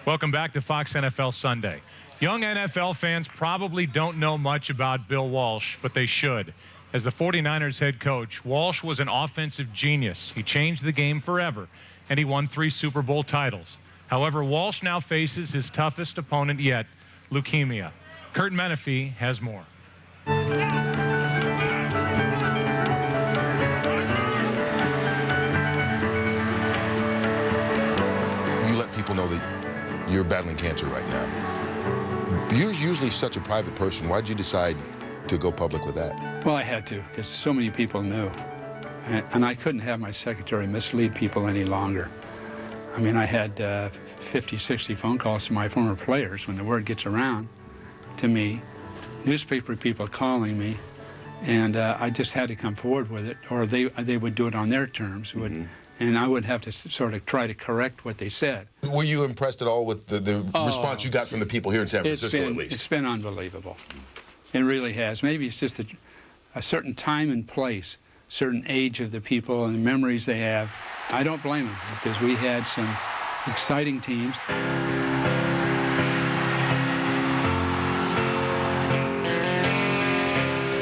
Welcome back to Fox NFL Sunday. Young NFL fans probably don't know much about Bill Walsh, but they should. As the 49ers head coach, Walsh was an offensive genius. He changed the game forever, and he won 3 Super Bowl titles. However, Walsh now faces his toughest opponent yet, leukemia. Curt Menifee has more. You let people know that you're battling cancer right now. You're usually such a private person. Why did you decide to go public with that? Well, I had to, because so many people knew. And I couldn't have my secretary mislead people any longer. I mean, I had 50, 60 phone calls to my former players when the word gets around to me, newspaper people calling me, and I just had to come forward with it, or they would do it on their terms, and I would have to sort of try to correct what they said. Were you impressed at all with the response you got from the people here in San Francisco, at least? It's been unbelievable. It really has. Maybe it's just a certain time and place, certain age of the people and the memories they have. I don't blame them, because we had some exciting teams.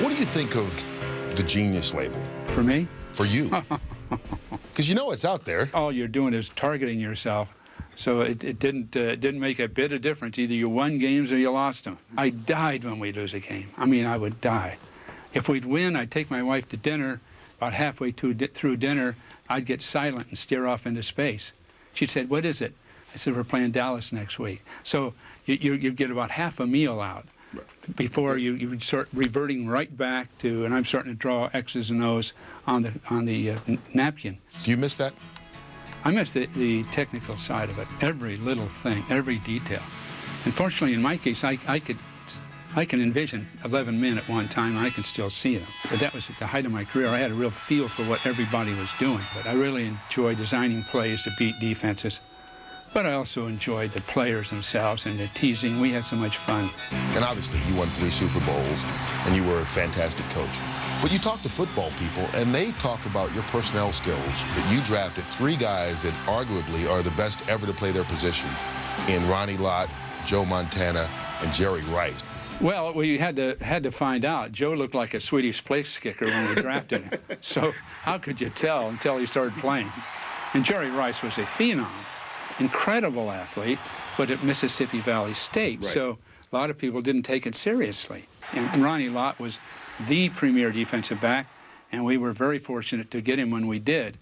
What do you think of the genius label? For me? For you. Because you know it's out there. All you're doing is targeting yourself. So it didn't make a bit of difference. Either you won games or you lost them. I died when we'd lose a game. I mean, I would die. If we'd win, I'd take my wife to dinner. About halfway through dinner, I'd get silent and stare off into space. She said, "What is it?" I said, "We're playing Dallas next week." So you get about half a meal out before you start reverting right back to, and I'm starting to draw X's and O's on the napkin. Do you miss that? I miss the technical side of it, every little thing, every detail. Unfortunately, in my case, I can envision 11 men at one time, and I can still see them. But that was at the height of my career. I had a real feel for what everybody was doing. But I really enjoyed designing plays to beat defenses. But I also enjoyed the players themselves and the teasing. We had so much fun. And obviously, you won 3 Super Bowls, and you were a fantastic coach. But you talk to football people, and they talk about your personnel skills, that you drafted 3 guys that arguably are the best ever to play their position in Ronnie Lott, Joe Montana, and Jerry Rice. Well, we had to find out. Joe looked like a Swedish place kicker when we drafted him. So how could you tell until he started playing? And Jerry Rice was a phenom, incredible athlete, but at Mississippi Valley State. Right. So a lot of people didn't take it seriously. And Ronnie Lott was the premier defensive back, and we were very fortunate to get him when we did.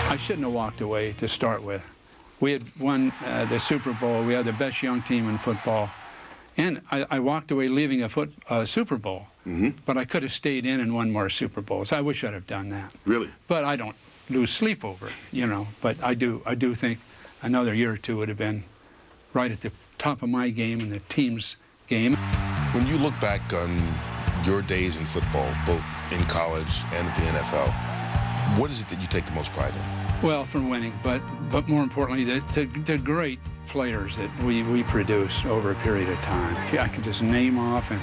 I shouldn't have walked away to start with. We had won the Super Bowl. We had the best young team in football. And I walked away leaving a Super Bowl. But I could have stayed in and won more Super Bowls. I wish I'd have done that. Really? But I don't lose sleep over it, you know. But I do think another year or two would have been right at the top of my game and the team's game. When you look back on your days in football, both in college and at the NFL, what is it that you take the most pride in? Well, from winning, but more importantly, the great players that we produce over a period of time. I could just name off, and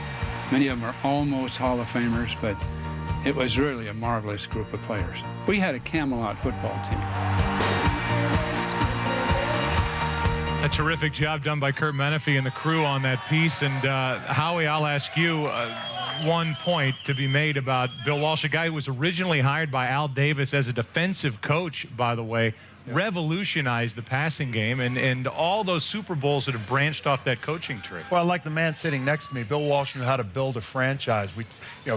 many of them are almost Hall of Famers, but it was really a marvelous group of players. We had a Camelot football team. A terrific job done by Curt Menifee and the crew on that piece. And Howie, I'll ask you one point to be made about Bill Walsh, a guy who was originally hired by Al Davis as a defensive coach, by the way, revolutionized the passing game, and all those Super Bowls that have branched off that coaching tree. Well, like the man sitting next to me, Bill Walsh knew how to build a franchise.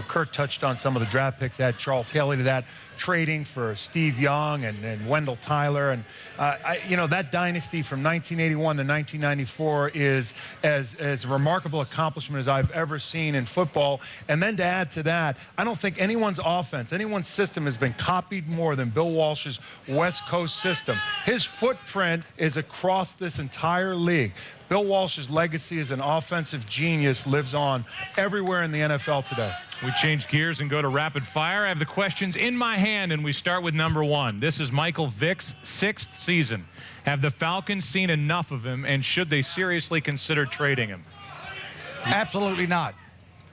Curt touched on some of the draft picks, had Charles Haley to that, trading for Steve Young and Wendell Tyler. And, that dynasty from 1981 to 1994 is as remarkable accomplishment as I've ever seen in football. And then to add to that, I don't think anyone's offense, anyone's system has been copied more than Bill Walsh's West Coast system. His footprint is across this entire league. Bill Walsh's legacy as an offensive genius lives on everywhere in the NFL today. We change gears and go to rapid fire. I have the questions in my hand, and we start with number 1. This is Michael Vick's 6th season. Have the Falcons seen enough of him, and should they seriously consider trading him? Absolutely not.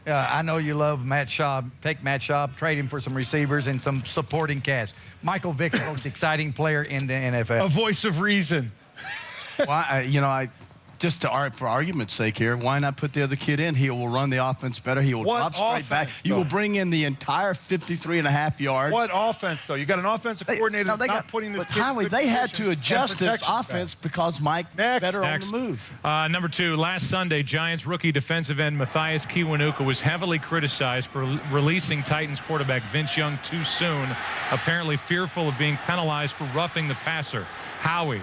I know you love Matt Schaub. Take Matt Schaub, trade him for some receivers and some supporting cast. Michael Vick's the most exciting player in the NFL. A voice of reason. Well, just for argument's sake here, why not put the other kid in? He will run the offense better. He will drop straight back. You will bring in the entire 53.5 yards. What offense, though? You got an offensive coordinator that's not putting this kid in Howie, they had to adjust this offense because Mike better on the move. Number 2, last Sunday, Giants rookie defensive end Matthias Kiwanuka was heavily criticized for releasing Titans quarterback Vince Young too soon, apparently fearful of being penalized for roughing the passer. Howie,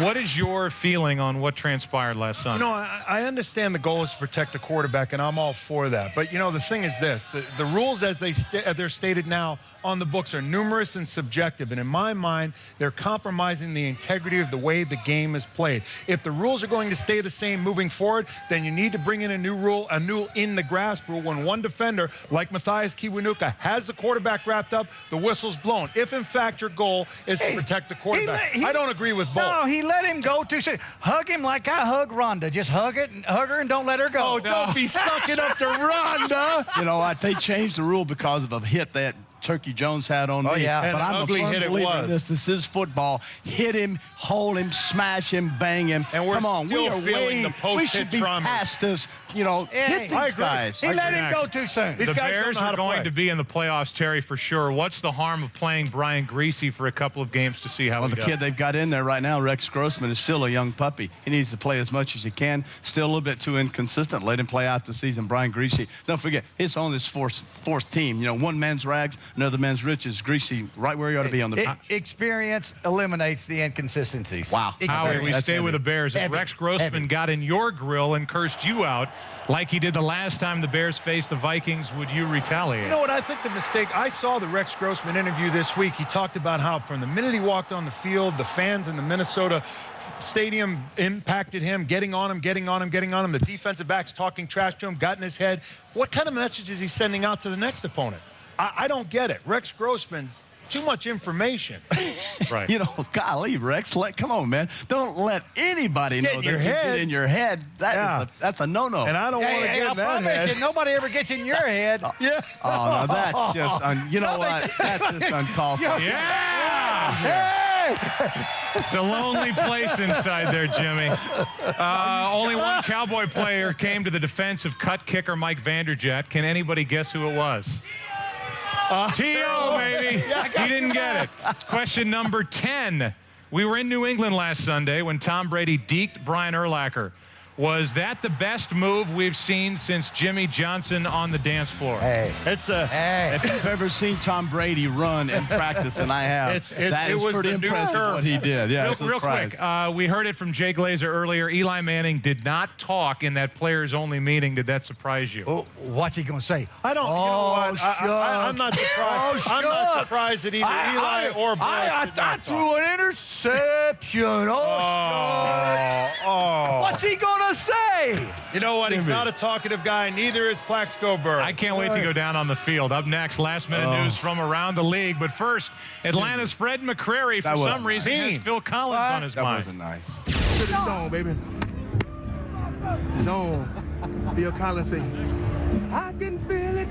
what is your feeling on what transpired last Sunday? I understand the goal is to protect the quarterback, and I'm all for that. But, the thing is this. The rules as they're stated now on the books are numerous and subjective. And in my mind, they're compromising the integrity of the way the game is played. If the rules are going to stay the same moving forward, then you need to bring in a new rule, a new in-the-grasp rule. When one defender, like Matthias Kiwanuka, has the quarterback wrapped up, the whistle's blown. If, in fact, your goal is to protect the quarterback. I don't agree with both. No, he let him go too soon. Hug him like I hug Rhonda. Just hug her and don't let her go. Oh, don't be sucking up to Rhonda. You know what? They changed the rule because of a hit that Turkey Jones had on me. Yeah. But I'm a firm believer in this. This is football. Hit him, hold him, smash him, bang him. And we're Come on, still feeling the we should post-hit be trauma. past this. Hit these guys. He let him go too soon. The Bears are going to be in the playoffs, Terry, for sure. What's the harm of playing Brian Greasy for a couple of games to see how he does? Well, the kid they've got in there right now, Rex Grossman, is still a young puppy. He needs to play as much as he can. Still a little bit too inconsistent. Let him play out the season. Brian Greasy, don't forget, it's on his fourth team. One man's rags, another man's riches. Greasy right where he ought to be on the pitch. Experience eliminates the inconsistencies. Wow. Howie, we stay with the Bears. If Rex Grossman got in your grill and cursed you out like he did the last time the Bears faced the Vikings, would you retaliate? You know what? I think the mistake, I saw the Rex Grossman interview this week. He talked about how from the minute he walked on the field, the fans in the Minnesota stadium impacted him, getting on him. The defensive backs talking trash to him, got in his head. What kind of message is he sending out to the next opponent? I don't get it. Rex Grossman, too much information. Right. Golly, Rex, come on, man. Don't let anybody know that you get in your head. That's a no-no. And I don't want to get in that head. Nobody ever gets in your head. Yeah. Oh, no, that's just, you know what? That's just uncalled for. Yeah! Hey! It's a lonely place inside there, Jimmy. Only one Cowboy player came to the defense of cut kicker Mike Vanderjagt. Can anybody guess who it was? T.O., baby. He didn't get it. Question number 10. We were in New England last Sunday when Tom Brady deked Brian Urlacher. Was that the best move we've seen since Jimmy Johnson on the dance floor? Hey. If you've ever seen Tom Brady run in practice, and I have, that is pretty impressive what he did. Yeah, real quick, we heard it from Jay Glazer earlier. Eli Manning did not talk in that players-only meeting. Did that surprise you? Oh, what's he going to say? I don't. I'm not surprised. I'm not surprised that either Eli or Bryce I threw an interception. What's he going to say? You know what? He's not a talkative guy. Neither is Plaxico Burr. I can't wait to go down on the field. Up next, last-minute news from around the league. But first, Atlanta's Fred McCrary, for some reason, has Phil Collins on his mind. That wasn't nice. To the zone, baby. Zone. Phil Collins say, I can feel it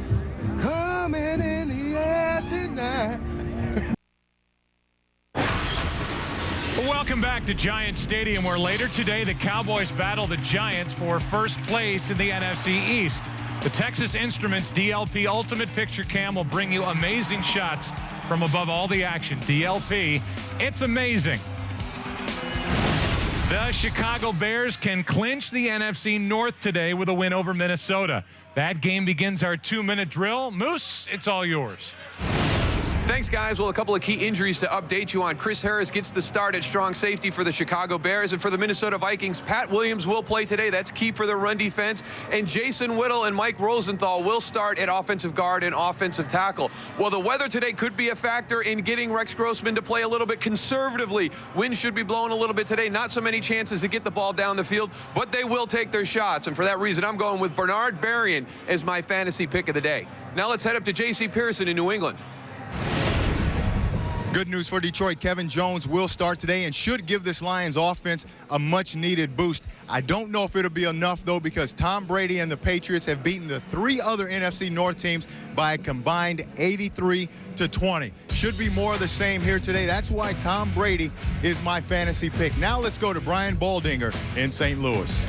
coming in the air tonight. Welcome back to Giant Stadium, where later today the Cowboys battle the Giants for first place in the NFC East. The Texas Instruments DLP Ultimate Picture Cam will bring you amazing shots from above all the action. DLP, it's amazing. The Chicago Bears can clinch the NFC North today with a win over Minnesota. That game begins our 2-minute drill. Moose, it's all yours. Thanks, guys. Well, a couple of key injuries to update you on. Chris Harris gets the start at strong safety for the Chicago Bears. And for the Minnesota Vikings, Pat Williams will play today. That's key for their run defense. And Jason Whittle and Mike Rosenthal will start at offensive guard and offensive tackle. Well, the weather today could be a factor in getting Rex Grossman to play a little bit conservatively. Wind should be blowing a little bit today. Not so many chances to get the ball down the field, but they will take their shots. And for that reason, I'm going with Bernard Berrien as my fantasy pick of the day. Now let's head up to J.C. Pearson in New England. Good news for Detroit. Kevin Jones will start today and should give this Lions offense a much-needed boost. I don't know if it'll be enough, though, because Tom Brady and the Patriots have beaten the 3 other NFC North teams by a combined 83-20. Should be more of the same here today. That's why Tom Brady is my fantasy pick. Now let's go to Brian Baldinger in St. Louis.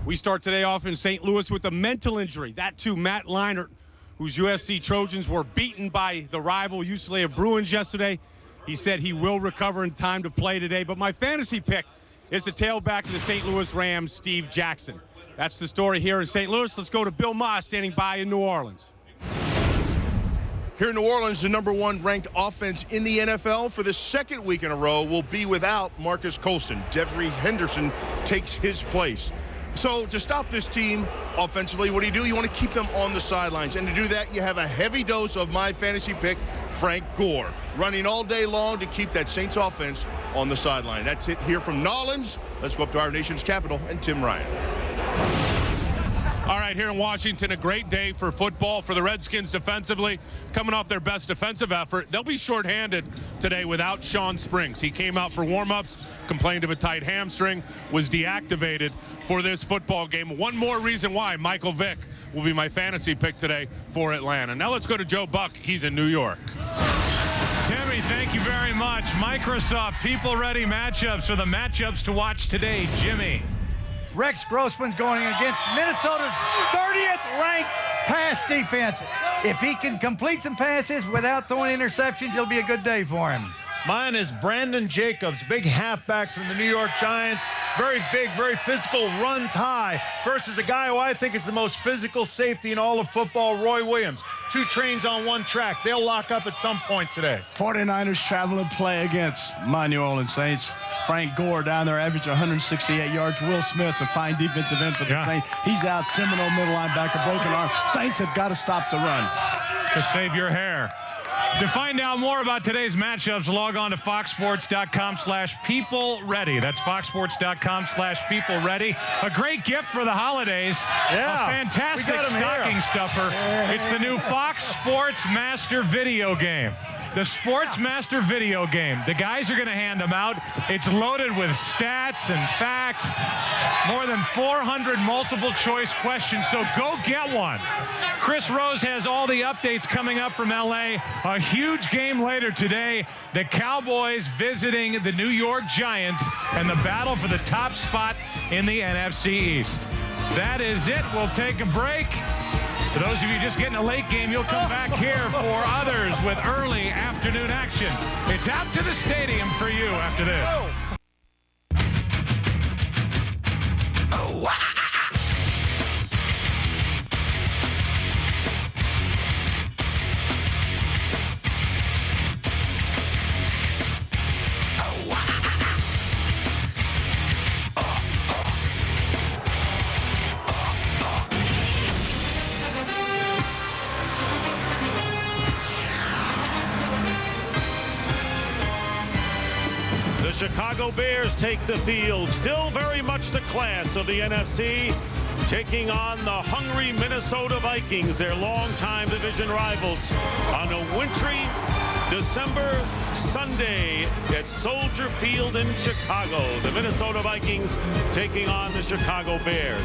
We start today off in St. Louis with a mental injury. That too, Matt Leinart, whose USC Trojans were beaten by the rival UCLA Bruins yesterday. He said he will recover in time to play today. But my fantasy pick is the tailback of the St. Louis Rams, Steve Jackson. That's the story here in St. Louis. Let's go to Bill Maher standing by in New Orleans. Here in New Orleans, the #1 ranked offense in the NFL for the second week in a row will be without Marcus Colston. Devery Henderson takes his place. So to stop this team offensively, what do? You want to keep them on the sidelines. And to do that, you have a heavy dose of my fantasy pick, Frank Gore, running all day long to keep that Saints offense on the sideline. That's it here from Nolens. Let's go up to our nation's capital and Tim Ryan. All right, here in Washington, a great day for football for the Redskins defensively. Coming off their best defensive effort, they'll be shorthanded today without Sean Springs. He came out for warm-ups, complained of a tight hamstring, was deactivated for this football game. One more reason why Michael Vick will be my fantasy pick today for Atlanta. Now let's go to Joe Buck. He's in New York. Timmy, thank you very much. Microsoft People Ready matchups are the matchups to watch today. Jimmy. Rex Grossman's going against Minnesota's 30th ranked pass defense. If he can complete some passes without throwing interceptions, it'll be a good day for him. Mine is Brandon Jacobs, big halfback from the New York Giants. Very big, very physical, runs high, versus the guy who I think is the most physical safety in all of football, Roy Williams. 2 trains on 1 track. They'll lock up at some point today. 49ers traveling to play against my New Orleans Saints. Frank Gore down there, average 168 yards. Will Smith, a fine defensive end for the Saints. He's out. Seminole middle linebacker, broken arm. Saints have got to stop the run. To save your hair. To find out more about today's matchups, log on to foxsports.com/peopleready. That's foxsports.com/peopleready. A great gift for the holidays. Yeah, a fantastic stocking stuffer. It's the new Fox Sports Master video game. The Sports Master video game. The guys are going to hand them out. It's loaded with stats and facts. More than 400 multiple choice questions, so go get one. Chris Rose has all the updates coming up from LA. A huge game later today. The Cowboys visiting the New York Giants and the battle for the top spot in the NFC East. That is it. We'll take a break. For those of you just getting a late game, you'll come back here for others with early afternoon action. It's out to the stadium for you after this. The Chicago Bears take the field, still very much the class of the NFC, taking on the hungry Minnesota Vikings, their longtime division rivals, on a wintry December Sunday at Soldier Field in Chicago. The Minnesota Vikings taking on the Chicago Bears.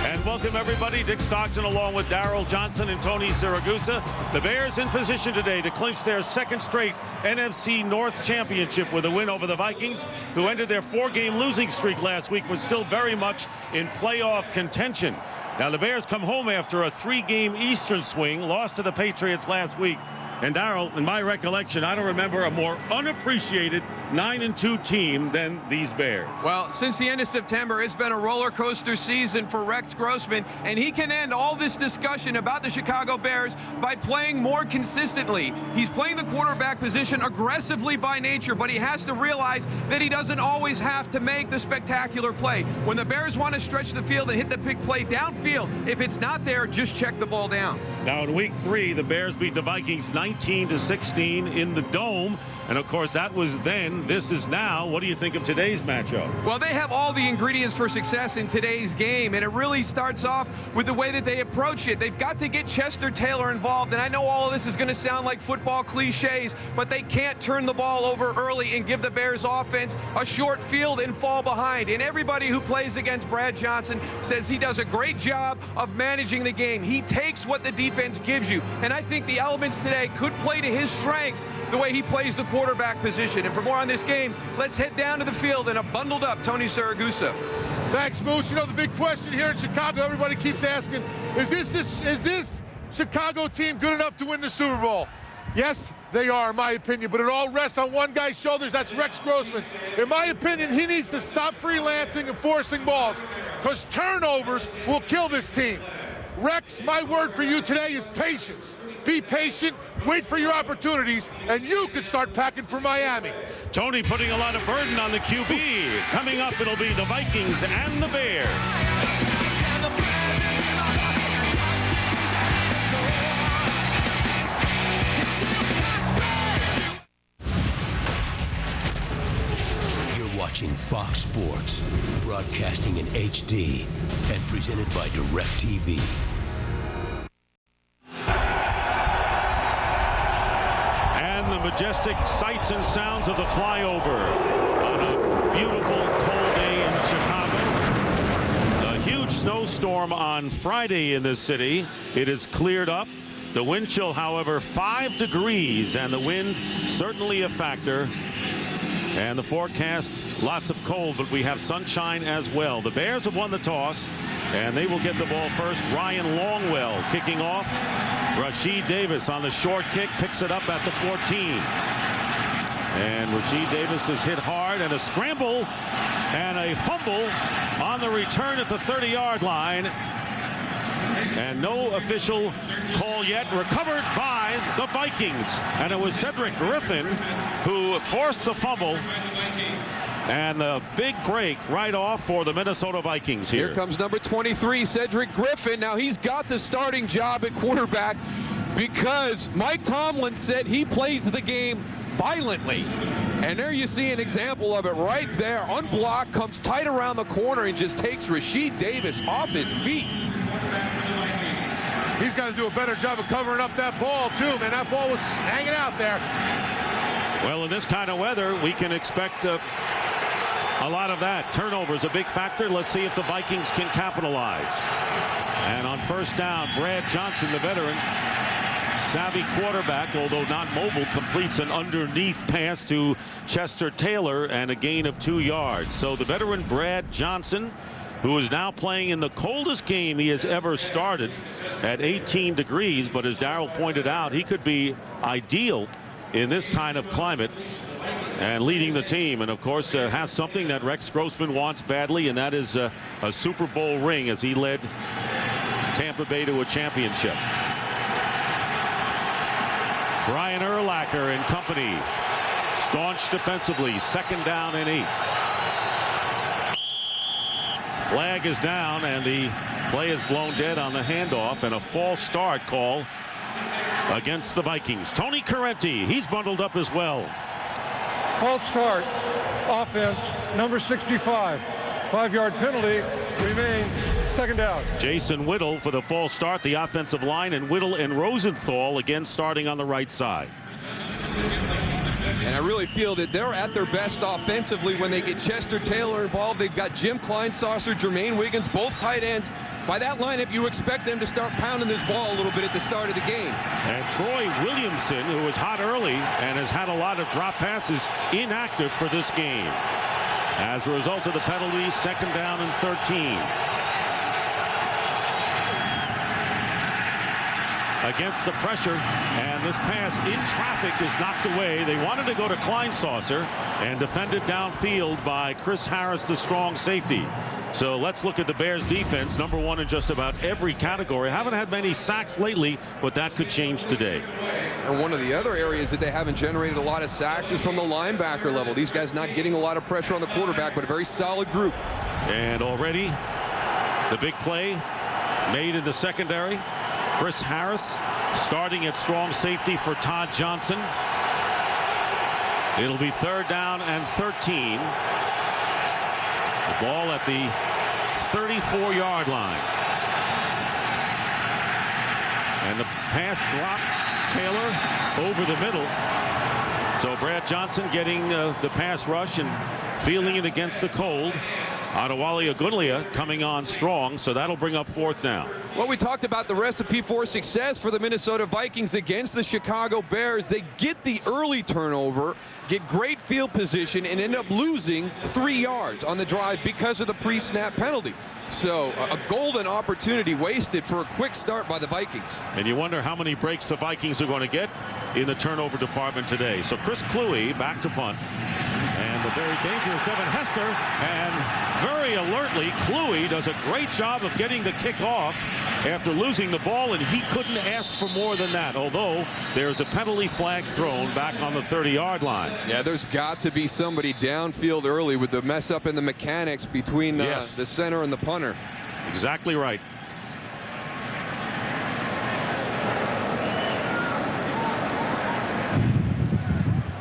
And welcome everybody, Dick Stockton along with Daryl, Johnston, and Tony Siragusa. The Bears in position today to clinch their 2nd straight NFC North championship with a win over the Vikings, who ended their 4-game losing streak last week, but still very much in playoff contention. Now the Bears come home after a 3-game Eastern swing, lost to the Patriots last week. And Daryl, in my recollection, I don't remember a more unappreciated 9-2 team than these Bears. Well, since the end of September, it's been a roller coaster season for Rex Grossman, and he can end all this discussion about the Chicago Bears by playing more consistently. He's playing the quarterback position aggressively by nature, but he has to realize that he doesn't always have to make the spectacular play. When the Bears want to stretch the field and hit the big play downfield, if it's not there, just check the ball down. Now in week 3, the Bears beat the Vikings 19-16 in the Dome. And of course, that was then. This is now. What do you think of today's matchup? Well, they have all the ingredients for success in today's game, and it really starts off with the way that they approach it. They've got to get Chester Taylor involved, and I know all of this is going to sound like football cliches, but they can't turn the ball over early and give the Bears offense a short field and fall behind. And everybody who plays against Brad Johnston says he does a great job of managing the game. He takes what the defense gives you, and I think the elements today could play to his strengths the way he plays the quarterback position. And for more on this game, let's head down to the field in a bundled up Tony Siragusa. Thanks, Moose. You know, the big question here in Chicago, everybody keeps asking, is this Chicago team good enough to win the Super Bowl? Yes, they are, in my opinion, but it all rests on one guy's shoulders. That's Rex Grossman. In my opinion, he needs to stop freelancing and forcing balls, because turnovers will kill this team. Rex, my word for you today is patience. Be patient, wait for your opportunities, and you can start packing for Miami. Tony putting a lot of burden on the QB. Coming up, it'll be the Vikings and the Bears. You're watching Fox Sports, broadcasting in HD and presented by DirecTV. The majestic sights and sounds of the flyover on a beautiful cold day in Chicago. A huge snowstorm on Friday in this city. It is cleared up. The wind chill, however, 5 degrees, and the wind certainly a factor. And the forecast, lots of cold, but we have sunshine as well. The Bears have won the toss, and they will get the ball first. Ryan Longwell kicking off. Rasheed Davis on the short kick, picks it up at the 14. And Rasheed Davis is hit hard, and a scramble and a fumble on the return at the 30-yard line. And no official call yet. Recovered by the Vikings. And it was Cedric Griffin who forced the fumble. And the big break right off for the Minnesota Vikings here. Here comes number 23, Cedric Griffin. Now he's got the starting job at quarterback because Mike Tomlin said he plays the game violently. And there you see an example of it right there. Unblocked, comes tight around the corner and just takes Rasheed Davis off his feet. He's got to do a better job of covering up that ball, too, man. That ball was hanging out there. Well, in this kind of weather, we can expect a lot of that. Turnovers a big factor. Let's see if the Vikings can capitalize. And on first down, Brad Johnston, the veteran, savvy quarterback, although not mobile, completes an underneath pass to Chester Taylor and a gain of 2 yards. So the veteran Brad Johnston, who is now playing in the coldest game he has ever started at 18 degrees. But as Daryl pointed out, he could be ideal in this kind of climate and leading the team. And of course, has something that Rex Grossman wants badly, and that is a Super Bowl ring as he led Tampa Bay to a championship. Brian Urlacher and company, staunch defensively, 2nd down and 8. Flag is down, and the play is blown dead on the handoff, and a false start call against the Vikings. Tony Correnti, he's bundled up as well. False start, offense, number 65. 5-yard penalty, remains 2nd down. Jason Whittle for the false start, the offensive line, and Whittle and Rosenthal again starting on the right side. And I really feel that they're at their best offensively when they get Chester Taylor involved. They've got Jim Kleinsasser, Jermaine Wiggins, both tight ends. By that lineup, you expect them to start pounding this ball a little bit at the start of the game. And Troy Williamson, who was hot early and has had a lot of drop passes, inactive for this game. As a result of the penalty, 2nd down and 13. Against the pressure, and this pass in traffic is knocked away. They wanted to go to Kleinsasser and defended downfield by Chris Harris, the strong safety. So let's look at the Bears defense, number 1 in just about every category. Haven't had many sacks lately, but that could change today. And one of the other areas that they haven't generated a lot of sacks is from the linebacker level. These guys not getting a lot of pressure on the quarterback, but a very solid group. And already the big play made in the secondary. Chris Harris starting at strong safety for Todd Johnson. It'll be 3rd down and 13. The ball at the 34-yard line. And the pass blocked Taylor over the middle. So Brad Johnson getting the pass rush and feeling it against the cold. Adewale Ogunleye coming on strong, so that'll bring up 4th down. Well, we talked about the recipe for success for the Minnesota Vikings against the Chicago Bears. They get the early turnover, get great field position, and end up losing 3 yards on the drive because of the pre-snap penalty. So a golden opportunity wasted for a quick start by the Vikings. And you wonder how many breaks the Vikings are going to get in the turnover department today. So Chris Kluwe back to punt. And the very dangerous Devin Hester, and very alertly, Kluwe does a great job of getting the kick off after losing the ball, and he couldn't ask for more than that, although there's a penalty flag thrown back on the 30-yard line. Yeah, there's got to be somebody downfield early with the mess up in the mechanics between the center and the punter. Exactly right.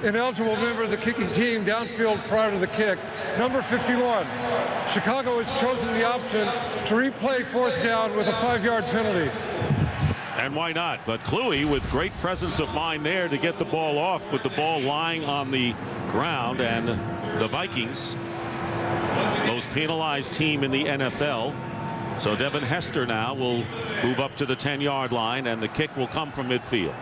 Ineligible member of the kicking team downfield prior to the kick. Number 51. Chicago has chosen the option to replay 4th down with a 5-yard penalty. And why not? But Kluwe with great presence of mind there to get the ball off with the ball lying on the ground. And the Vikings, most penalized team in the NFL. So Devin Hester now will move up to the 10-yard line, and the kick will come from midfield.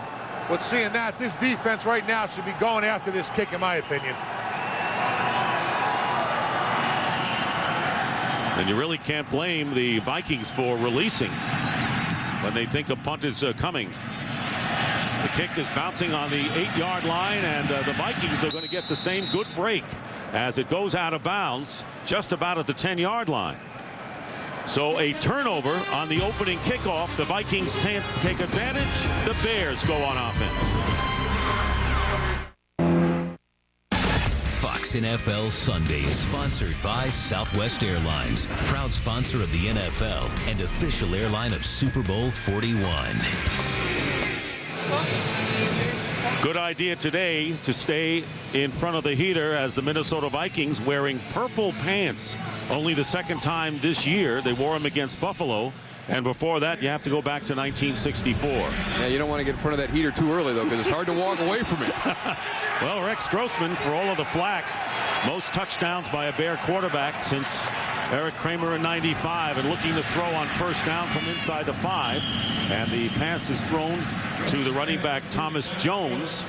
But seeing that, this defense right now should be going after this kick, in my opinion. And you really can't blame the Vikings for releasing when they think a punt is coming. The kick is bouncing on the 8-yard line, and the Vikings are going to get the same good break as it goes out of bounds just about at the 10-yard line. So a turnover on the opening kickoff. The Vikings take advantage. The Bears go on offense. Fox NFL Sunday is sponsored by Southwest Airlines, proud sponsor of the NFL and official airline of Super Bowl 41. Good idea today to stay in front of the heater as the Minnesota Vikings wearing purple pants. Only the 2nd time this year. They wore them against Buffalo. And before that, you have to go back to 1964. Yeah, you don't want to get in front of that heater too early, though, because it's hard to walk away from it. Well, Rex Grossman, for all of the flack, most touchdowns by a Bear quarterback since Eric Kramer in '95, and looking to throw on 1st down from inside the 5. And the pass is thrown to the running back Thomas Jones.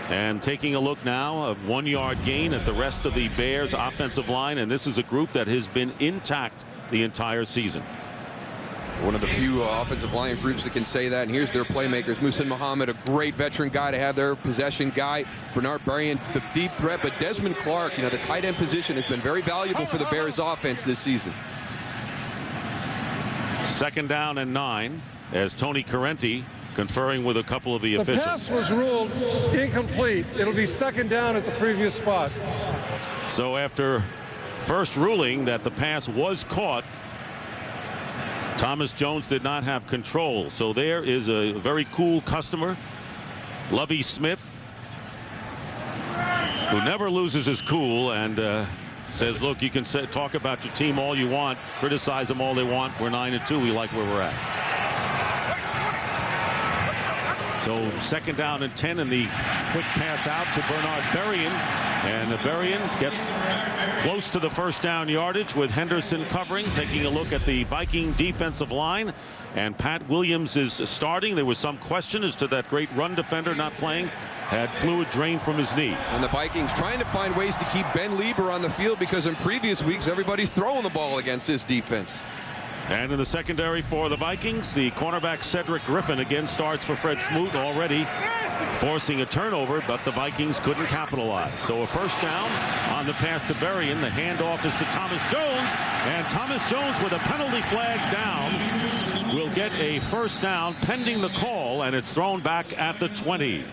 And taking a look now, a 1-yard gain at the rest of the Bears offensive line. And this is a group that has been intact the entire season. One of the few offensive line groups that can say that. And here's their playmakers. Muhsin Muhammad, a great veteran guy to have their possession guy. Bernard Berrien, the deep threat. But Desmond Clark, the tight end position has been very valuable for the Bears offense this season. 2nd down and 9 as Tony Correnti conferring with a couple of the officials. The pass was ruled incomplete. It'll be 2nd down at the previous spot. So after first ruling that the pass was caught, Thomas Jones did not have control. So there is a very cool customer, Lovie Smith, who never loses his cool and says, look, you can talk about your team all you want, criticize them all they want. We're 9-2. We like where we're at. So 2nd down and 10, and the quick pass out to Bernard Berrien. And Berrien gets close to the 1st down yardage with Henderson covering. Taking a look at the Viking defensive line. And Pat Williams is starting. There was some question as to that great run defender not playing. Had fluid drained from his knee. And the Vikings trying to find ways to keep Ben Lieber on the field, because in previous weeks everybody's throwing the ball against this defense. And in the secondary for the Vikings, the cornerback Cedric Griffin again starts for Fred Smoot, already forcing a turnover, but the Vikings couldn't capitalize. So a 1st down on the pass to Berrien. The handoff is to Thomas Jones, and Thomas Jones with a penalty flag down will get a 1st down pending the call, and it's thrown back at the 20.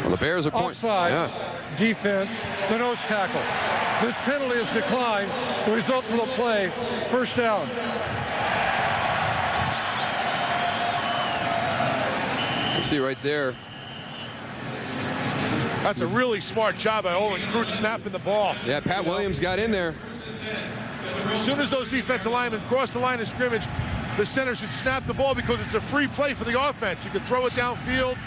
Well, the Bears are offside. Defense, the nose tackle. This penalty is declined. The result of the play, 1st down. See right there. That's a really smart job by Olin Curt snapping the ball. Yeah, Pat Williams got in there. As soon as those defensive linemen cross the line of scrimmage, the center should snap the ball because it's a free play for the offense. You can throw it downfield,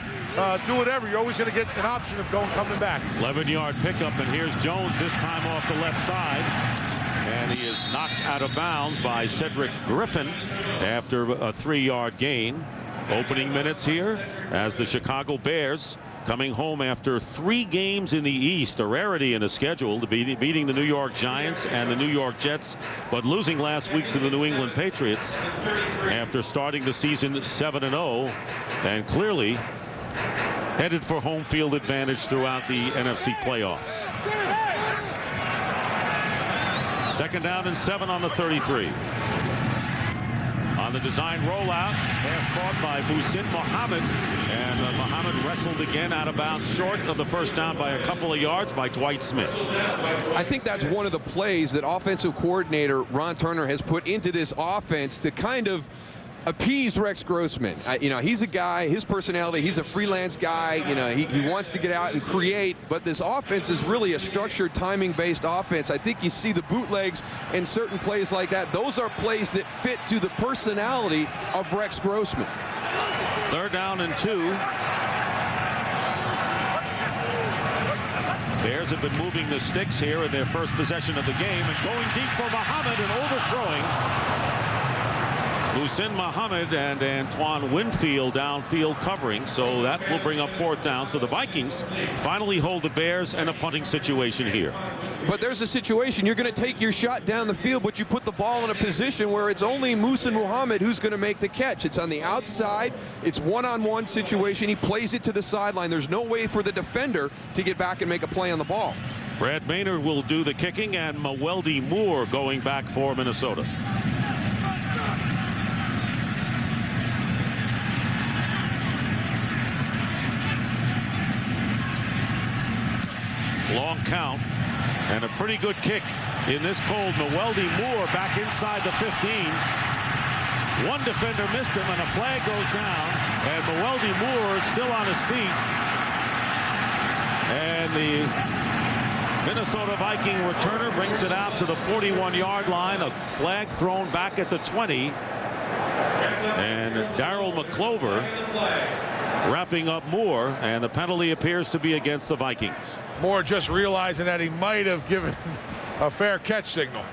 do whatever. You're always going to get an option of coming back. 11-yard pickup, and here's Jones, this time off the left side. And he is knocked out of bounds by Cedric Griffin after a 3-yard gain. Opening minutes here as the Chicago Bears coming home after 3 games in the East, a rarity in a schedule, to beating the New York Giants and the New York Jets, but losing last week to the New England Patriots after starting the season 7-0, and clearly headed for home field advantage throughout the NFC playoffs. 2nd down and 7 on the 33. On the design rollout, pass caught by Muhsin Muhammad, and Muhammad wrestled again out of bounds short of the first down by a couple of yards by Dwight Smith. I think that's one of the plays that offensive coordinator Ron Turner has put into this offense to kind of appease Rex Grossman. You know, he's a guy, his personality, he's a freelance guy. You know, he wants to get out and create, but this offense is really a structured, timing-based offense. I think you see the bootlegs and certain plays like that. Those are plays that fit to the personality of Rex Grossman. 3rd down and 2. Bears have been moving the sticks here in their first possession of the game, and going deep for Muhammad and overthrowing Muhsin Muhammad and Antoine Winfield downfield covering, so that will bring up 4th down. So the Vikings finally hold the Bears in a punting situation here. But there's a situation, you're going to take your shot down the field, but you put the ball in a position where it's only Muhsin Muhammad who's going to make the catch. It's on the outside. It's one-on-one situation. He plays it to the sideline. There's no way for the defender to get back and make a play on the ball. Brad Maynard will do the kicking, and Maweldi Moore going back for Minnesota. Long count, and a pretty good kick in this cold. Maweldi Moore back inside the 15. One defender missed him, and a flag goes down, and Maweldi Moore is still on his feet. And the Minnesota Viking returner brings it out to the 41-yard line. A flag thrown back at the 20. And Daryl McClover wrapping up Moore, and the penalty appears to be against the Vikings. Moore just realizing that he might have given a fair catch signal.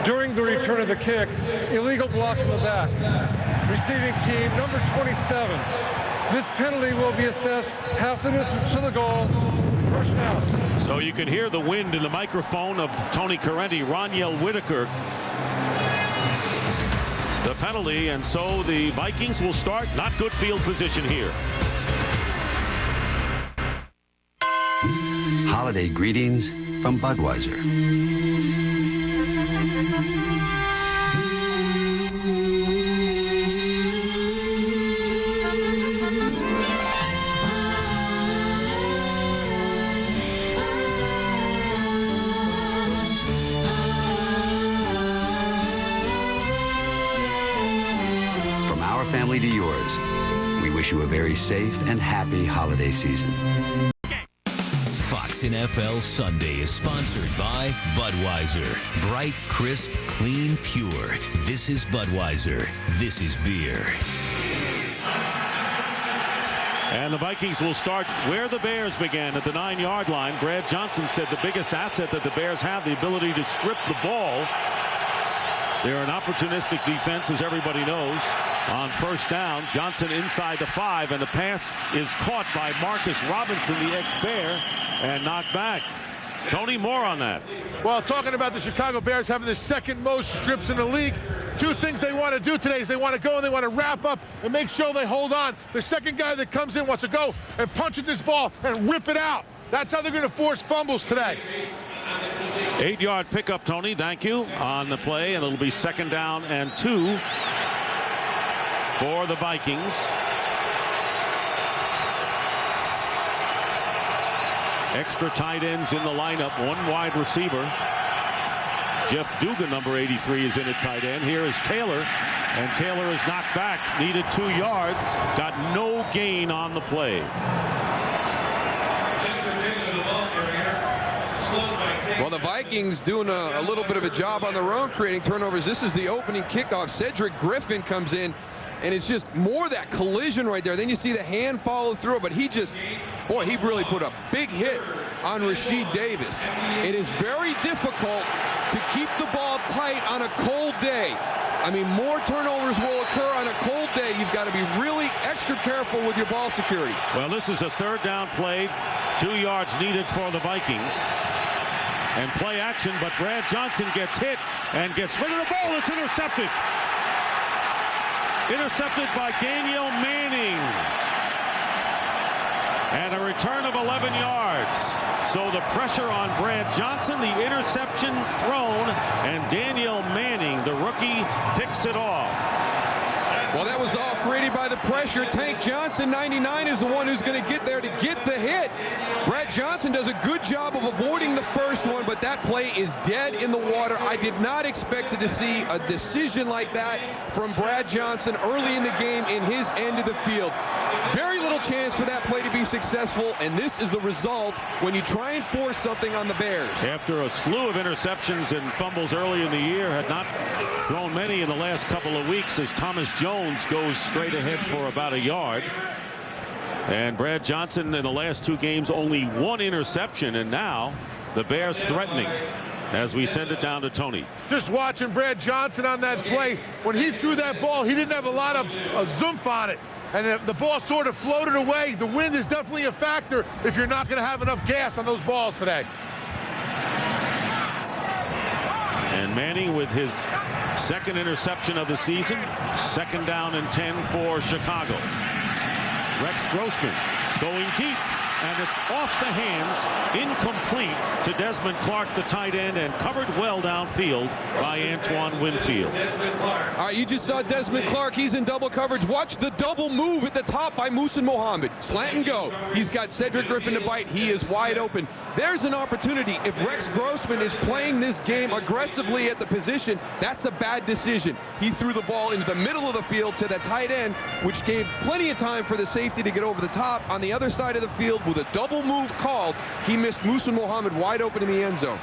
During the return of the kick, illegal block in the back. Receiving team number 27. This penalty will be assessed half the distance to the goal. First down. So you can hear the wind in the microphone of Tony Correnti. Roniel Whitaker the penalty, and so the Vikings will start. Not good field position here. Holiday greetings from Budweiser. Family to yours, we wish you a very safe and happy holiday season. Fox NFL Sunday is sponsored by Budweiser. Bright, crisp, clean, pure. This is Budweiser. This is beer. And the Vikings will start where the Bears began, at the 9-yard line. Brad Johnston said the biggest asset that the Bears have, the ability to strip the ball. They're an opportunistic defense, as everybody knows. On first down, Johnson inside the 5, and the pass is caught by Marcus Robinson, the ex-Bear, and knocked back. Tony, more on that. Well, talking about the Chicago Bears having the second most strips in the league, 2 things they want to do today is they want to go and they want to wrap up and make sure they hold on. The second guy that comes in wants to go and punch at this ball and rip it out. That's how they're going to force fumbles today. 8-yard pickup, Tony, thank you, on the play, and it'll be 2nd down and 2 for the Vikings. Extra tight ends in the lineup, 1 wide receiver. Jeff Dugan, number 83, is in at tight end. Here is Taylor And Taylor is knocked back, needed 2 yards, got no gain on the play. Well, the Vikings doing a little bit of a job on their own creating turnovers. This is the opening kickoff. Cedric Griffin comes in, and it's just more that collision right there. Then you see the hand follow through, but he really put a big hit on Rashid Davis. It is very difficult to keep the ball tight on a cold day. I mean, more turnovers will occur on a cold day. You've got to be really extra careful with your ball security. Well, this is a 3rd down play, 2 yards needed for the Vikings. And play action, but Brad Johnston gets hit and gets rid of the ball. It's intercepted. Intercepted by Daniel Manning. And a return of 11 yards. So the pressure on Brad Johnston, the interception thrown, and Daniel Manning, the rookie, picks it off. Well, that was all created by the pressure. Tank Johnson, 99, is the one who's going to get there to get the hit. Brad Johnston does a good job of avoiding the first one, but that play is dead in the water. I did not expect to see a decision like that from Brad Johnston early in the game in his end of the field. Very little chance for that play to be successful, and this is the result when you try and force something on the Bears. After a slew of interceptions and fumbles early in the year, had not thrown many in the last couple of weeks as Thomas Jones goes straight ahead for about a yard. And Brad Johnston in the last 2 games only 1 interception, and now the Bears threatening as we send it down to Tony. Just watching Brad Johnston on that play, when he threw that ball, he didn't have a lot of zoomph on it. And the ball sort of floated away. The wind is definitely a factor if you're not going to have enough gas on those balls today. And Manning with his 2nd interception of the season. 2nd down and 10 for Chicago. Rex Grossman going deep, and it's off the hands, incomplete to Desmond Clark, the tight end, and covered well downfield by Antoine Winfield. All right, you just saw Desmond Clark. He's in double coverage. Watch the double move at the top by Muhsin Muhammad. Slant and go. He's got Cedric Griffin to bite. He is wide open. There's an opportunity. If Rex Grossman is playing this game aggressively at the position, that's a bad decision. He threw the ball into the middle of the field to the tight end, which gave plenty of time for the safety to get over the top. On the other side of the field, with a double move called, he missed Muhsin Muhammad wide open in the end zone.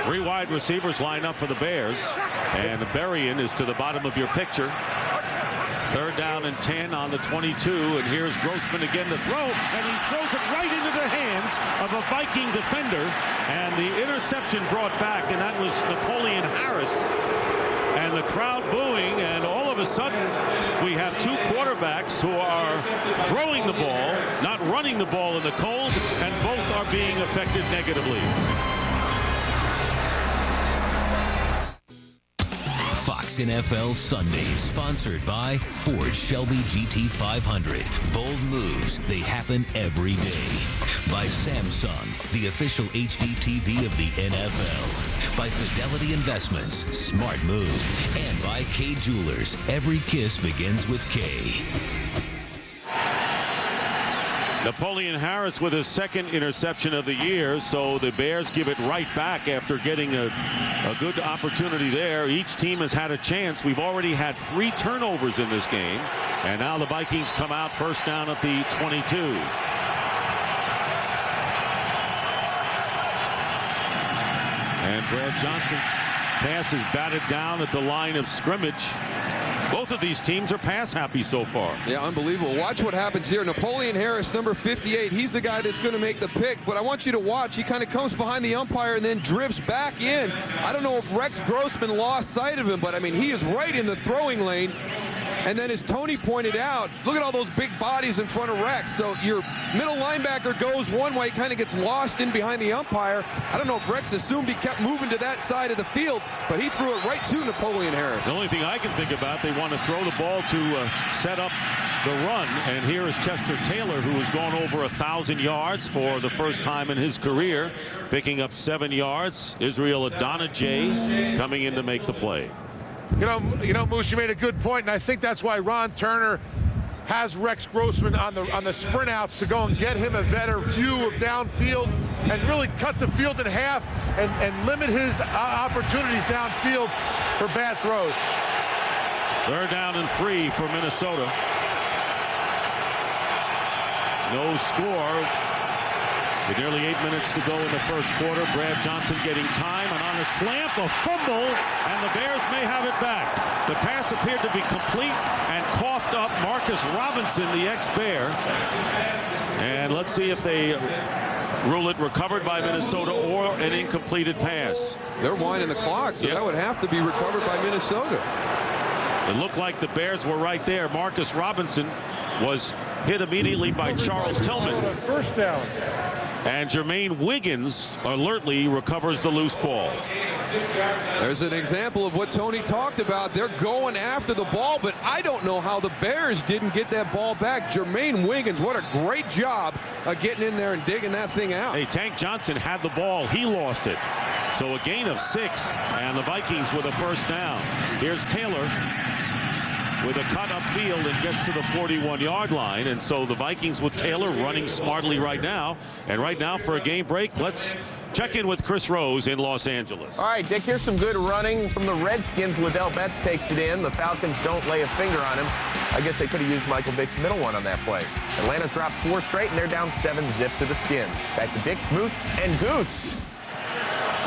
3 wide receivers line up for the Bears, and Berrien is to the bottom of your picture. 3rd down and 10 on the 22, and here's Grossman again to throw, and he throws it right into the hands of a Viking defender, and the interception brought back, and that was Napoleon Harris. And the crowd booing, and all of a sudden we have 2 quarterbacks who are throwing the ball, not running the ball in the cold, and both are being affected negatively. Fox NFL Sundays, sponsored by Ford Shelby GT500. Bold moves, they happen every day. By Samsung, the official HD TV of the NFL. By Fidelity Investments, smart move. And by K Jewelers, every kiss begins with K. Napoleon Harris with his 2nd interception of the year, so the Bears give it right back after getting a good opportunity there. Each team has had a chance. We've already had 3 turnovers in this game, and now the Vikings come out 1st down at the 22. And Brad Johnston pass is batted down at the line of scrimmage. Both of these teams are pass happy so far. Yeah, unbelievable. Watch what happens here. Napoleon Harris, number 58, he's the guy that's going to make the pick, but I want you to watch. He kind of comes behind the umpire and then drifts back in. I don't know if Rex Grossman lost sight of him, but I mean, he is right in the throwing lane. And then as Tony pointed out, look at all those big bodies in front of Rex. So your middle linebacker goes one way, kind of gets lost in behind the umpire. I don't know if Rex assumed he kept moving to that side of the field, but he threw it right to Napoleon Harris. The only thing I can think about, they want to throw the ball to set up the run. And here is Chester Taylor, who has gone over 1,000 yards for the first time in his career, picking up 7 yards. Israel Adonijah coming in to make the play. You know, Moose, you made a good point, and I think that's why Ron Turner has Rex Grossman on the sprint outs to go and get him a better view of downfield and really cut the field in half and limit his opportunities downfield for bad throws. Third down and 3 for Minnesota. No score. With nearly 8 minutes to go in the first quarter, Brad Johnston getting time, and on the slant, a fumble, and the Bears may have it back. The pass appeared to be complete and coughed up Marcus Robinson, the ex-Bear. And let's see if they rule it recovered by Minnesota or an incompleted pass. They're winding the clock, so that would have to be recovered by Minnesota. It looked like the Bears were right there. Marcus Robinson was hit immediately by Charles Tillman. First down. And Jermaine Wiggins alertly recovers the loose ball. There's an example of what Tony talked about. They're going after the ball, but I don't know how the Bears didn't get that ball back. Jermaine Wiggins, what a great job of getting in there and digging that thing out. Hey, Tank Johnson had the ball. He lost it. So a gain of 6, and the Vikings with a first down. Here's Taylor with a cut upfield and gets to the 41-yard line. And so the Vikings with Taylor running smartly right now. And right now for a game break, let's check in with Chris Rose in Los Angeles. All right, Dick, here's some good running from the Redskins. Liddell Betts takes it in. The Falcons don't lay a finger on him. I guess they could have used Michael Vick's middle one on that play. Atlanta's dropped 4 straight, and they're down 7-zip to the Skins. Back to Dick, Moose, and Goose.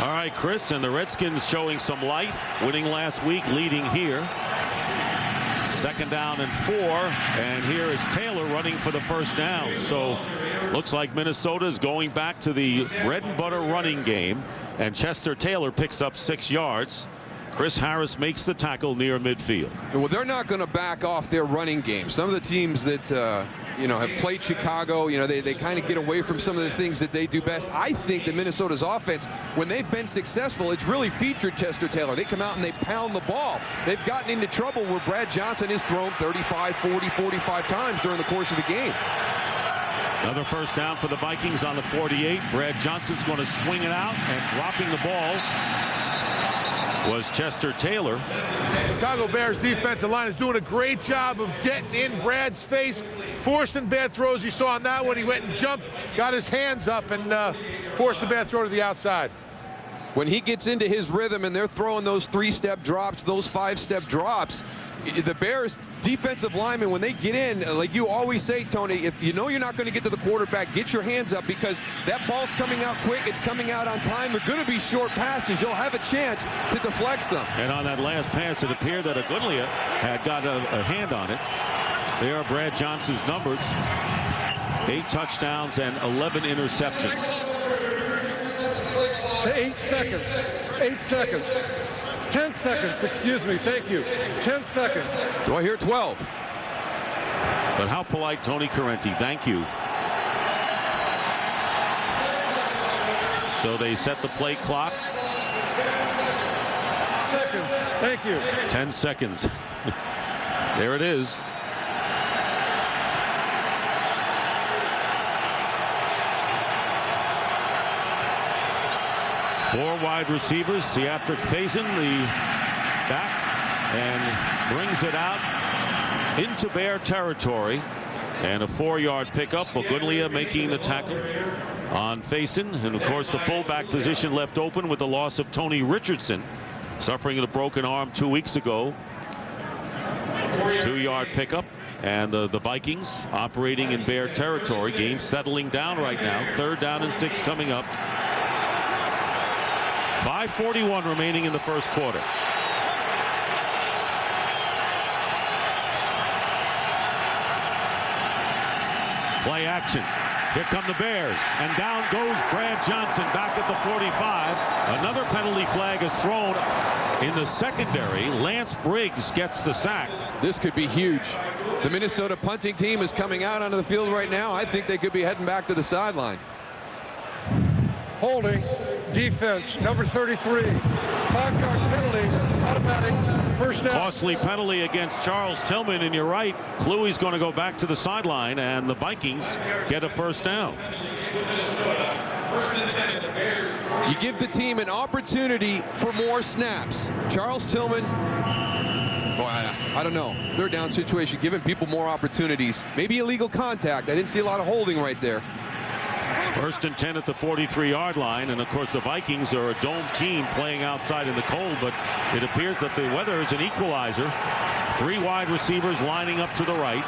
All right, Chris, and the Redskins showing some life, winning last week, leading here. Second down and 4, and here is Taylor running for the first down. So looks like Minnesota is going back to the bread and butter running game, and Chester Taylor picks up 6 yards. Chris Harris makes the tackle near midfield. Well, they're not going to back off their running game. Some of the teams that have played Chicago, they kind of get away from some of the things that they do best. I think that Minnesota's offense, when they've been successful, it's really featured Chester Taylor. They come out and they pound the ball. They've gotten into trouble where Brad Johnston has thrown 35, 40, 45 times during the course of a game. Another first down for the Vikings on the 48. Brad Johnston's going to swing it out, and dropping the ball was Chester Taylor. Chicago Bears defensive line is doing a great job of getting in Brad's face, forcing bad throws. You saw on that one, he went and jumped, got his hands up, and forced the bad throw to the outside. When he gets into his rhythm and they're throwing those 3-step drops, those 5-step drops, the Bears defensive linemen, when they get in, like you always say, Tony, if you know you're not going to get to the quarterback, get your hands up, because that ball's coming out quick. It's coming out on time. They're going to be short passes. You'll have a chance to deflect some. And on that last pass, it appeared that Agulia had got a hand on it. There are Brad Johnston's numbers. 8 touchdowns and 11 interceptions. 8 seconds. 8 seconds. 10 seconds, excuse me, thank you. 10 seconds. Do I hear 12? But how polite, Tony Correnti. Thank you. So they set the play clock. Seconds, thank you. 10 seconds. There it is. Four wide receivers. Seatric Faison, the back, and brings it out into Bear territory. And a 4-yard pickup. Agulia making the tackle on Faison. And of course the fullback position left open with the loss of Tony Richardson, suffering a broken arm 2 weeks ago. 2-yard pickup. And the Vikings operating in Bear territory. Game settling down right now. 3rd down and 6 coming up. 5:41 remaining in the first quarter. Play action. Here come the Bears, and down goes Brad Johnston back at the 45. Another penalty flag is thrown in the secondary. Lance Briggs gets the sack. This could be huge. The Minnesota punting team is coming out onto the field right now. I think they could be heading back to the sideline. Holding. Defense, number 33. 5-yard penalty, automatic, first down. Costly penalty against Charles Tillman, and you're right. Kluwe's going to go back to the sideline, and the Vikings get a first down. You give the team an opportunity for more snaps. Charles Tillman, I don't know. 3rd down situation, giving people more opportunities. Maybe illegal contact. I didn't see a lot of holding right there. 1st and 10 at the 43-yard line, and of course the Vikings are a dome team playing outside in the cold, but it appears that the weather is an equalizer. Three wide receivers lining up to the right.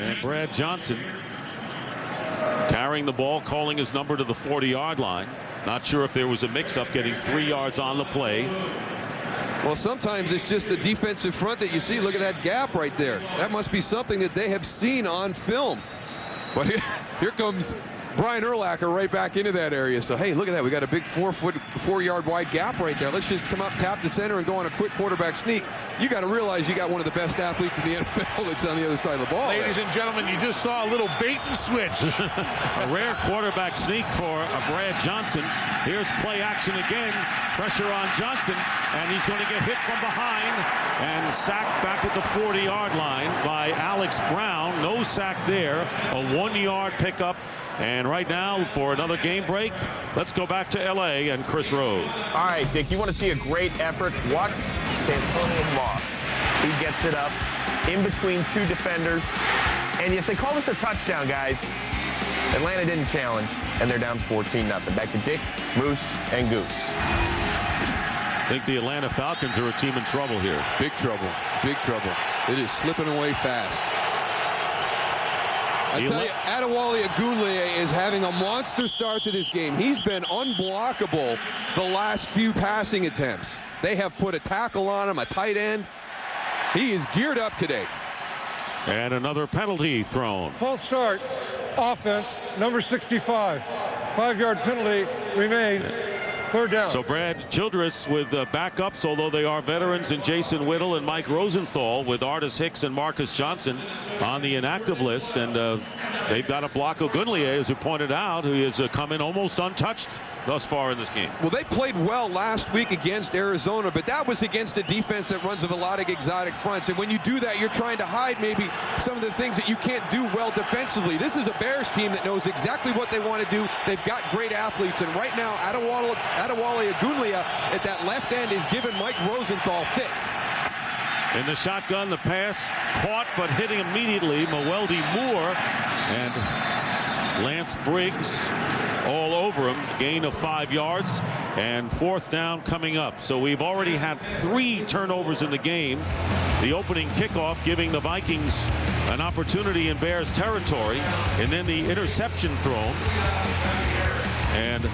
And Brad Johnston carrying the ball, calling his number to the 40-yard line. Not sure if there was a mix-up, getting 3 yards on the play. Well, sometimes it's just the defensive front that you see. Look at that gap right there. That must be something that they have seen on film. But here comes Brian Urlacher right back into that area. So, hey, look at that. We got a big 4-yard wide gap right there. Let's just come up, tap the center, and go on a quick quarterback sneak. You got to realize you got one of the best athletes in the NFL that's on the other side of the ball. Ladies and gentlemen, you just saw a little bait and switch. A rare quarterback sneak for Brad Johnston. Here's play action again. Pressure on Johnston, and he's going to get hit from behind and sacked back at the 40-yard line by Alex Brown. No sack there. A 1-yard pickup. And right now, for another game break, let's go back to L.A. and Chris Rhodes. All right, Dick, you want to see a great effort? Watch Santonian Moss. He gets it up in between two defenders. And if they call this a touchdown, guys, Atlanta didn't challenge, and they're down 14-0. Back to Dick, Moose, and Goose. I think the Atlanta Falcons are a team in trouble here. Big trouble. Big trouble. It is slipping away fast. I tell you, Adewale Ogunleye is having a monster start to this game. He's been unblockable the last few passing attempts. They have put a tackle on him, a tight end. He is geared up today. And another penalty thrown. False start, offense, number 65. 5-yard penalty remains. 3rd down. So Brad Childress with backups, although they are veterans, in Jason Whittle and Mike Rosenthal, with Artis Hicks and Marcus Johnson on the inactive list. And they've got to block Ogunleye, as you pointed out, who has come in almost untouched thus far in this game. Well, they played well last week against Arizona, but that was against a defense that runs a lot of exotic fronts. And when you do that, you're trying to hide maybe some of the things that you can't do well defensively. This is a Bears team that knows exactly what they want to do. They've got great athletes, and right now, Adewale Ogunleye at that left end is giving Mike Rosenthal fits. In the shotgun, the pass caught but hitting immediately Mewelde Moore, and Lance Briggs all over him. Gain of 5 yards, and 4th down coming up. So we've already had 3 turnovers in the game. The opening kickoff giving the Vikings an opportunity in Bears territory, and then the interception thrown. And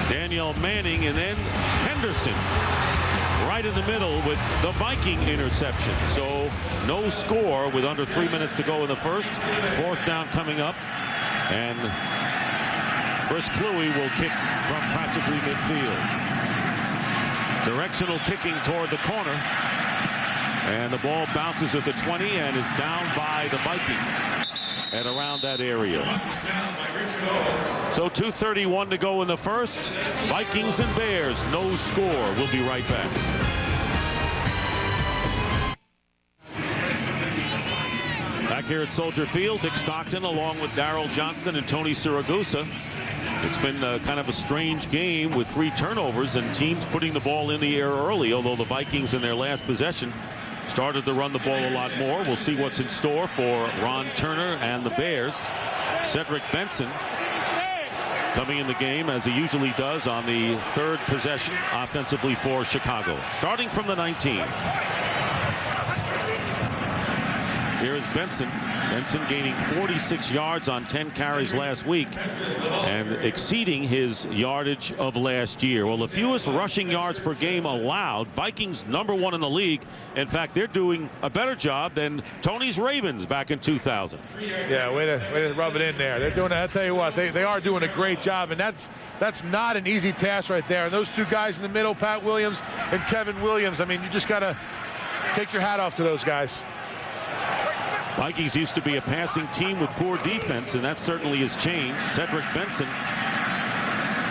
Daniel Manning, and then Henderson right in the middle with the Viking interception. So no score with under 3 minutes to go in the first. 4th down coming up, and Chris Kluwe will kick from practically midfield. Directional kicking toward the corner, and the ball bounces at the 20 and is down by the Vikings at around that area. So 2:31 to go in the first. Vikings and Bears, no score. We'll be right back. Back here at Soldier Field, Dick Stockton along with Daryl Johnston and Tony Siragusa. It's been kind of a strange game with 3 turnovers and teams putting the ball in the air early, although the Vikings in their last possession started to run the ball a lot more. We'll see what's in store for Ron Turner and the Bears. Cedric Benson coming in the game, as he usually does, on the 3rd possession offensively for Chicago. Starting from the 19. Here's Benson. Benson gaining 46 yards on 10 carries last week and exceeding his yardage of last year. Well, the fewest rushing yards per game allowed. Vikings #1 in the league. In fact, they're doing a better job than Tony's Ravens back in 2000. Yeah, way to rub it in there. They're doing, I'll tell you what, they are doing a great job, and that's not an easy task right there. And those 2 guys in the middle, Pat Williams and Kevin Williams, I mean, you just got to take your hat off to those guys. Vikings used to be a passing team with poor defense, and that certainly has changed. Cedric Benson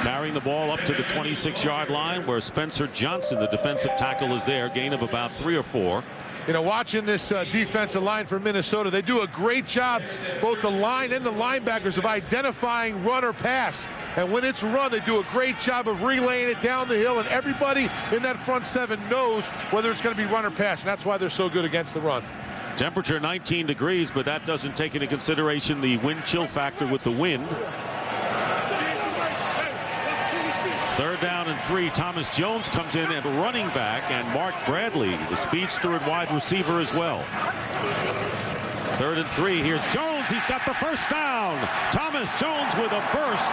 carrying the ball up to the 26-yard line, where Spencer Johnson, the defensive tackle, is there. Gain of about 3 or 4. You know, watching this defensive line for Minnesota, they do a great job, both the line and the linebackers, of identifying run or pass. And when it's run, they do a great job of relaying it down the hill, and everybody in that front 7 knows whether it's going to be run or pass, and that's why they're so good against the run. Temperature 19 degrees, but that doesn't take into consideration the wind chill factor with the wind. 3rd down and 3. Thomas Jones comes in at running back, and Mark Bradley, the speedster at wide receiver as well. 3rd and 3. Here's Jones. He's got the first down. Thomas Jones with a burst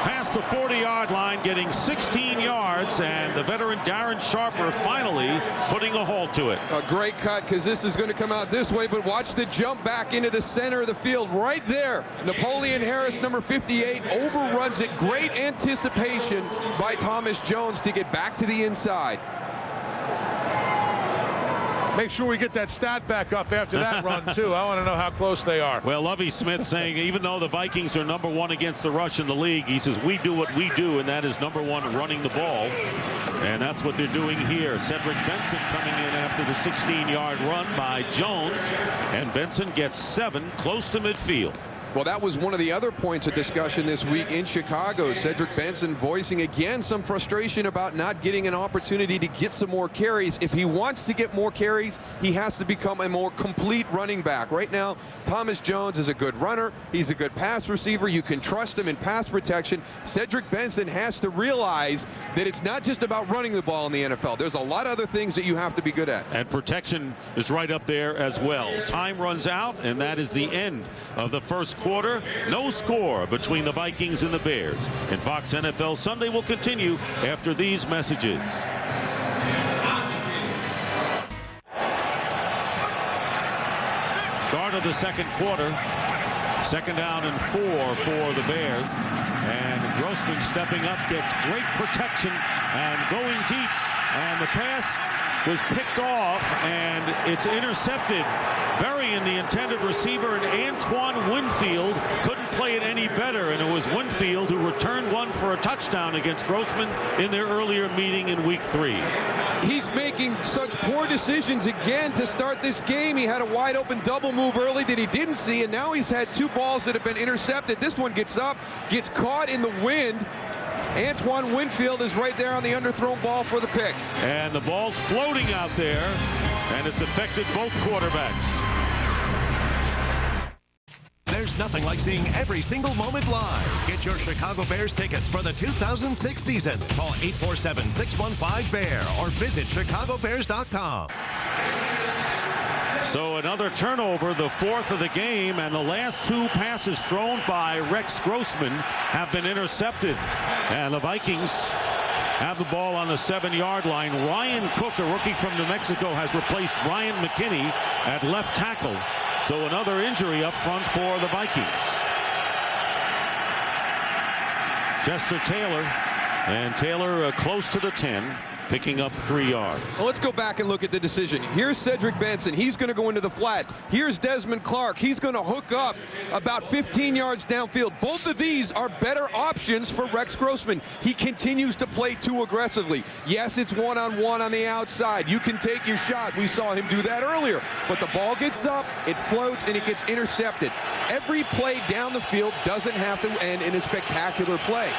past the 40-yard line, getting 16 yards, and the veteran Darren Sharper finally putting a halt to it. A great cut, because this is going to come out this way, but watch the jump back into the center of the field right there. Napoleon Harris, number 58, overruns it. Great anticipation by Thomas Jones to get back to the inside. Make sure we get that stat back up after that run, too. I want to know how close they are. Well, Lovie Smith saying even though the Vikings are #1 against the rush in the league, he says we do what we do, and that is #1 running the ball. And that's what they're doing here. Cedric Benson coming in after the 16-yard run by Jones. And Benson gets 7 close to midfield. Well, that was one of the other points of discussion this week in Chicago. Cedric Benson voicing again some frustration about not getting an opportunity to get some more carries. If he wants to get more carries, he has to become a more complete running back. Right now, Thomas Jones is a good runner. He's a good pass receiver. You can trust him in pass protection. Cedric Benson has to realize that it's not just about running the ball in the NFL. There's a lot of other things that you have to be good at. And protection is right up there as well. Time runs out, and that is the end of the first quarter. No score between the Vikings and the Bears. And Fox NFL Sunday will continue after these messages. Start of the second quarter. 2nd down and 4 for the Bears. And Grossman stepping up, gets great protection and going deep. And the pass was picked off, and it's intercepted, burying the intended receiver, and Antoine Winfield couldn't play it any better, and it was Winfield who returned one for a touchdown against Grossman in their earlier meeting in week 3. He's making such poor decisions again to start this game. He had a wide open double move early that he didn't see, and now he's had 2 balls that have been intercepted. This one gets up, gets caught in the wind. Antoine Winfield is right there on the underthrown ball for the pick. And the ball's floating out there, and it's affected both quarterbacks. There's nothing like seeing every single moment live. Get your Chicago Bears tickets for the 2006 season. Call 847-615-BEAR or visit chicagobears.com. So another turnover, the 4th of the game, and the last 2 passes thrown by Rex Grossman have been intercepted. And the Vikings have the ball on the 7-yard line. Ryan Cook, a rookie from New Mexico, has replaced Brian McKinney at left tackle. So another injury up front for the Vikings. Chester Taylor, and Taylor close to the 10. Picking up 3 yards. Well, let's go back and look at the decision. Here's Cedric Benson. He's going to go into the flat. Here's Desmond Clark. He's going to hook up about 15 yards downfield. Both of these are better options for Rex Grossman. He continues to play too aggressively. Yes, it's one-on-one on the outside. You can take your shot. We saw him do that earlier. But the ball gets up, it floats, and it gets intercepted. Every play down the field doesn't have to end in a spectacular play.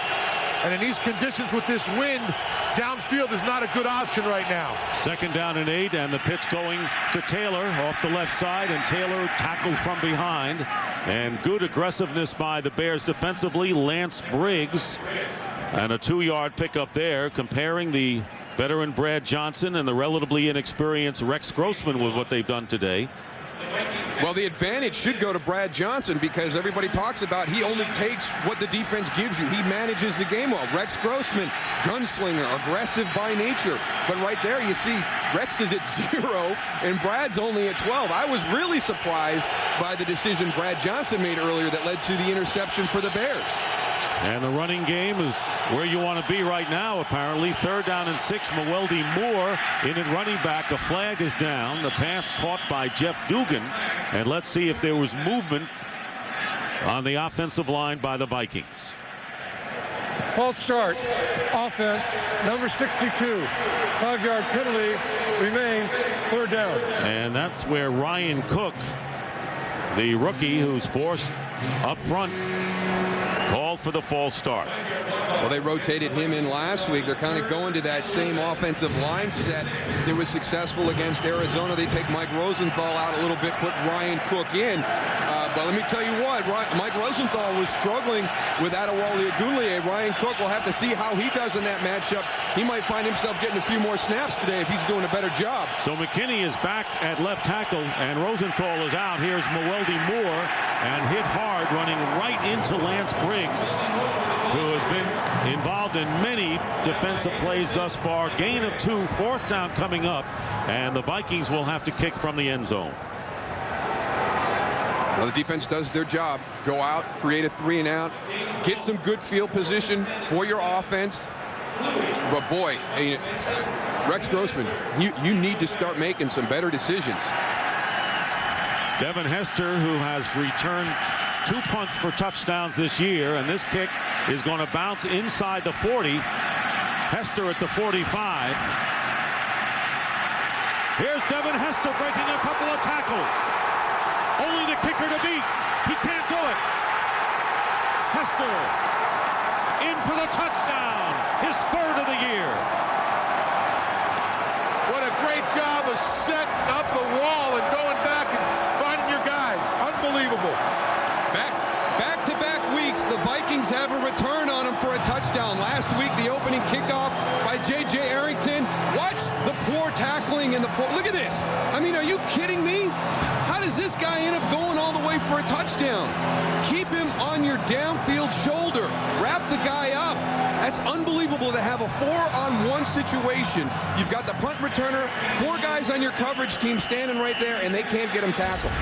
And in these conditions with this wind, downfield is not a good option right now. 2nd down and 8, and the pitch going to Taylor off the left side, and Taylor tackled from behind. And good aggressiveness by the Bears defensively. Lance Briggs, and a 2-yard pickup there, comparing the veteran Brad Johnson and the relatively inexperienced Rex Grossman with what they've done today. Well, the advantage should go to Brad Johnson, because everybody talks about he only takes what the defense gives you. He manages the game well. Rex Grossman, gunslinger, aggressive by nature. But right there you see Rex is at 0 and Brad's only at 12. I was really surprised by the decision Brad Johnson made earlier that led to the interception for the Bears. And the running game is where you want to be right now, apparently. 3rd down and 6. Mewelde Moore in at running back. A flag is down. The pass caught by Jeff Dugan. And let's see if there was movement on the offensive line by the Vikings. False start. Offense, number 62. 5-yard penalty remains 3rd down. And that's where Ryan Cook, the rookie who's forced up front, called for the false start. Well, they rotated him in last week. They're kind of going to that same offensive line set that was successful against Arizona. They take Mike Rosenthal out a little bit, put Ryan Cook in. But let me tell you what, what, Mike Rosenthal was struggling with Adewale Ogunleye. Ryan Cook will have to see how he does in that matchup. He might find himself getting a few more snaps today if he's doing a better job. So McKinney is back at left tackle, and Rosenthal is out. Here's Mewelde Moore, and hit hard, running right into Lance Briggs, who has been involved in many defensive plays thus far. Gain of 2, 4th down coming up, and the Vikings will have to kick from the end zone. Well, the defense does their job. Go out, create a 3 and out, get some good field position for your offense. But boy, Rex Grossman, you need to start making some better decisions. Devin Hester, who has returned 2 punts for touchdowns this year, and this kick is going to bounce inside the 40. Hester at the 45. Here's Devin Hester breaking a couple of tackles. Only the kicker to beat. He can't do it. Hester in for the touchdown. His 3rd of the year. What a great job of setting up the wall and going back and finding your guys. Unbelievable. Back-to-back weeks, the Vikings have a return on him for a touchdown. Last week, the opening kickoff by J.J. Arrington. Watch the poor tackling and the poor... Look at this. I mean, are you kidding me? How does this guy end up going all the way for a touchdown? Keep him on your downfield shoulder. Wrap the guy up. That's unbelievable to have a 4-on-1 situation. You've got the punt returner, 4 guys on your coverage team standing right there, and they can't get him tackled.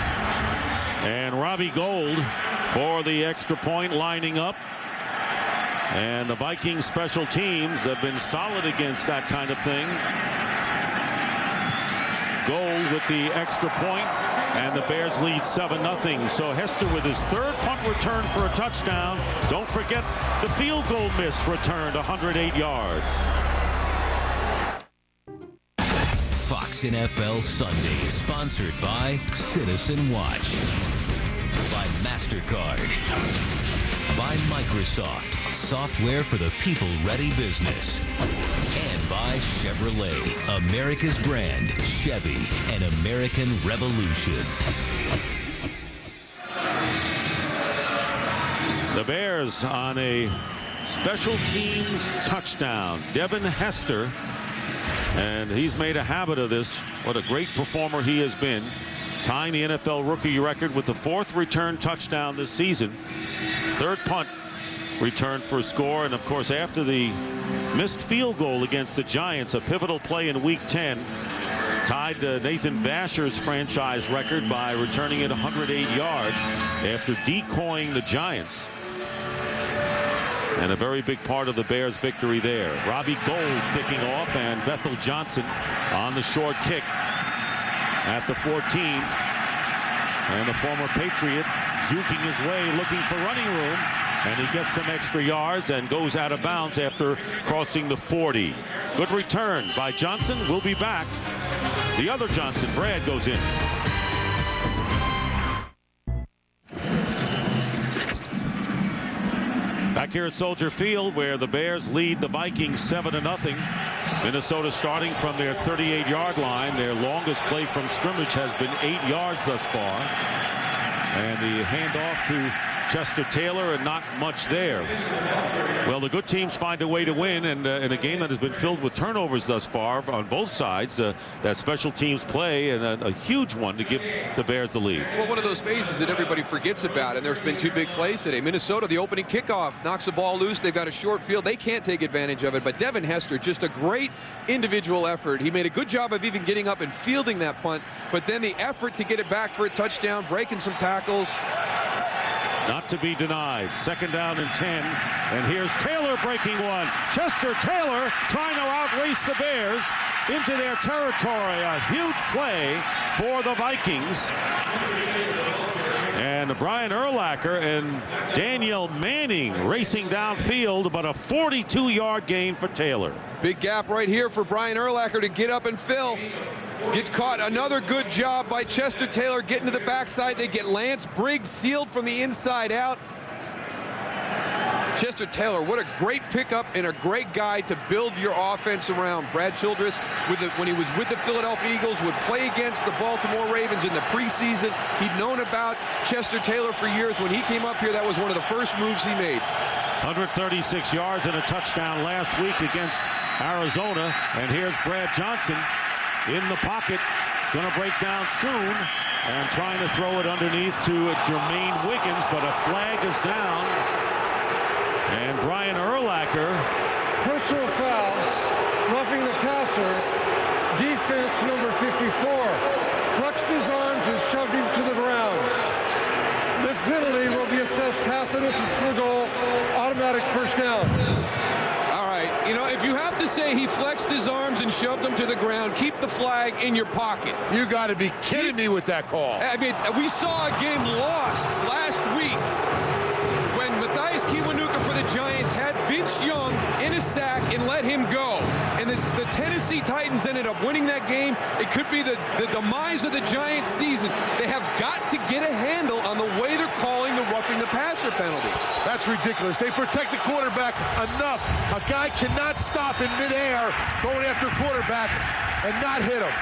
And Robbie Gould for the extra point, lining up. And the Vikings special teams have been solid against that kind of thing. Gould with the extra point, and the Bears lead 7-0. So Hester with his 3rd punt return for a touchdown. Don't forget the field goal miss returned 108 yards. Fox NFL Sunday, sponsored by Citizen Watch, by MasterCard, by Microsoft, software for the people-ready business, and by Chevrolet, America's brand, Chevy, an American revolution. The Bears on a special teams touchdown. Devin Hester, and he's made a habit of this. What a great performer he has been, tying the NFL rookie record with the 4th return touchdown this season. 3rd punt return for a score, and of course after the missed field goal against the Giants, a pivotal play in Week 10, tied Nathan Vasher's franchise record by returning it 108 yards after decoying the Giants. And a very big part of the Bears' victory there. Robbie Gould kicking off, and Bethel Johnson on the short kick at the 14. And the former Patriot juking his way, looking for running room. And he gets some extra yards and goes out of bounds after crossing the 40. Good return by Johnson. We'll be back. The other Johnson, Brad, goes in. Back here at Soldier Field, where the Bears lead the Vikings 7-0. Minnesota starting from their 38-yard line. Their longest play from scrimmage has been 8 yards thus far. And the handoff to Chester Taylor, and not much there. Well, the good teams find a way to win, and in a game that has been filled with turnovers thus far on both sides, that special teams play, and a huge one to give the Bears the lead. Well, one of those phases that everybody forgets about, and there's been 2 big plays today. Minnesota, the opening kickoff, knocks the ball loose. They've got a short field. They can't take advantage of it, but Devin Hester, just a great individual effort. He made a good job of even getting up and fielding that punt, but then the effort to get it back for a touchdown, breaking some tackles. Not to be denied. 2nd down and 10. And here's Taylor breaking one. Chester Taylor trying to outrace the Bears into their territory. A huge play for the Vikings. And Brian Urlacher and Daniel Manning racing downfield, but a 42-yard gain for Taylor. Big gap right here for Brian Urlacher to get up and fill. Gets caught. Another good job by Chester Taylor getting to the backside. They get Lance Briggs sealed from the inside out. Chester Taylor, what a great pickup and a great guy to build your offense around. Brad Childress, when he was with the Philadelphia Eagles, would play against the Baltimore Ravens in the preseason. He'd known about Chester Taylor for years. When he came up here, that was one of the first moves he made. 136 yards and a touchdown last week against Arizona. And here's Brad Johnson in the pocket, going to break down soon, and trying to throw it underneath to Jermaine Wiggins, but a flag is down. And Brian Urlacher. Personal foul, roughing the passer, defense number 54. Flexed his arms and shoved him to the ground. This penalty will be assessed half innocence field goal, automatic first down. All right, you know, if you have to say he flexed his arms and shoved him to the ground, keep the flag in your pocket. You got to be kidding me with that call. I mean, we saw a game lost last week when Matthias Kiwanuka for the Giants had Vince Young in a sack and let him go. And the Tennessee Titans ended up winning that game. It could be the demise of the Giants season. They have got to get a handle on the way they're calling the roughing the passer penalties. That's ridiculous. They protect the quarterback enough. A guy cannot stop in midair going after a quarterback and not hit him.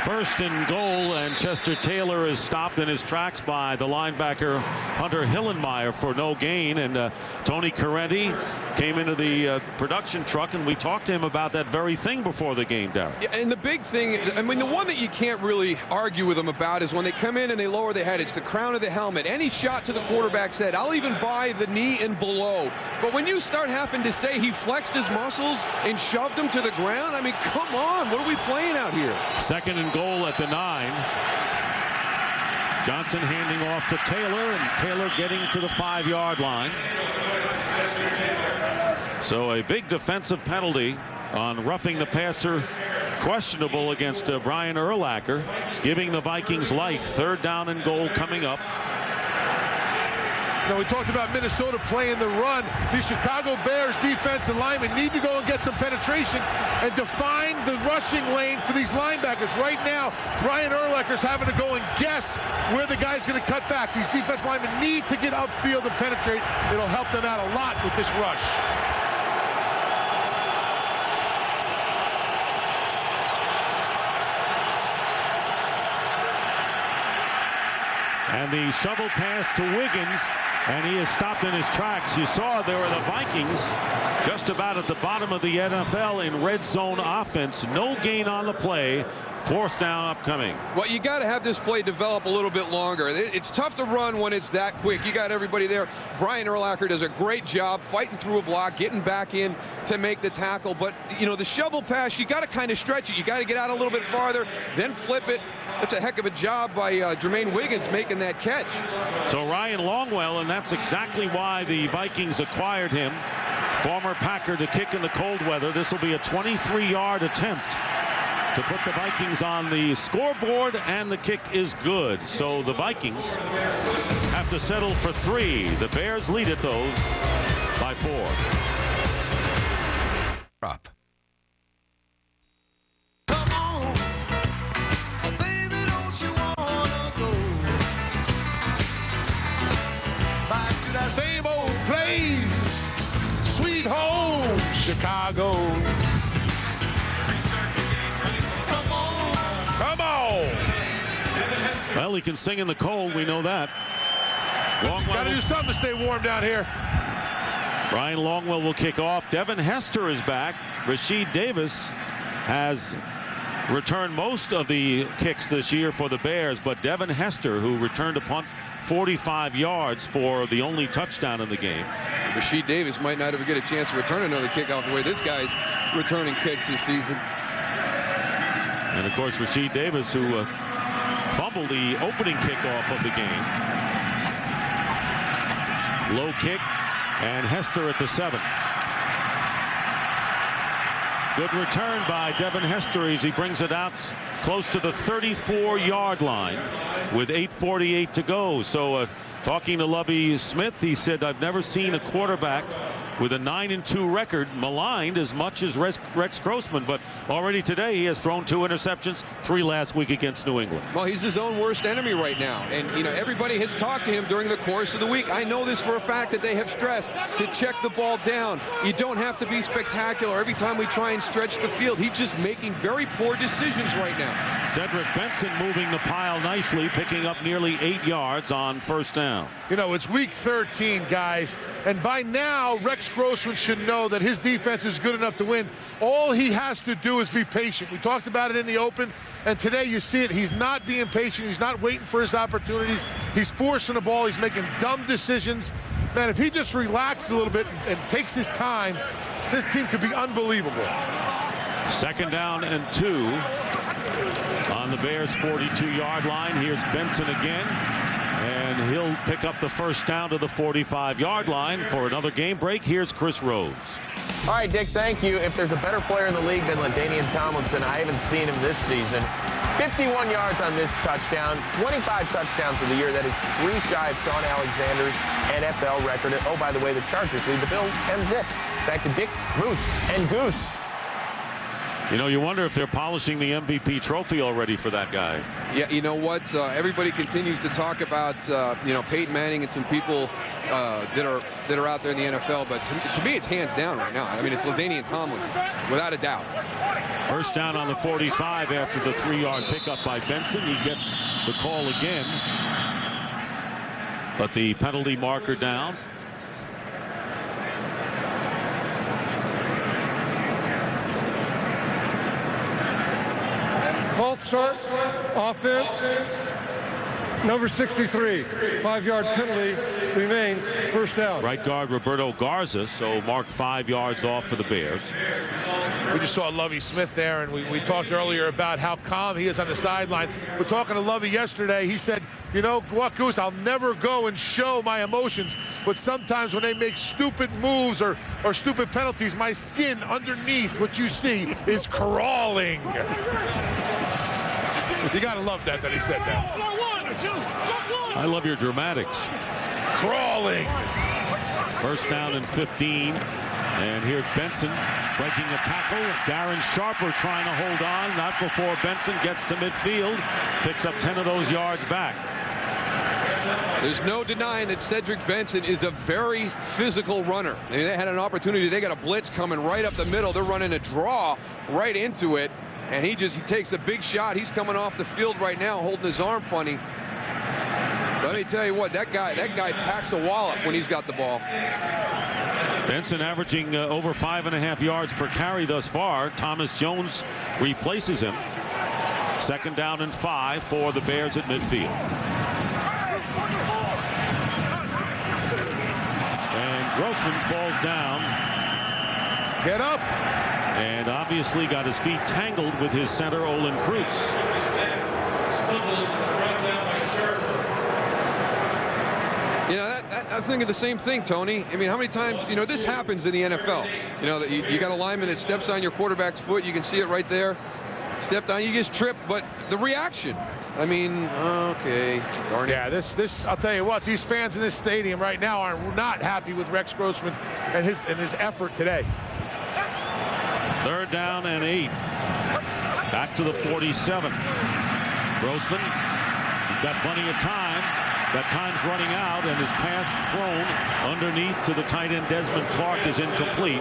First and goal, and Chester Taylor is stopped in his tracks by the linebacker Hunter Hillenmeyer for no gain. And Tony Correnti came into the production truck, and we talked to him about that very thing before the game, Daryl. Yeah, and the big thing, I mean, the one that you can't really argue with them about is when they come in and they lower their head. It's the crown of the helmet. Any shot to the quarterback's head, I'll even buy the knee and below. But when you start having to say he flexed his muscles and shoved him to the ground, I mean, come on, what are we playing out here? Second and goal at the 9. Johnson handing off to Taylor, and Taylor getting to the 5-yard line. So a big defensive penalty on roughing the passer, questionable against Brian Urlacher, giving the Vikings life. Third down and goal coming up. Now, we talked about Minnesota playing the run. The Chicago Bears defensive linemen need to go and get some penetration and define the rushing lane for these linebackers. Right now, Brian Urlacher's having to go and guess where the guy's going to cut back. These defense linemen need to get upfield and penetrate. It'll help them out a lot with this rush. And the shovel pass to Wiggins, and he is stopped in his tracks. You saw there were the Vikings just about at the bottom of the NFL in red zone offense. No gain on the play. Fourth down upcoming. Well, you got to have this play develop a little bit longer. It's tough to run when it's that quick. You got everybody there. Brian Urlacher does a great job fighting through a block, getting back in to make the tackle. But, you know, the shovel pass, you got to kind of stretch it. You got to get out a little bit farther, then flip it. That's a heck of a job by Jermaine Wiggins making that catch. So Ryan Longwell, and that's exactly why the Vikings acquired him. Former Packer to kick in the cold weather. This will be a 23-yard attempt to put the Vikings on the scoreboard, and the kick is good. So the Vikings have to settle for 3. The Bears lead it, though, by 4. Up. Same old place, sweet home, Chicago. Come on. Well, he can sing in the cold. We know that. Got to do something to stay warm down here. Brian Longwell will kick off. Devin Hester is back. Rasheed Davis has returned most of the kicks this year for the Bears, but Devin Hester, who returned a punt 45 yards for the only touchdown in the game. Rasheed Davis might not ever get a chance to return another kickoff the way this guy's returning kicks this season. And of course, Rasheed Davis, who fumbled the opening kickoff of the game. Low kick, and Hester at the 7. Good return by Devin Hester as he brings it out close to the 34-yard line with 8:48 to go. So talking to Lovie Smith, he said, I've never seen a quarterback with a 9-2 record, maligned as much as Rex Grossman, but already today he has thrown 2 interceptions, 3 last week against New England. Well, he's his own worst enemy right now, and everybody has talked to him during the course of the week. I know this for a fact that they have stressed to check the ball down. You don't have to be spectacular every time we try and stretch the field. He's just making very poor decisions right now. Cedric Benson moving the pile nicely, picking up nearly 8 yards on first down. It's week 13, guys, and by now Rex Grossman should know that his defense is good enough to win. All he has to do is be patient. We talked about it in the open, and today you see it. He's not being patient. He's not waiting for his opportunities. He's forcing the ball. He's making dumb decisions. Man, if he just relaxes a little bit and takes his time, this team could be unbelievable. 2nd down and 2 on the Bears' 42-yard line. Here's Benson again, and he'll pick up the first down to the 45-yard line for another game break. Here's Chris Rose. All right, Dick, thank you. If there's a better player in the league than LaDainian Tomlinson, I haven't seen him this season. 51 yards on this touchdown, 25 touchdowns of the year. That is 3 shy of Sean Alexander's NFL record. Oh, by the way, the Chargers lead the Bills 10-zip. Back to Dick, Moose, and Goose. You wonder if they're polishing the MVP trophy already for that guy. Yeah, you know what? Everybody continues to talk about, Peyton Manning and some people that are out there in the NFL. But to me, it's hands down right now. I mean, it's LaDainian Tomlinson, without a doubt. First down on the 45 after the 3-yard pickup by Benson. He gets the call again. But the penalty marker down. False start, offense, number 63, 5-yard penalty, remains first down. Right guard Roberto Garza, so marked 5 yards off for the Bears. We just saw Lovie Smith there, and we talked earlier about how calm he is on the sideline. We're talking to Lovie yesterday. He said, you know what, Goose, I'll never go and show my emotions, but sometimes when they make stupid moves or stupid penalties, my skin underneath what you see is crawling. You gotta love that he said that. I love your dramatics. Crawling. First down and 15. And here's Benson breaking a tackle. Darren Sharper trying to hold on. Not before Benson gets to midfield. Picks up 10 of those yards back. There's no denying that Cedric Benson is a very physical runner. I mean, they had an opportunity. They got a blitz coming right up the middle. They're running a draw right into it. And he takes a big shot. He's coming off the field right now, holding his arm funny. Let me tell you what, that guy packs a wallop when he's got the ball. Benson averaging over 5.5 yards per carry thus far. Thomas Jones replaces him. 2nd down and 5 for the Bears at midfield. And Grossman falls down. Get up. And obviously got his feet tangled with his center, Olin Kreutz. I'm thinking the same thing, Tony. I mean, how many times, this happens in the NFL. That you got a lineman that steps on your quarterback's foot. You can see it right there. Stepped on, you just trip, but the reaction. I mean, okay, darn it. Yeah, this I'll tell you what, these fans in this stadium right now are not happy with Rex Grossman and his effort today. 3rd down and 8. Back to the 47. Grossman, he's got plenty of time. That time's running out, and his pass thrown underneath to the tight end Desmond Clark is incomplete.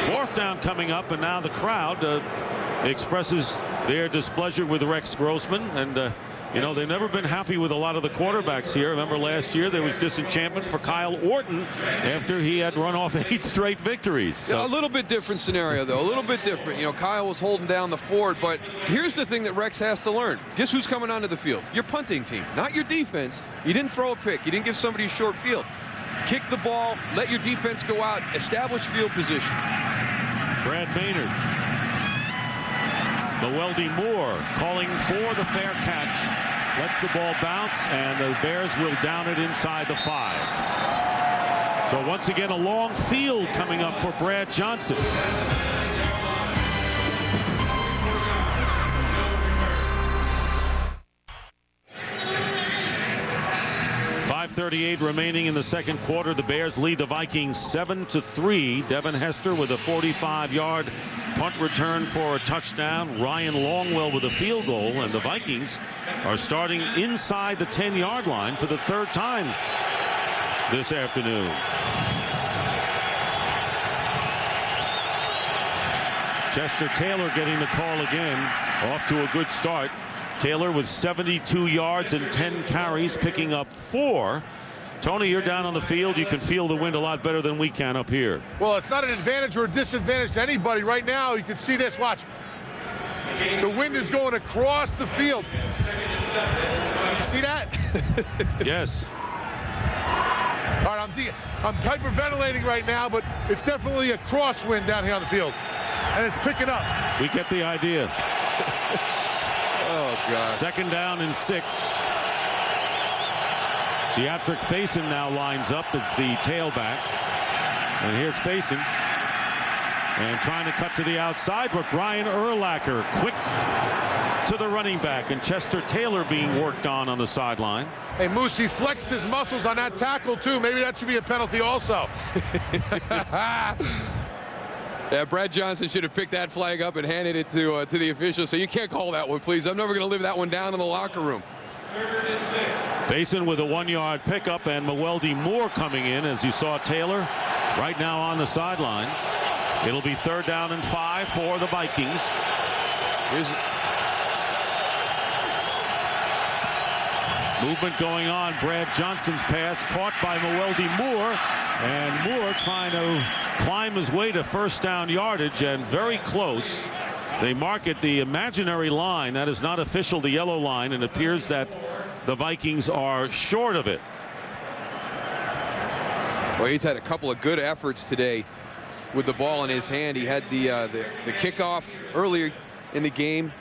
4th down coming up, and now the crowd expresses their displeasure with Rex Grossman. And they've never been happy with a lot of the quarterbacks here. Remember last year there was disenchantment for Kyle Orton after he had run off 8 straight victories. So. A little bit different scenario, though. A little bit different. Kyle was holding down the fort, but here's the thing that Rex has to learn. Guess who's coming onto the field? Your punting team, not your defense. You didn't throw a pick. You didn't give somebody a short field. Kick the ball, let your defense go out, establish field position. Brad Maynard. Noeldy Moore calling for the fair catch. Lets the ball bounce, and the Bears will down it inside the 5. So once again, a long field coming up for Brad Johnson. 5:30 2:38 remaining in the second quarter. The Bears lead the Vikings 7-3. Devin Hester with a 45-yard punt return for a touchdown. Ryan Longwell with a field goal, and the Vikings are starting inside the 10-yard line for the third time this afternoon. Chester Taylor getting the call again, off to a good start. Taylor with 72 yards and 10 carries, picking up 4. Tony, you're down on the field. You can feel the wind a lot better than we can up here. Well, it's not an advantage or a disadvantage to anybody right now. You can see this. Watch. The wind is going across the field. You see that? Yes. All right, I'm hyperventilating right now, but it's definitely a crosswind down here on the field. And it's picking up. We get the idea. Oh, God. Second down and 6. Seatric Faison now lines up as the tailback. And here's Faison. And trying to cut to the outside, but Brian Urlacher quick to the running back. And Chester Taylor being worked on the sideline. Hey, Moose, he flexed his muscles on that tackle, too. Maybe that should be a penalty also. Yeah, Brad Johnston should have picked that flag up and handed it to the officials. So you can't call that one, please. I'm never going to live that one down in the locker room. Faison with a 1-yard pickup, and Mewelde Moore coming in, as you saw Taylor right now on the sidelines. It'll be 3rd down and 5 for the Vikings. Movement going on. Brad Johnston's pass caught by Mewelde Moore, and Moore trying to climb his way to first down yardage, and very close. They mark it the imaginary line. That is not official, the yellow line, and it appears that the Vikings are short of it. Well, he's had a couple of good efforts today with the ball in his hand. He had the kickoff earlier in the game,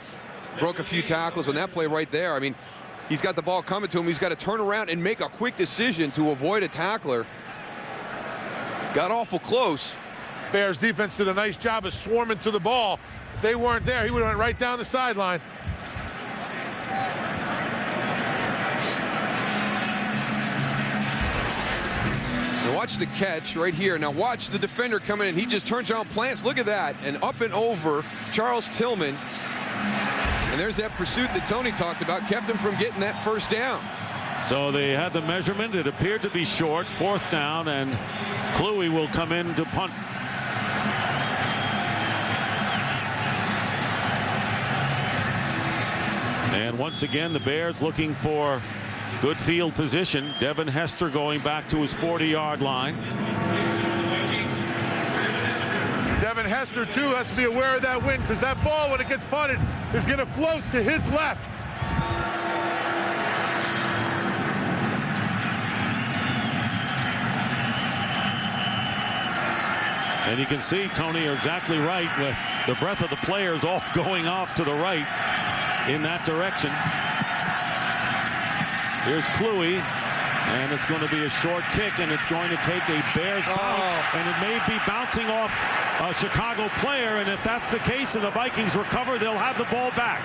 broke a few tackles on that play right there. I mean, he's got the ball coming to him. He's got to turn around and make a quick decision to avoid a tackler. Got awful close. Bears defense did a nice job of swarming to the ball. If they weren't there, he would have went right down the sideline. Now watch the catch right here. Now watch the defender coming in. He just turns around, plants. Look at that. And up and over Charles Tillman. And there's that pursuit that Tony talked about. Kept him from getting that first down. So they had the measurement. It appeared to be short. 4th down, and Kluwe will come in to punt. And once again, the Bears looking for good field position. Devin Hester going back to his 40-yard line. Devin Hester, too, has to be aware of that wind, because that ball, when it gets punted, is going to float to his left. And you can see, Tony, you're exactly right, with the breath of the players all going off to the right in that direction. Here's Kluwe, and it's going to be a short kick, and it's going to take a Bears bounce, and it may be bouncing off a Chicago player, and if that's the case and the Vikings recover, they'll have the ball back.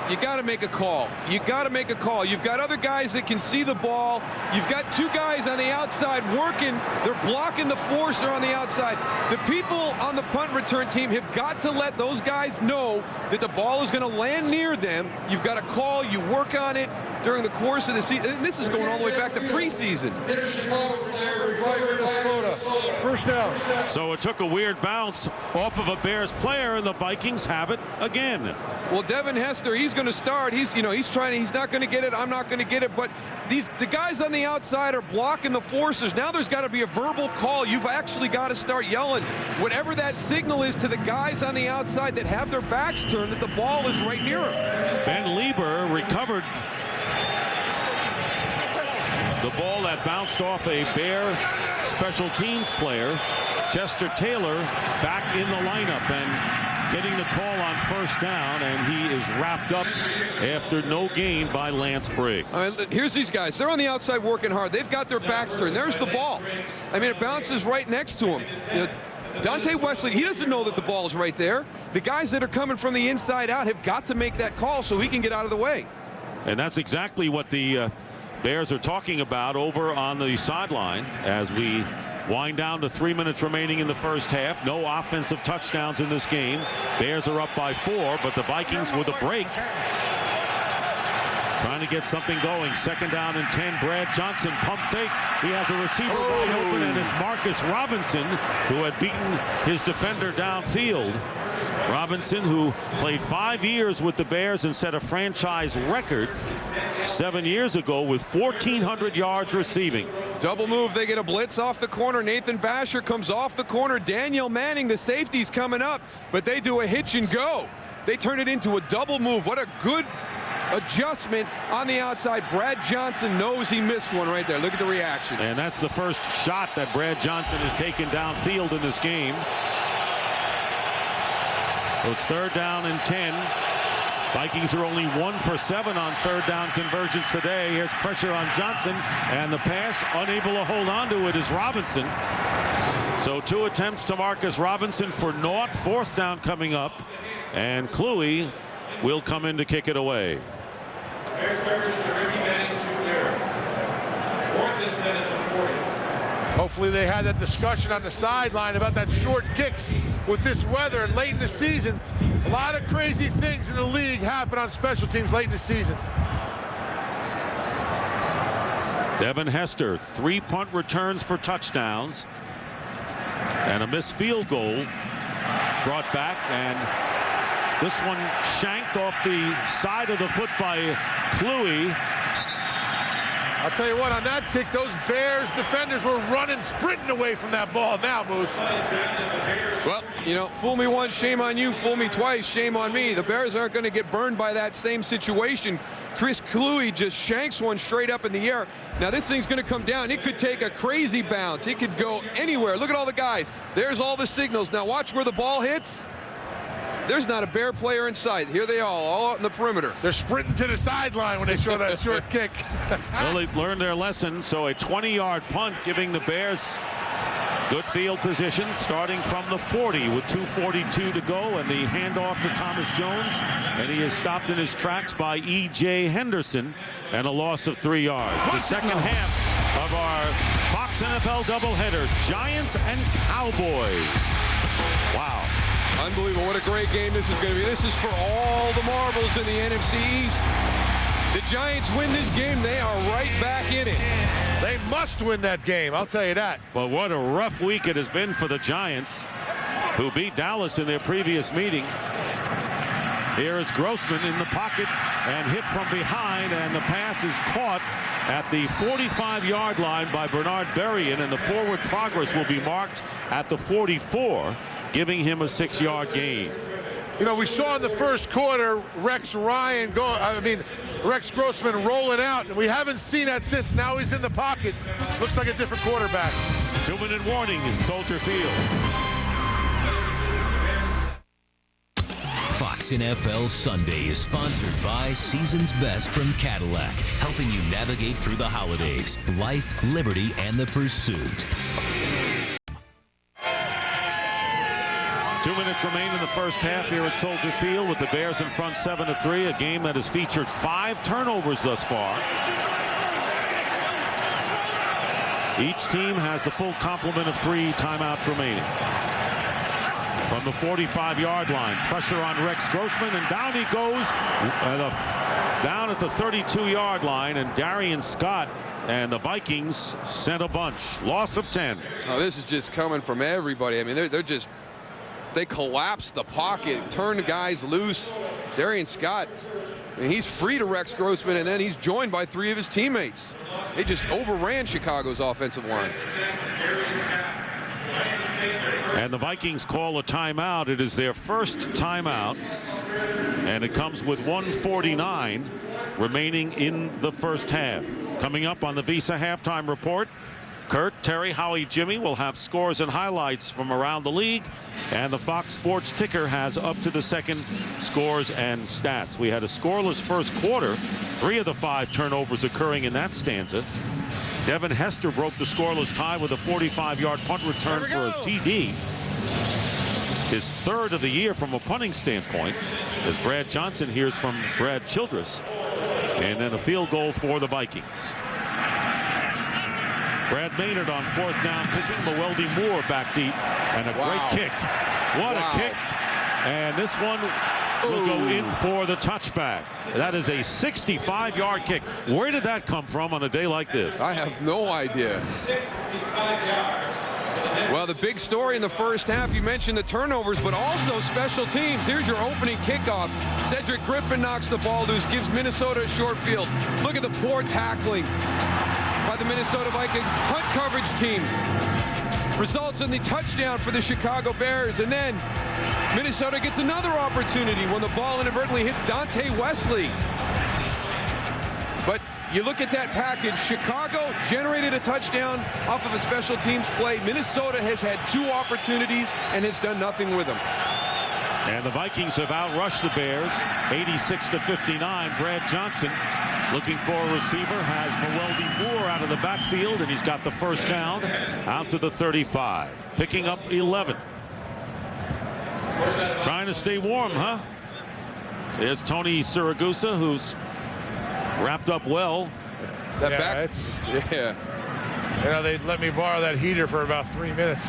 You got to make a call. You got to make a call. You've got other guys that can see the ball. You've got 2 guys on the outside working. They're blocking the forcer on the outside. The people on the punt return team have got to let those guys know that the ball is going to land near them. You've got to call. You work on it during the course of the season. And this is going all the way back to preseason. First down. So it took a weird bounce off of a Bears player, and the Vikings have it again. Well, Devin Hester, he's going to start. He's trying. He's not going to get it. I'm not going to get it. But the guys on the outside are blocking the forces. Now there's got to be a verbal call. You've actually got to start yelling whatever that signal is to the guys on the outside that have their backs turned, that the ball is right near them. Ben Lieber recovered the ball that bounced off a Bear special teams player. Chester Taylor back in the lineup and getting the call on first down, and he is wrapped up after no gain by Lance Briggs. Here's these guys. They're on the outside working hard. They've got their backs turned. There's the ball. I mean, it bounces right next to him. Dante Wesley, he doesn't know that the ball is right there. The guys that are coming from the inside out have got to make that call so he can get out of the way. And that's exactly what the Bears are talking about over on the sideline as we wind down to 3 minutes remaining in the first half. No offensive touchdowns in this game. Bears are up by 4, but the Vikings with a break. Trying to get something going. 2nd down and 10. Brad Johnson pump fakes. He has a receiver wide open, and it's Marcus Robinson who had beaten his defender downfield. Robinson, who played 5 years with the Bears and set a franchise record 7 years ago with 1,400 yards receiving. Double move. They get a blitz off the corner. Nathan Basher comes off the corner. Daniel Manning, the safety's coming up, but they do a hitch and go. They turn it into a double move. What a good adjustment on the outside. Brad Johnson knows he missed one right there. Look at the reaction. And that's the first shot that Brad Johnson has taken downfield in this game. So it's 3rd down and 10. Vikings are only 1 for 7 on 3rd down conversions today. Here's pressure on Johnson, and the pass, unable to hold on to it, is Robinson. So 2 attempts to Marcus Robinson for naught. 4th down coming up, and Kluwe will come in to kick it away. Bears coverage to Ricky Manning Jr. 4th and 10 at the 40. Hopefully they had that discussion on the sideline about that short kicks with this weather and late in the season. A lot of crazy things in the league happen on special teams late in the season. Devin Hester, 3 punt returns for touchdowns and a missed field goal brought back, and this one shanked off the side of the foot by Kluwe. I'll tell you what, on that kick, those Bears defenders were running, sprinting away from that ball now, Moose. Well, you know, fool me once, shame on you. Fool me twice, shame on me. The Bears aren't going to get burned by that same situation. Chris Kluwe just shanks one straight up in the air. Now this thing's going to come down. It could take a crazy bounce. It could go anywhere. Look at all the guys. There's all the signals. Now watch where the ball hits. There's not a Bear player in sight. Here they all out in the perimeter. They're sprinting to the sideline when they show that short kick. Well, they've learned their lesson, so a 20-yard punt giving the Bears good field position starting from the 40 with 2:42 to go, and the handoff to Thomas Jones, and he is stopped in his tracks by E.J. Henderson, and a loss of 3 yards. The second half of our Fox NFL doubleheader, Giants and Cowboys. Wow. Unbelievable. What a great game this is going to be. This is for all the marbles in the NFC East. The Giants win this game, they are right back in it. They must win that game, I'll tell you that. But what a rough week it has been for the Giants, who beat Dallas in their previous meeting. Here is Grossman in the pocket and hit from behind, and the pass is caught at the 45-yard line by Bernard Berrien, and the forward progress will be marked at the 44, giving him a 6-yard gain. You know, we saw in the first quarter Rex Grossman rolling out, and we haven't seen that since. Now he's in the pocket. Looks like a different quarterback. 2-minute warning in Soldier Field. Fox NFL Sunday is sponsored by Season's Best from Cadillac, helping you navigate through the holidays, life, liberty, and the pursuit. 2 minutes remain in the first half here at Soldier Field with the Bears in front 7-3, a game that has featured 5 turnovers thus far. Each team has the full complement of 3 timeouts remaining. From the 45-yard line, pressure on Rex Grossman, and down he goes down at the 32-yard line, and Darian Scott and the Vikings sent a bunch. Loss of 10. Oh, this is just coming from everybody. I mean, they collapse the pocket, turn the guys loose. Darian Scott, I mean, he's free to Rex Grossman, and then he's joined by 3 of his teammates. They just overran Chicago's offensive line. And the Vikings call a timeout. It is their first timeout, and it comes with 1:49 remaining in the first half. Coming up on the Visa halftime report, Curt, Terry, Howie, Jimmy will have scores and highlights from around the league, and the Fox Sports ticker has up to the second scores and stats. We had a scoreless first quarter, 3 of the 5 turnovers occurring in that stanza. Devin Hester broke the scoreless tie with a 45-yard punt return for a TD. His 3rd of the year from a punting standpoint, as Brad Johnson hears from Brad Childress. And then a field goal for the Vikings. Brad Maynard on 4th down kicking. Mewelde Moore back deep. And a great kick. What a kick. And this one will go in for the touchback. That is a 65-yard kick. Where did that come from on a day like this? I have no idea. 65 yards. Well, the big story in the first half, you mentioned the turnovers, but also special teams. Here's your opening kickoff. Cedric Griffin knocks the ball loose, gives Minnesota a short field. Look at the poor tackling by the Minnesota Vikings punt coverage team. Results in the touchdown for the Chicago Bears. And then Minnesota gets another opportunity when the ball inadvertently hits Dante Wesley. But you look at that package. Chicago generated a touchdown off of a special teams play. Minnesota has had 2 opportunities and has done nothing with them. And the Vikings have outrushed the Bears 86-59. Brad Johnston looking for a receiver, has Mewelde Moore out of the backfield, and he's got the first down out to the 35. Picking up 11. Trying to stay warm, huh? There's Tony Siragusa, who's wrapped up well. You know, they let me borrow that heater for about 3 minutes.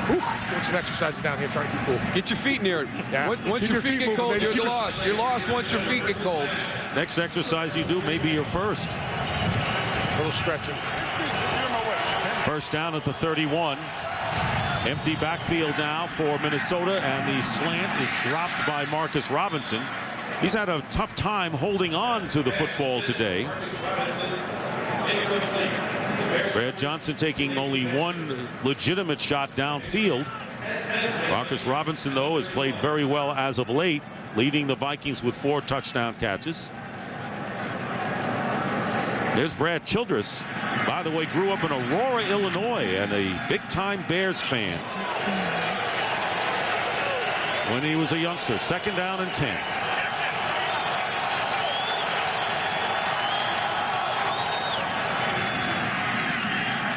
Doing some exercises down here, trying to keep cool. Get your feet near it. Yeah. Once your feet get cold, you're lost. You're lost once your feet get cold. Next exercise you do may be your first. A little stretching. First down at the 31. Empty backfield now for Minnesota, and the slant is dropped by Marcus Robinson. He's had a tough time holding on to the football today. Brad Johnston taking only one legitimate shot downfield. Marcus Robinson, though, has played very well as of late, leading the Vikings with 4 touchdown catches. There's Brad Childress. By the way, grew up in Aurora, Illinois, and a big-time Bears fan when he was a youngster. Second down and 10.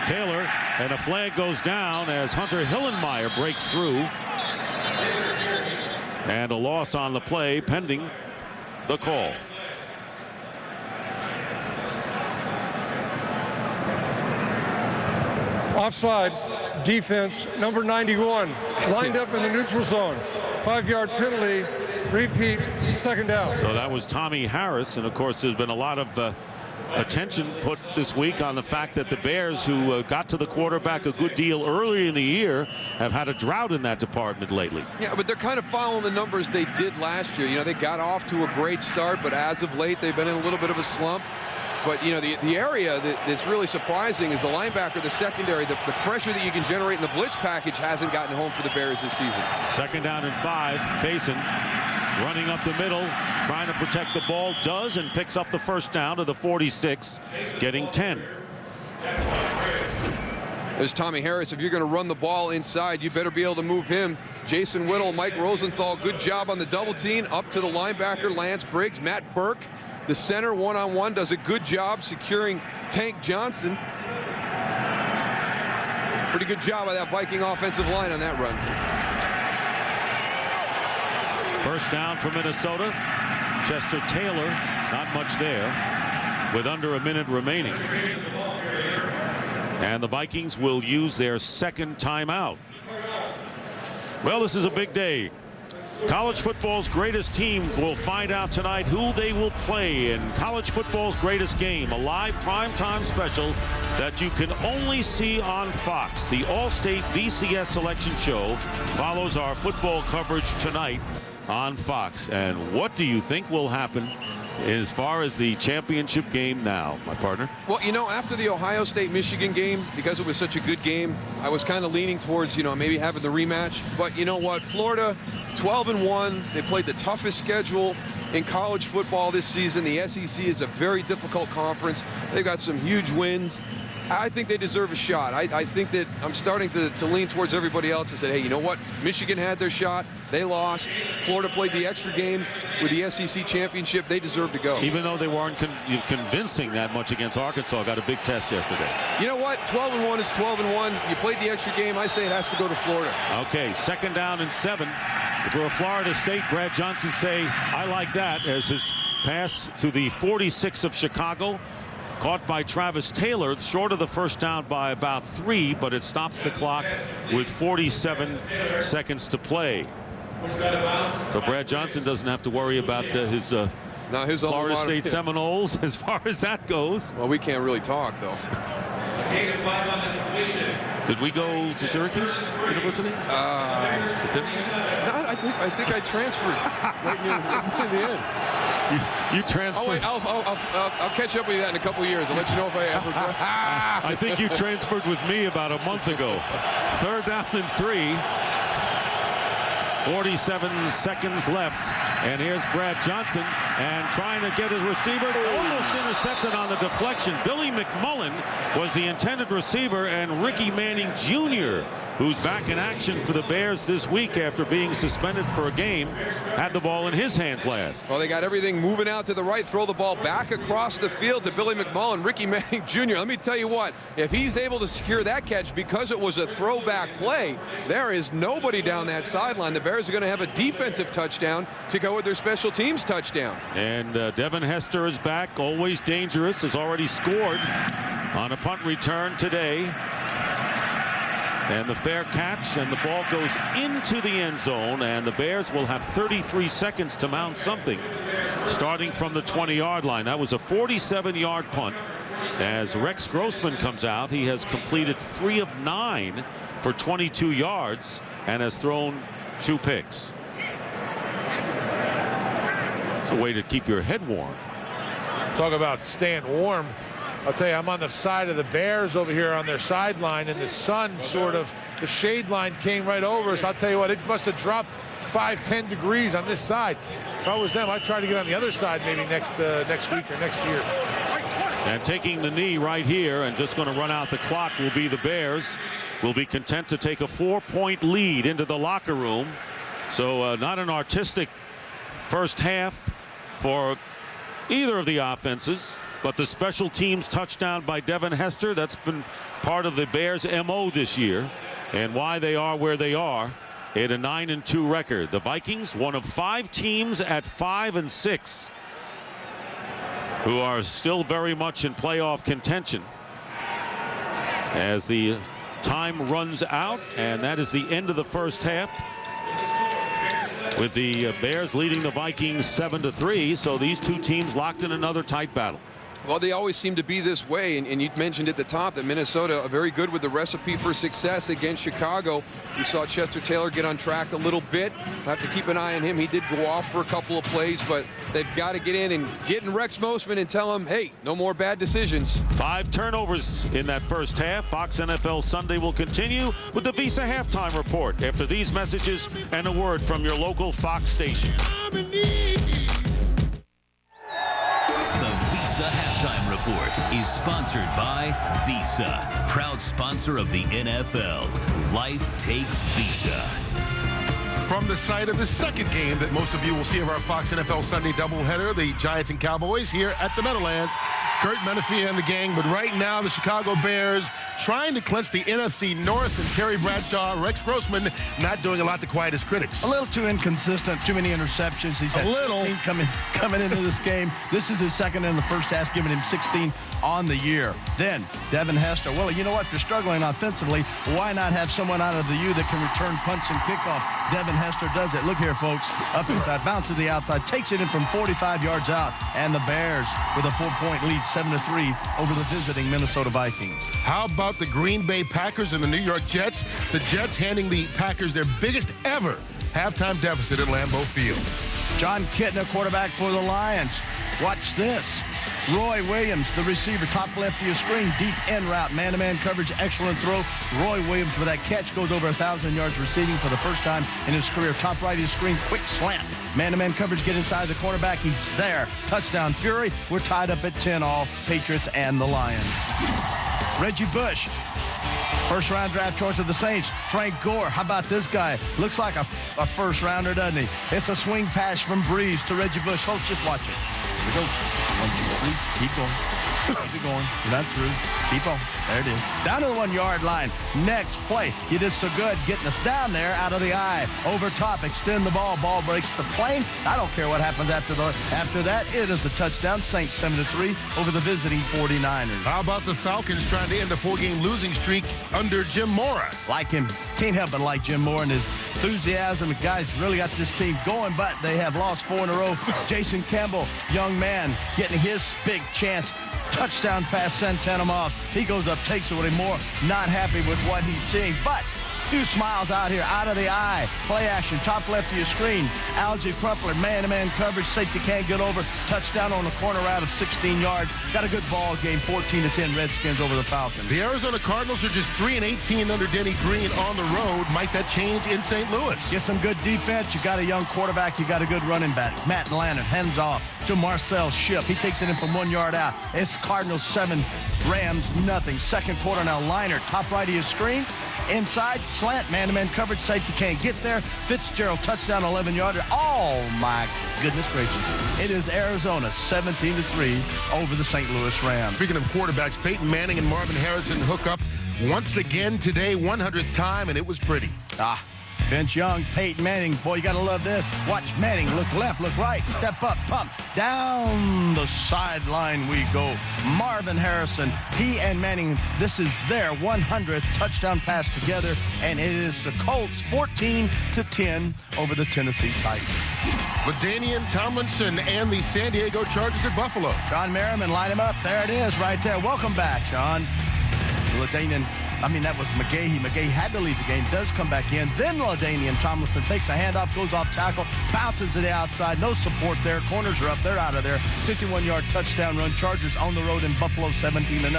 Taylor, and a flag goes down as Hunter Hillenmeyer breaks through. And a loss on the play pending the call. Offside, defense, number 91, lined up in the neutral zone. 5-yard penalty, repeat, second down. So that was Tommy Harris, and of course there's been a lot of attention put this week on the fact that the Bears, who got to the quarterback a good deal early in the year, have had a drought in that department lately. Yeah, but they're kind of following the numbers they did last year. You know, they got off to a great start, but as of late they've been in a little bit of a slump. But, you know, the area that's really surprising is the linebacker, the secondary. The pressure that you can generate in the blitz package hasn't gotten home for the Bears this season. Second down and 5. Payson running up the middle, trying to protect the ball, does, and picks up the first down to the 46, getting 10. There's Tommy Harris. If you're going to run the ball inside, you better be able to move him. Jason Whittle, Mike Rosenthal, good job on the double team. Up to the linebacker, Lance Briggs. Matt Burke, the center, one-on-one, does a good job securing Tank Johnson. Pretty good job by that Viking offensive line on that run. First down for Minnesota. Chester Taylor, not much there, with under a minute remaining. And the Vikings will use their second timeout. Well, this is a big day. College football's greatest teams will find out tonight who they will play in college football's greatest game, a live primetime special that you can only see on Fox. The All-State BCS Selection Show follows our football coverage tonight on Fox. And what do you think will happen as far as the championship game now, my partner? Well, you know, after the Ohio State-Michigan game, because it was such a good game, I was kind of leaning towards, you know, maybe having the rematch. But you know what? Florida, 12-1. They played the toughest schedule in college football this season. The SEC is a very difficult conference. They've got some huge wins. I think they deserve a shot. I think that I'm starting to lean towards everybody else and say, hey, you know what? Michigan had their shot. They lost. Florida played the extra game with the SEC championship. They deserve to go. Even though they weren't convincing that much against Arkansas, got a big test yesterday. You know what? 12-1 is 12-1. You played the extra game. I say it has to go to Florida. Okay, second down and 7. For a Florida State, Brad Johnston say, I like that, as his pass to the 46 of Chicago. Caught by Travis Taylor, short of the first down by about 3, but it stops the clock with 47 seconds to play. So Brad Johnston doesn't have to worry about his Florida State Seminoles as far as that goes. Well, we can't really talk, though. Did we go to Syracuse University? I think I transferred right near the end. You transferred. Oh, wait, I'll catch up with you that in a couple of years. I'll let you know if I ever. I think you transferred with me about a month ago. 3rd down and 3. 47 seconds left. And here's Brad Johnson and trying to get his receiver. Almost intercepted on the deflection. Billy McMullen was the intended receiver, and Ricky Manning Jr., who's back in action for the Bears this week after being suspended for a game, had the ball in his hands last. Well, they got everything moving out to the right, throw the ball back across the field to Billy McMullen. Ricky Manning Jr., let me tell you what, if he's able to secure that catch because it was a throwback play, there is nobody down that sideline. The Bears are going to have a defensive touchdown to go with their special teams touchdown. And Devin Hester is back, always dangerous, has already scored on a punt return today. And the fair catch, and the ball goes into the end zone, and the Bears will have 33 seconds to mount something starting from the 20-yard line. That was a 47-yard punt. As Rex Grossman comes out, he has completed 3 of 9 for 22 yards and has thrown 2 picks. It's a way to keep your head warm. Talk about staying warm. I'll tell you, I'm on the side of the Bears over here on their sideline, and the sun sort of, the shade line came right over us. I'll tell you what, it must have dropped 5-10 degrees on this side. If I was them, I'd try to get on the other side maybe next week or next year. And taking the knee right here and just going to run out the clock will be the Bears. Will be content to take a 4-point lead into the locker room. So not an artistic first half for either of the offenses. But the special teams touchdown by Devin Hester, that's been part of the Bears' MO this year and why they are where they are at a 9-2 record. The Vikings, one of 5 teams at 5-6 who are still very much in playoff contention as the time runs out, and that is the end of the first half with the Bears leading the Vikings 7-3. So these two teams locked in another tight battle. Well, they always seem to be this way, and you mentioned at the top that Minnesota are very good with the recipe for success against Chicago. We saw Chester Taylor get on track a little bit. Have to keep an eye on him. He did go off for a couple of plays, but they've got to get in Rex Mosman and tell him, hey, no more bad decisions. 5 turnovers in that first half. Fox NFL Sunday will continue with the Visa halftime report after these messages and a word from your local Fox station. The Halftime Report is sponsored by Visa, proud sponsor of the NFL. Life takes Visa. From the site of the second game that most of you will see of our Fox NFL Sunday doubleheader, the Giants and Cowboys here at the Meadowlands. Curt, Menifee, and the gang, but right now the Chicago Bears trying to clinch the NFC North, and Terry Bradshaw, Rex Grossman not doing a lot to quiet his critics. A little too inconsistent, too many interceptions. He's had 15 coming into this game. This is his second in the first half, giving him 16 on the year. Then Devin Hester. Well, you know what? If you're struggling offensively, why not have someone out of the U that can return punts and kickoff? Devin Hester does it. Look here, folks. Up inside, bounce to the outside, takes it in from 45 yards out, and the Bears with a 4-point lead, 7-3 over the visiting Minnesota Vikings. How about the Green Bay Packers and the New York Jets? The Jets handing the Packers their biggest ever halftime deficit at Lambeau Field. John Kitna, quarterback for the Lions. Watch this. Roy Williams, the receiver, top left of your screen, deep end route, man-to-man coverage, excellent throw. Roy Williams with that catch goes over 1,000 yards receiving for the first time in his career. Top right of your screen, quick slant. Man-to-man coverage, get inside the cornerback. He's there. Touchdown, Fury. We're tied up at 10 all, Patriots and the Lions. Reggie Bush, first-round draft choice of the Saints. Frank Gore, how about this guy? Looks like a first-rounder, doesn't he? It's a swing pass from Breeze to Reggie Bush. Folks, just watch it. Here we go. 1, 2, 3. Keep going. Keep it going. You're not through. Keep on. There it is. Down to the 1 yard line. Next play. You did so good getting us down there out of the eye. Over top. Extend the ball. Ball breaks the plane. I don't care what happens after that. It is a touchdown. Saints 7-3 over the visiting 49ers. How about the Falcons trying to end a 4-game losing streak under Jim Mora? Like him. Can't help but like Jim Mora and his enthusiasm. The guys really got this team going, but they have lost 4 in a row. Jason Campbell, young man, getting his big chance. Touchdown pass, Santana Moss. He goes up, takes it with him more. Not happy with what he's seeing, but few smiles out here, out of the eye. Play action, top left of your screen. Algie Crumpler, man-to-man coverage. Safety can't get over. Touchdown on the corner route of 16 yards. Got a good ball game, 14-10 Redskins over the Falcons. The Arizona Cardinals are just 3-18 under Denny Green on the road. Might that change in St. Louis? Get some good defense. You got a young quarterback. You got a good running back. Matt Lannert, hands off to Marcel Shipp. He takes it in from 1 yard out. It's Cardinals 7, Rams nothing. Second quarter now. Liner, top right of your screen. Inside, slant, man-to-man coverage, safety can't get there. Fitzgerald, touchdown, 11-yarder. Oh, my goodness gracious. It is Arizona, 17-3 over the St. Louis Rams. Speaking of quarterbacks, Peyton Manning and Marvin Harrison hook up once again today, 100th time, and it was pretty. Vince Young, Peyton Manning. Boy, you got to love this. Watch Manning. Look left, look right. Step up, pump. Down the sideline we go. Marvin Harrison, he and Manning, this is their 100th touchdown pass together, and it is the Colts 14-10 over the Tennessee Titans. LaDainian Tomlinson and the San Diego Chargers at Buffalo. Sean Merriman, line him up. There it is right there. Welcome back, Sean. LaDainian. That was McGahee. McGahee had to leave the game, does come back in. Then LaDainian Tomlinson takes a handoff, goes off tackle, bounces to the outside. No support there. Corners are up. They're out of there. 51-yard touchdown run. Chargers on the road in Buffalo, 17-0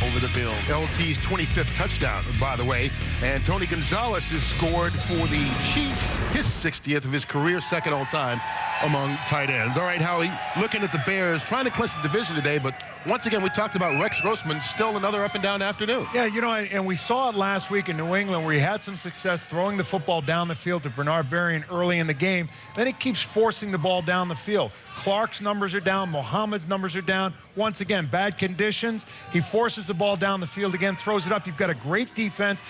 over the Bills. LT's 25th touchdown, by the way. And Tony Gonzalez has scored for the Chiefs, his 60th of his career, second all time among tight ends. All right, Howie, looking at the Bears, trying to clinch the division today, but once again, we talked about Rex Grossman, still another up-and-down afternoon. Yeah, and we saw it last week in New England where he had some success throwing the football down the field to Bernard Berrien early in the game. Then he keeps forcing the ball down the field. Clark's numbers are down. Mohammed's numbers are down. Once again, bad conditions. He forces the ball down the field again, throws it up. You've got a great defense.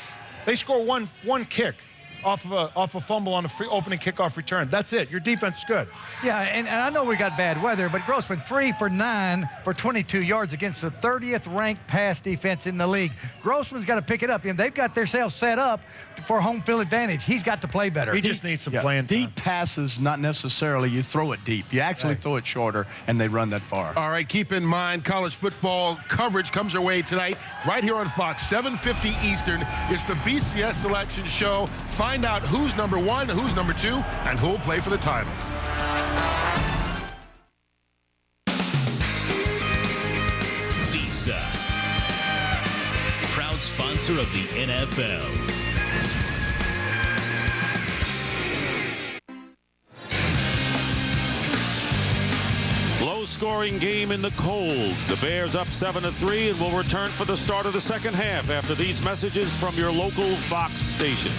They score one kick off a fumble on a free opening kickoff return. That's it. Your defense is good. Yeah, and I know we got bad weather, but Grossman 3 for 9 for 22 yards against the 30th ranked pass defense in the league. Grossman's got to pick it up. They've got themselves set up for home field advantage. He's got to play better. He just needs some playing time. Deep passes, not necessarily you throw it deep. You actually throw it shorter, and they run that far. All right, keep in mind, college football coverage comes our way tonight, right here on Fox, 7:50 Eastern. It's the BCS Selection Show. Find out who's number 1, who's number 2, and who'll play for the title. Visa, proud sponsor of the NFL. Low-scoring game in the cold. The Bears up 7-3 and will return for the start of the second half after these messages from your local Fox station.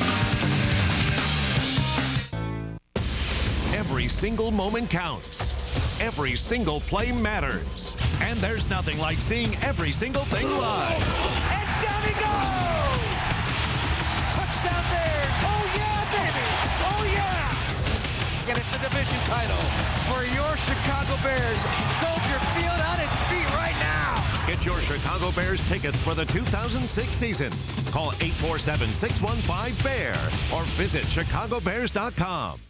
Every single moment counts. Every single play matters. And there's nothing like seeing every single thing live. And down he goes! Touchdown Bears! Oh yeah, baby! Oh yeah! And it's a division title for your Chicago Bears. Soldier Field on his feet right now. Get your Chicago Bears tickets for the 2006 season. Call 847-615-BEAR or visit chicagobears.com.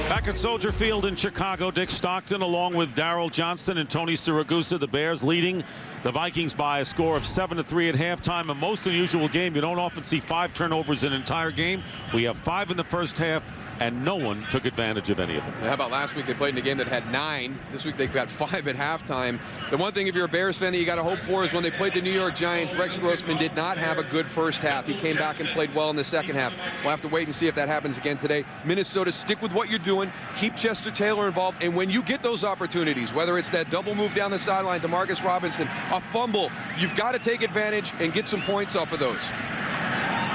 Back at Soldier Field in Chicago, Dick Stockton along with Daryl, Johnston, and Tony Siragusa. The Bears leading the Vikings by a score of 7-3 at halftime. A most unusual game. You don't often see 5 turnovers in an entire game. We have 5 in the first half, and no one took advantage of any of them. How about last week? They played in a game that had 9. This week they've got 5 at halftime. The one thing, if you're a Bears fan, that you got to hope for is when they played the New York Giants, Rex Grossman did not have a good first half. He came back and played well in the second half. We'll have to wait and see if that happens again today. Minnesota, stick with what you're doing. Keep Chester Taylor involved. And when you get those opportunities, whether it's that double move down the sideline to Marcus Robinson, a fumble, you've got to take advantage and get some points off of those.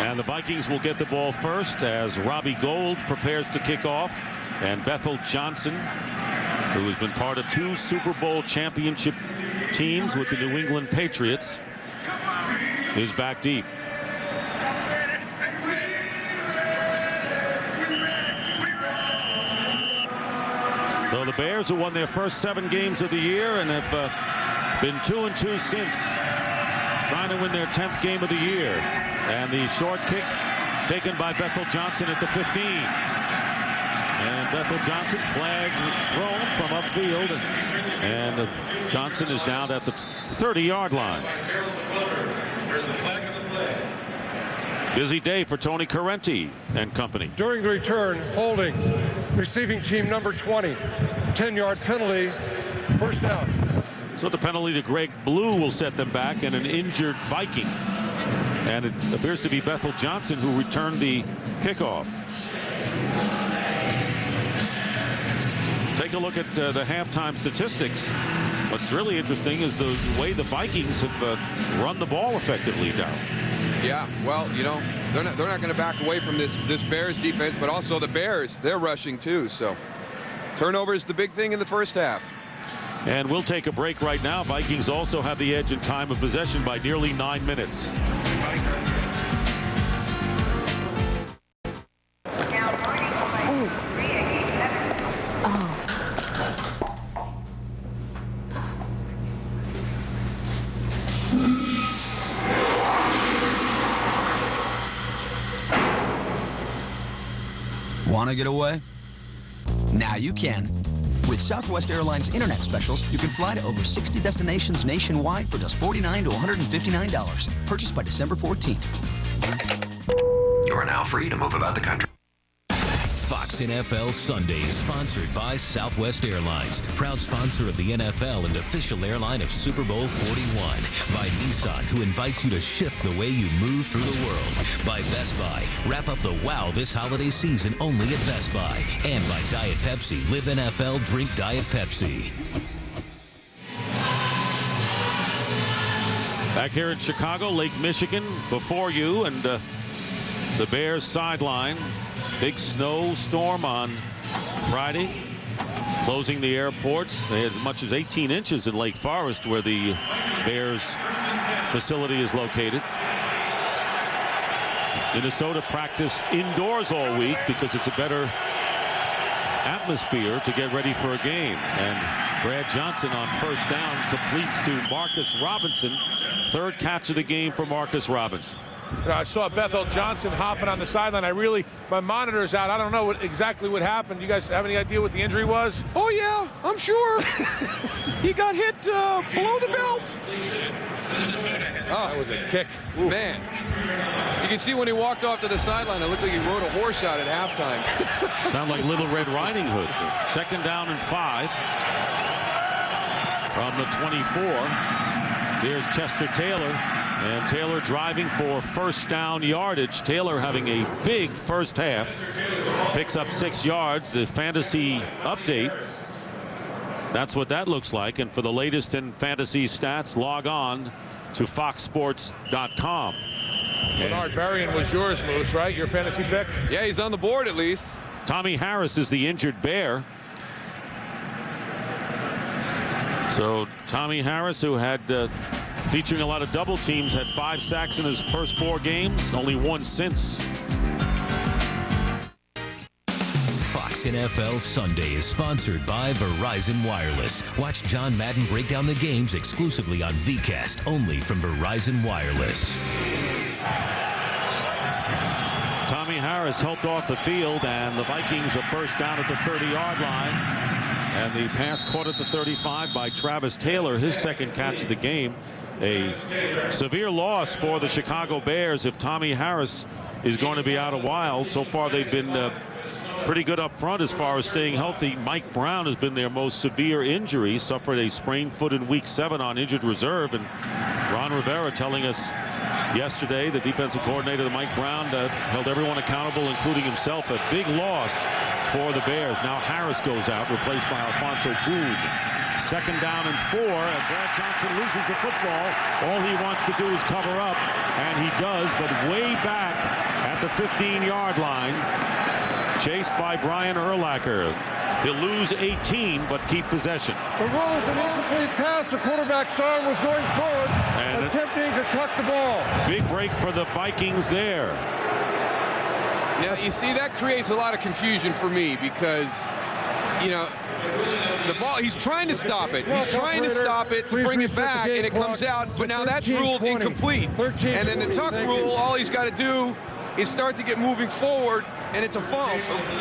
And the Vikings will get the ball first as Robbie Gould prepares to kick off. And Bethel Johnson, who has been part of 2 Super Bowl championship teams with the New England Patriots, is back deep. So the Bears have won their first 7 games of the year and have been 2-2 since, trying to win their 10th game of the year. And the short kick taken by Bethel Johnson at the 15. And Bethel Johnson, flag thrown from upfield. And Johnson is down at the 30-yard line. Busy day for Tony Correnti and company. During the return, holding, receiving team number 20, 10-yard penalty, first down. So the penalty to Greg Blue will set them back, and an injured Viking. And it appears to be Bethel Johnson who returned the kickoff. Take a look at the halftime statistics. What's really interesting is the way the Vikings have run the ball effectively down. Yeah, well, you know, they're not going to back away from this Bears defense, but also the Bears, they're rushing too. So turnover is the big thing in the first half. And we'll take a break right now. Vikings also have the edge in time of possession by nearly 9 minutes. Want to get away? Now you can. With Southwest Airlines Internet specials, you can fly to over 60 destinations nationwide for just $49 to $159. Purchased by December 14th. You are now free to move about the country. Fox NFL Sunday is sponsored by Southwest Airlines, proud sponsor of the NFL and official airline of Super Bowl 41. By Nissan, who invites you to shift the way you move through the world. By Best Buy, wrap up the wow this holiday season only at Best Buy. And by Diet Pepsi, live NFL, drink Diet Pepsi. Back here in Chicago, Lake Michigan, before you, and the Bears sideline. Big snowstorm on Friday, closing the airports. They had as much as 18 inches in Lake Forest, where the Bears facility is located. Minnesota practiced indoors all week because it's a better atmosphere to get ready for a game. And Brad Johnson on first down completes to Marcus Robinson. 3rd catch of the game for Marcus Robinson. You know, I saw Bethel Johnson hopping on the sideline. My monitor's out. I don't know exactly what happened. You guys have any idea what the injury was? Oh, yeah, I'm sure. He got hit below the belt. Oh, that was a kick. Ooh. Man, you can see when he walked off to the sideline, it looked like he rode a horse out at halftime. Sound like Little Red Riding Hood. 2nd down and 5 from the 24. Here's Chester Taylor. And Taylor driving for first down yardage. Taylor having a big first half. Picks up 6 yards. The fantasy update. That's what that looks like. And for the latest in fantasy stats, log on to foxsports.com. Bernard Berrien was yours, Moose, right? Your fantasy pick? Yeah, he's on the board at least. Tommy Harris is the injured Bear. So Tommy Harris, who had featuring a lot of double teams, had 5 sacks in his first 4 games, only 1 since. Fox NFL Sunday is sponsored by Verizon Wireless. Watch John Madden break down the games exclusively on VCast, only from Verizon Wireless. Tommy Harris helped off the field, and the Vikings are first down at the 30-yard line. And the pass caught at the 35 by Travis Taylor, his 2nd catch of the game. A severe loss for the Chicago Bears if Tommy Harris is going to be out a while. So far they've been pretty good up front as far as staying healthy. Mike Brown has been their most severe injury, suffered a sprained foot in week 7 on injured reserve. And Ron Rivera telling us yesterday, the defensive coordinator, Mike Brown, held everyone accountable, including himself. A big loss for the Bears. Now Harris goes out, replaced by Alfonso Boone. 2nd down and 4, and Brad Johnson loses the football. All he wants to do is cover up, and he does, but way back at the 15-yard line, chased by Brian Urlacher. He'll lose 18, but keep possession. The rule is an incomplete pass. The quarterback's arm was going forward, and attempting to tuck the ball. Big break for the Vikings there. Now, you see, that creates a lot of confusion for me because, you know, the ball, he's trying to stop it. He's trying to stop it to bring it back, and it comes out, but now that's ruled incomplete. And then the tuck rule, all he's got to do is start to get moving forward, and it's a fumble,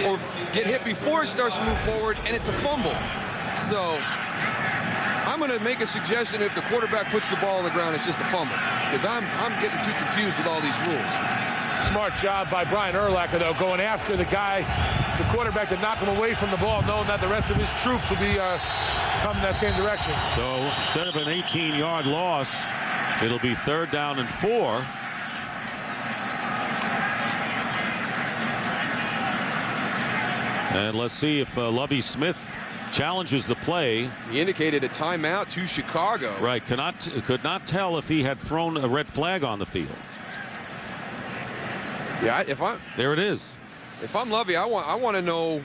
or get hit before it starts to move forward, and it's a fumble. So I'm going to make a suggestion: if the quarterback puts the ball on the ground, it's just a fumble, because I'm getting too confused with all these rules. Smart job by Brian Urlacher, though, going after the guy, the quarterback, to knock him away from the ball, knowing that the rest of his troops will be coming that same direction. So instead of an 18-yard loss, it'll be 3rd down and 4. And let's see if Lovie Smith challenges the play. He indicated a timeout to Chicago. Right, could not tell if he had thrown a red flag on the field. Yeah, there it is. If I'm Lovie, I want to know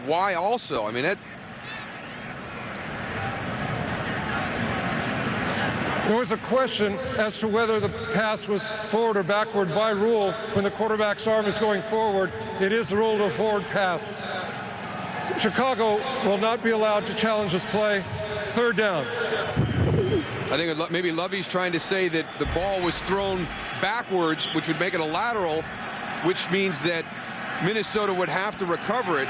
why also. I mean, there was a question as to whether the pass was forward or backward. By rule, when the quarterback's arm is going forward, it is the rule to a forward pass. Chicago will not be allowed to challenge this play. 3rd down. I think maybe Lovie's trying to say that the ball was thrown backwards, which would make it a lateral, which means that Minnesota would have to recover it,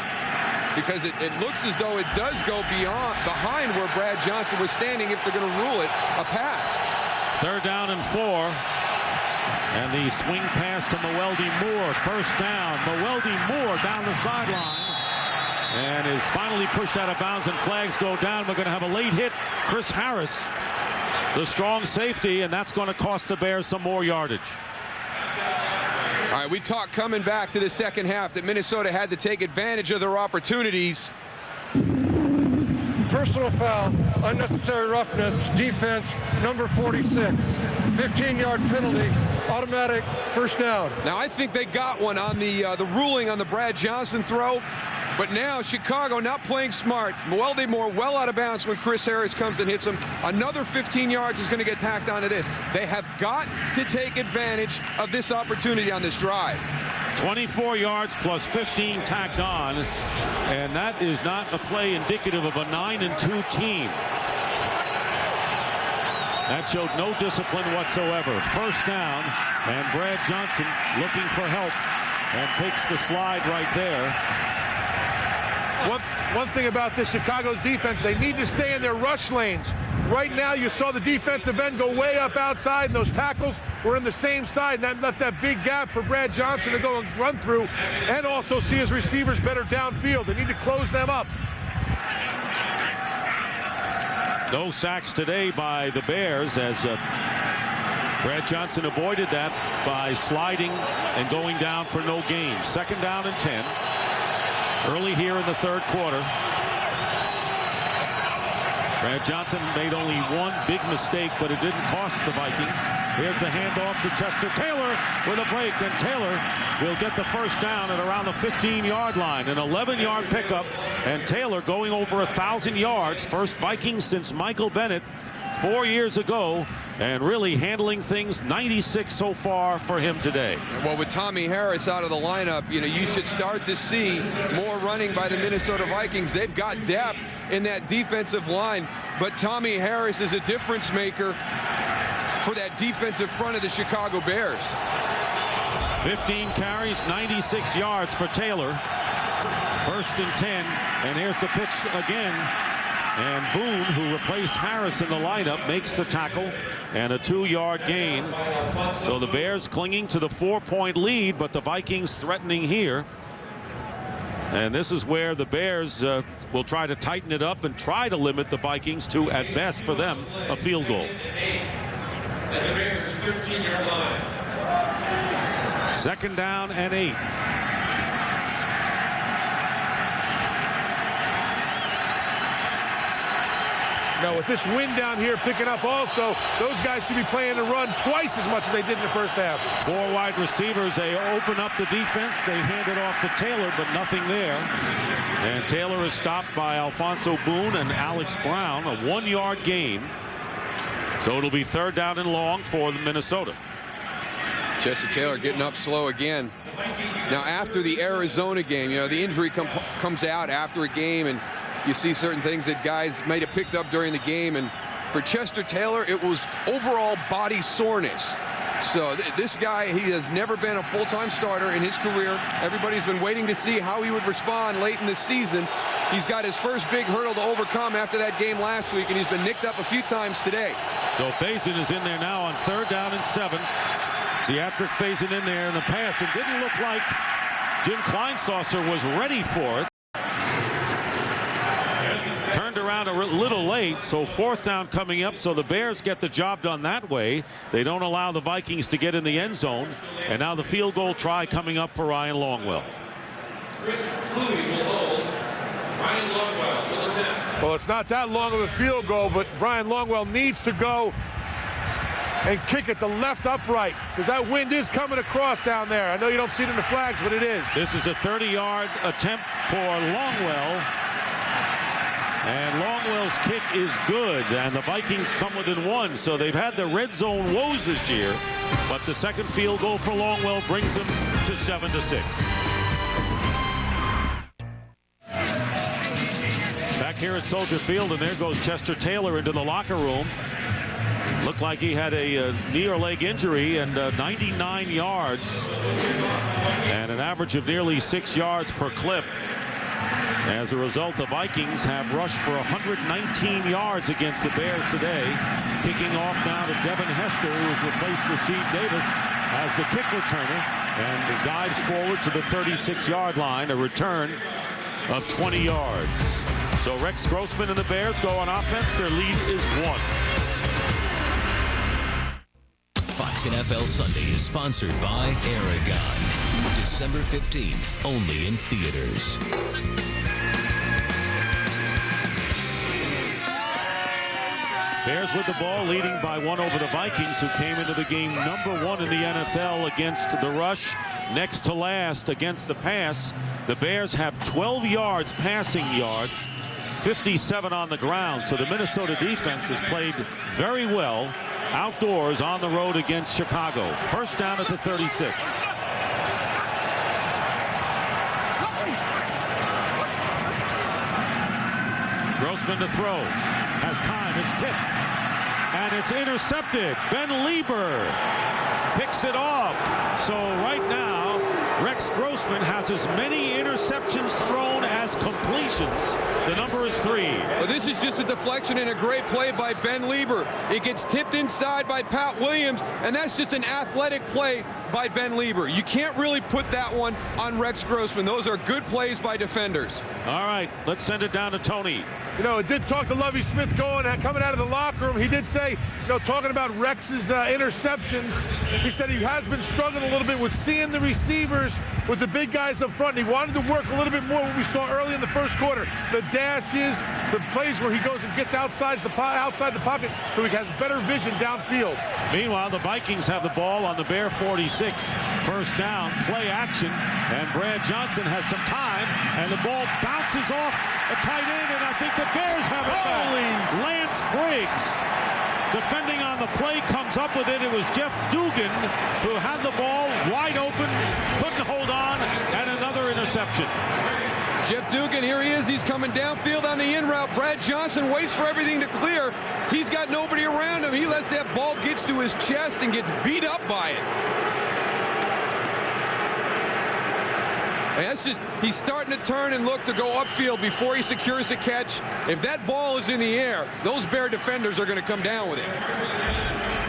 because it looks as though it does go behind where Brad Johnson was standing if they're going to rule it a pass. 3rd down and 4. And the swing pass to Moeldy Moore. 1st down. Moeldy Moore down the sideline. And is finally pushed out of bounds, and flags go down. We're going to have a late hit. Chris Harris, the strong safety, and that's going to cost the Bears some more yardage. All right, we talked coming back to the second half that Minnesota had to take advantage of their opportunities. Personal foul, unnecessary roughness, defense, number 46. 15-yard penalty, automatic 1st down. Now, I think they got one on the ruling on the Brad Johnson throw. But now Chicago not playing smart. Moeldy Moore well out of bounds when Chris Harris comes and hits him. Another 15 yards is going to get tacked onto this. They have got to take advantage of this opportunity on this drive. 24 yards plus 15 tacked on, and that is not a play indicative of a 9-2 team. That showed no discipline whatsoever. 1st down, and Brad Johnson looking for help and takes the slide right there. One thing about this Chicago's defense, they need to stay in their rush lanes. Right now, you saw the defensive end go way up outside, and those tackles were in the same side, and that left that big gap for Brad Johnson to go and run through, and also see his receivers better downfield. They need to close them up. No sacks today by the Bears, as Brad Johnson avoided that by sliding and going down for no gain. 2nd down and 10. Early here in the 3rd quarter. Brad Johnson made only one big mistake, but it didn't cost the Vikings. Here's the handoff to Chester Taylor with a break, and Taylor will get the 1st down at around the 15-yard line. An 11-yard pickup, and Taylor going over 1,000 yards. First Vikings since Michael Bennett 4 years ago, and really handling things. 96 so far for him today. Well, with Tommy Harris out of the lineup, you know, you should start to see more running by the Minnesota Vikings. They've got depth in that defensive line, but Tommy Harris is a difference maker for that defensive front of the Chicago Bears. 15 carries, 96 yards for Taylor. 1st and 10, and here's the pitch again. And Boone, who replaced Harris in the lineup, makes the tackle, and a 2-yard gain. So the Bears clinging to the 4-point lead, but the Vikings threatening here. And this is where the Bears will try to tighten it up and try to limit the Vikings to, at best for them, a field goal. At the Bears' 13-yard line. 2nd down and 8. Now, with this wind down here picking up also, those guys should be playing the run twice as much as they did in the first half. 4 wide receivers. They open up the defense. They hand it off to Taylor, but nothing there. And Taylor is stopped by Alfonso Boone and Alex Brown. A 1-yard gain. So it'll be 3rd down and long for the Minnesota. Chester Taylor getting up slow again. Now, after the Arizona game, you know, the injury comes out after a game, and you see certain things that guys might have picked up during the game. And for Chester Taylor, it was overall body soreness. So this guy, he has never been a full-time starter in his career. Everybody's been waiting to see how he would respond late in the season. He's got his first big hurdle to overcome after that game last week, and he's been nicked up a few times today. So Faison is in there now on 3rd down and 7. Theatric Faison in there in the pass. It didn't look like Jim Kleinsaucer was ready for it. Turned around a little late, so 4th down coming up, so the Bears get the job done that way. They don't allow the Vikings to get in the end zone, and now the field goal try coming up for Ryan Longwell. Well, it's not that long of a field goal, but Brian Longwell needs to go and kick it the left upright, because that wind is coming across down there. I know you don't see it in the flags, but it is. This is a 30-yard attempt for Longwell. And Longwell's kick is good, and the Vikings come within 1, so they've had the red zone woes this year, but the second field goal for Longwell brings them to 7-6. Back here at Soldier Field, and there goes Chester Taylor into the locker room. Looked like he had a knee or leg injury, and 99 yards and an average of nearly 6 yards per clip. As a result, the Vikings have rushed for 119 yards against the Bears today. Kicking off now to Devin Hester, who has replaced Rasheed Davis as the kick returner, and dives forward to the 36-yard line, a return of 20 yards. So Rex Grossman and the Bears go on offense. Their lead is 1. Fox NFL Sunday is sponsored by Aragon. December 15th, only in theaters. Bears with the ball, leading by 1 over the Vikings, who came into the game #1 in the NFL against the rush, next to last against the pass. The Bears have 12 yards passing yards, 57 on the ground. So the Minnesota defense has played very well outdoors on the road against Chicago. 1st down at the 36. Grossman to throw. Has time. It's tipped. And it's intercepted. Ben Lieber picks it off. So right now, Rex Grossman has as many interceptions thrown as completions. The number is 3. Well, this is just a deflection and a great play by Ben Lieber. It gets tipped inside by Pat Williams, and that's just an athletic play by Ben Lieber. You can't really put that one on Rex Grossman. Those are good plays by defenders. All right, let's send it down to Tony. You know, it did talk to Lovie Smith coming out of the locker room. He did say, you know, talking about Rex's interceptions, he said he has been struggling a little bit with seeing the receivers with the big guys up front. And he wanted to work a little bit more what we saw early in the first quarter. The dashes, the plays where he goes and gets outside the pocket so he has better vision downfield. Meanwhile, the Vikings have the ball on the Bear 46. 1st down, play action, and Brad Johnston has some time, and the ball bounces off a tight end, and I think the Bears have it back. Lance Briggs, defending on the play, comes up with it. It was Jeff Dugan who had the ball wide open, couldn't hold on, and another interception. Jeff Dugan, here he is. He's coming downfield on the in route. Brad Johnston waits for everything to clear. He's got nobody around him. He lets that ball get to his chest and gets beat up by it. And that's just, he's starting to turn and look to go upfield before he secures the catch. If that ball is in the air, those Bear defenders are going to come down with it.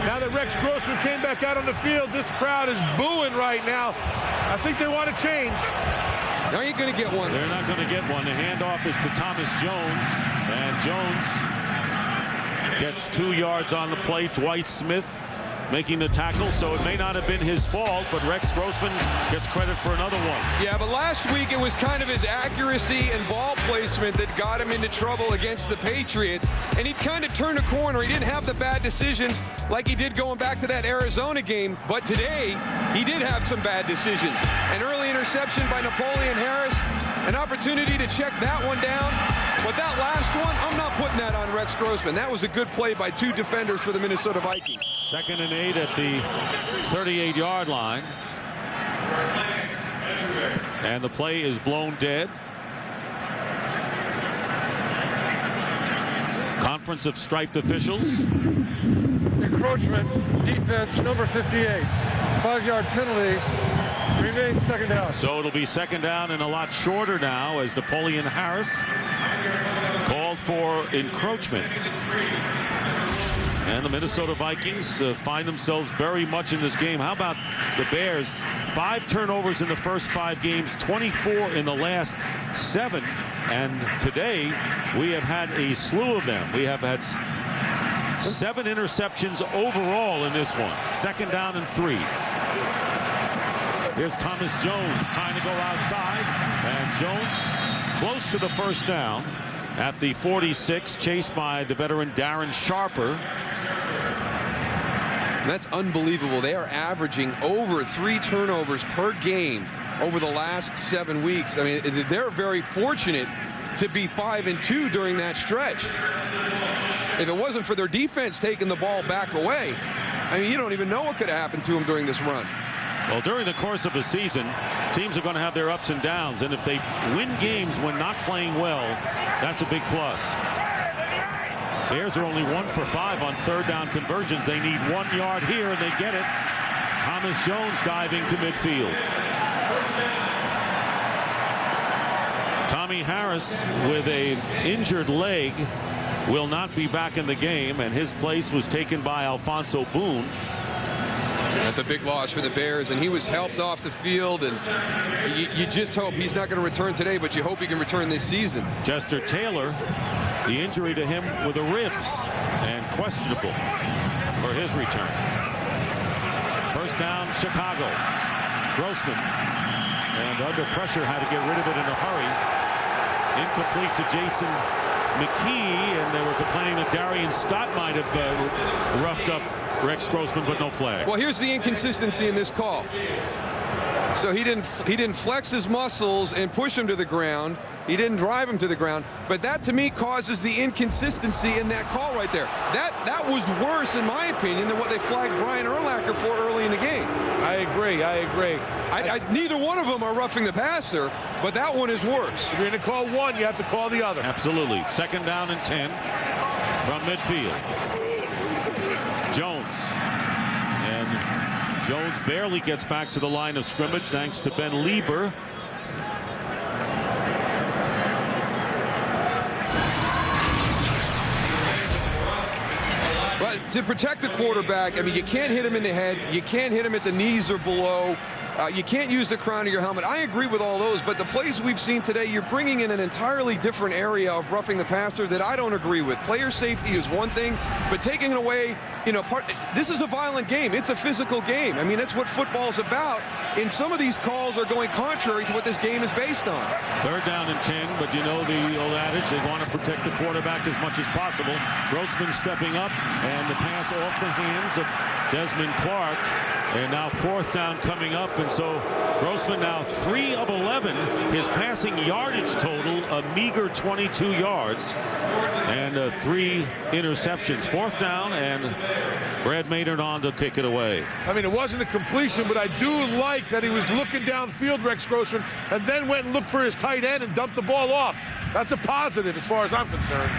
Now that Rex Grossman came back out on the field, this crowd is booing right now. I think they want to change. Now you going to get one. They're not going to get one. The handoff is to Thomas Jones, and Jones gets 2 yards on the play. Dwight Smith making the tackle, so it may not have been his fault, but Rex Grossman gets credit for another one. Yeah, but last week it was kind of his accuracy and ball placement that got him into trouble against the Patriots, and he'd kind of turned a corner. He didn't have the bad decisions like he did going back to that Arizona game, but today he did have some bad decisions. An early interception by Napoleon Harris, an opportunity to check that one down, but that last one, I'm not putting that on Rex Grossman. That was a good play by 2 defenders for the Minnesota Vikings. 2nd and 8 at the 38-yard line. And the play is blown dead. Conference of striped officials. Encroachment, defense, number 58. 5-yard penalty. Remains 2nd down. So it'll be 2nd down and a lot shorter now as Napoleon Harris called for encroachment. And the Minnesota Vikings find themselves very much in this game. How about the Bears? 5 turnovers in the first 5 games, 24 in the last 7. And today we have had a slew of them. We have had 7 interceptions overall in this one. 2nd down and 3. Here's Thomas Jones trying to go outside. And Jones close to the 1st down at the 46, chased by the veteran Darren Sharper. That's unbelievable. They are averaging over 3 turnovers per game over the last 7 weeks. I mean, they're very fortunate to be 5-2 during that stretch. If it wasn't for their defense taking the ball back away, I mean, you don't even know what could have happened to them during this run. Well, during the course of a season, teams are going to have their ups and downs, and if they win games when not playing well, that's a big plus. Bears are only 1 for 5 on 3rd down conversions. They need 1 yard here, and they get it. Thomas Jones diving to midfield. Tommy Harris with an injured leg will not be back in the game, and his place was taken by Alfonso Boone. That's a big loss for the Bears, and he was helped off the field, and you just hope he's not going to return today, but you hope he can return this season. Chester Taylor, the injury to him with the ribs, and questionable for his return. 1st down, Chicago. Grossman, and under pressure, had to get rid of it in a hurry. Incomplete to Jason McKee, and they were complaining that Darian Scott might have roughed up Rex Grossman, but no flag. Well, here's the inconsistency in this call. So he didn't flex his muscles and push him to the ground. He didn't drive him to the ground. But that, to me, causes the inconsistency in that call right there. That was worse, in my opinion, than what they flagged Brian Urlacher for early in the game. I agree. Neither one of them are roughing the passer, but that one is worse. If you're going to call one, you have to call the other. Absolutely. 2nd down and 10 from midfield. Jones. And Jones barely gets back to the line of scrimmage thanks to Ben Lieber. But to protect the quarterback, I mean, you can't hit him in the head. You can't hit him at the knees or below. You can't use the crown of your helmet. I agree with all those, but the plays we've seen today, you're bringing in an entirely different area of roughing the passer that I don't agree with. Player safety is one thing, but taking it away, this is a violent game. It's a physical game. I mean, that's what football's about. And some of these calls are going contrary to what this game is based on. 3rd down and 10, but you know the old adage, they want to protect the quarterback as much as possible. Grossman stepping up, and the pass off the hands of Desmond Clark. And now 4th down coming up, and so Grossman now 3 of 11. His passing yardage total a meager 22 yards, and 3 interceptions. 4th down, and Brad Maynard on to kick it away. I mean, it wasn't a completion, but I do like that he was looking downfield, Rex Grossman, and then went and looked for his tight end and dumped the ball off. That's a positive as far as I'm concerned.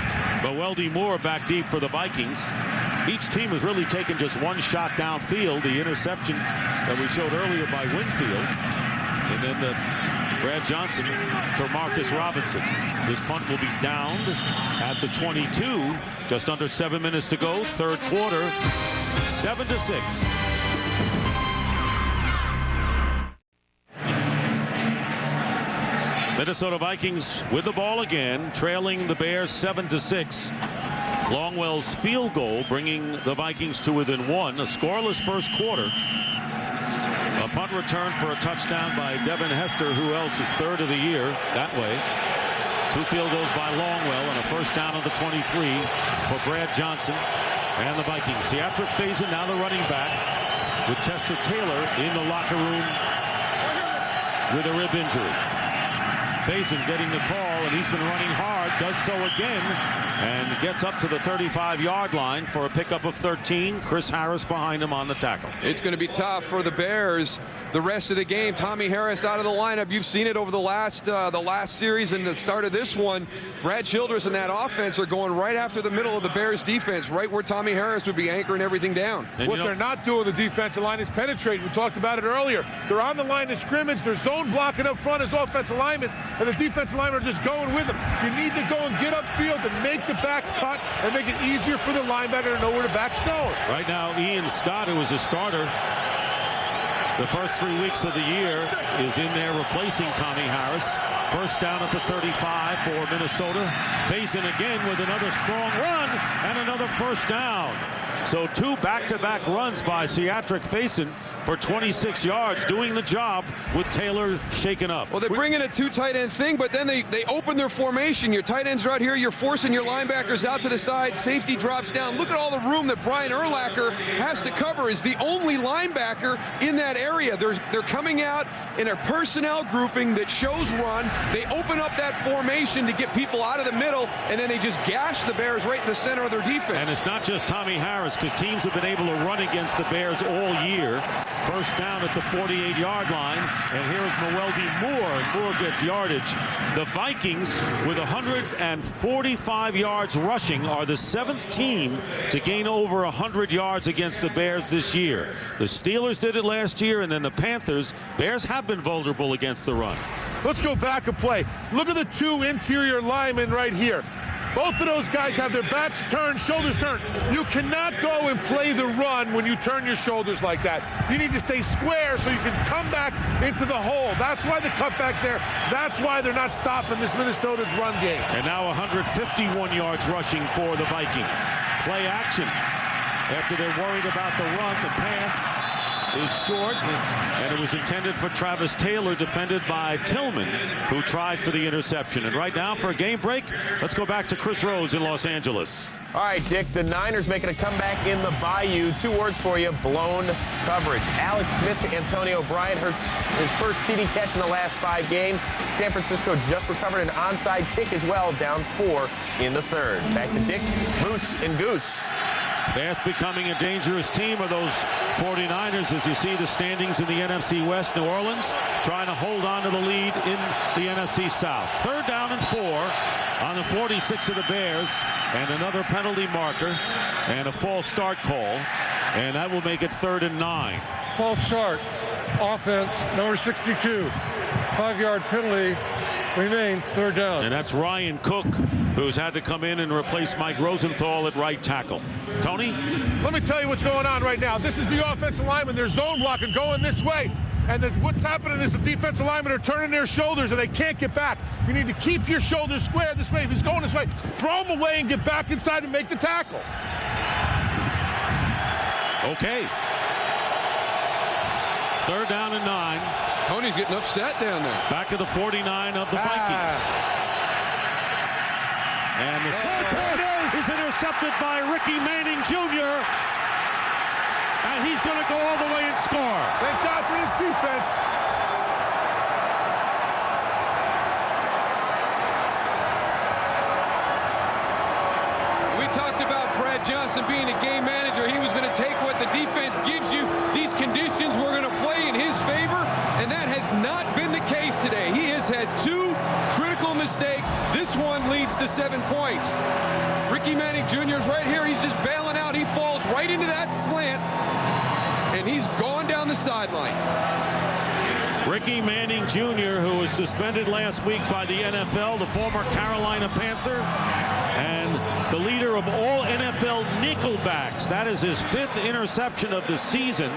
But Weldy Moore back deep for the Vikings. Each team has really taken just 1 shot downfield. The interception that we showed earlier by Winfield. And then Brad Johnson to Marcus Robinson. This punt will be downed at the 22. Just under 7 minutes to go. 3rd quarter. 7-6. Minnesota Vikings with the ball again, trailing the Bears 7-6. Longwell's field goal bringing the Vikings to within one. A scoreless first quarter. A punt return for a touchdown by Devin Hester, who else is third of the year that way. 2 field goals by Longwell and a first down on the 23 for Brad Johnston and the Vikings. Siatric Faison now the running back with Chester Taylor in the locker room with a rib injury. Faison getting the call, and he's been running hard, does so again, and gets up to the 35-yard line for a pickup of 13. Chris Harris behind him on the tackle. It's going to be tough for the Bears the rest of the game. Tommy Harris out of the lineup. You've seen it over the last series and the start of this one. Brad Childress and that offense are going right after the middle of the Bears defense, right where Tommy Harris would be anchoring everything down. And what they're not doing, the defensive line, is penetrating. We talked about it earlier. They're on the line of scrimmage. They're zone blocking up front as offensive linemen, and the defensive linemen are just going with them. You need to go and get upfield and make the back cut and make it easier for the linebacker to know where the back's going. Right now, Ian Scott, who was a starter the first 3 weeks of the year, is in there replacing Tommy Harris. First down at the 35 for Minnesota. Faison again with another strong run and another first down. So 2 back-to-back runs by Siatric Faison for 26 yards, doing the job with Taylor shaken up. Well, they bring in a 2 tight end thing, but then they open their formation. Your tight ends are out here. You're forcing your linebackers out to the side. Safety drops down. Look at all the room that Brian Urlacher has to cover. Is the only linebacker in that area. They're coming out in a personnel grouping that shows run. They open up that formation to get people out of the middle, and then they just gash the Bears right in the center of their defense. And it's not just Tommy Harris, because teams have been able to run against the Bears all year. First down at the 48-yard line, and here's Mweldy Moore, and Moore gets yardage. The Vikings, with 145 yards rushing, are the 7th team to gain over 100 yards against the Bears this year. The Steelers did it last year, and then the Panthers. Bears have been vulnerable against the run. Let's go back a play. Look at the 2 interior linemen right here. Both of those guys have their backs turned, shoulders turned. You cannot go and play the run when you turn your shoulders like that. You need to stay square so you can come back into the hole. That's why the cutback's there. That's why they're not stopping this Minnesota's run game. And now 151 yards rushing for the Vikings. Play action. After they're worried about the run, the pass is short, and it was intended for Travis Taylor, defended by Tillman, who tried for the interception. And right now, for a game break, let's go back to Chris Rose in Los Angeles. All right, Dick, the Niners making a comeback in the Bayou. 2 words for you: blown coverage. Alex Smith to Antonio Bryant, his first TD catch in the last 5 games. San Francisco just recovered an onside kick as well, down 4 in the 3rd. Back to Dick, Moose, and Goose. Fast becoming a dangerous team are those 49ers, as you see the standings in the NFC West. New Orleans trying to hold on to the lead in the NFC South. 3rd down and 4 on the 46 of the Bears, and another penalty marker and a false start call, and that will make it 3rd and 9. False start. Offense, number 62. 5-yard penalty, remains 3rd down. And that's Ryan Cook, who's had to come in and replace Mike Rosenthal at right tackle. Tony? Let me tell you what's going on right now. This is the offensive lineman. They're zone blocking, going this way. And then what's happening is the defensive linemen are turning their shoulders, and they can't get back. You need to keep your shoulders square this way. If he's going this way, throw him away and get back inside and make the tackle. Okay. 3rd down and 9. Tony's getting upset down there. Back of the 49 of the Vikings. And the pass is intercepted by Ricky Manning Jr. And he's going to go all the way and score. Thank God for his defense. We talked about Brad Johnston being a game manager. He was going to take what the defense gives you. These conditions were going to play in his favor, and that has not been the case today. He has had 2 critical mistakes. This one leads to 7 points. Ricky Manning Jr. is right here. He's just bailing out. He falls right into that slant, and he's gone down the sideline. Ricky Manning Jr., who was suspended last week by the NFL, the former Carolina Panther, and the leader of all NFL nickelbacks. That is his 5th interception of the season.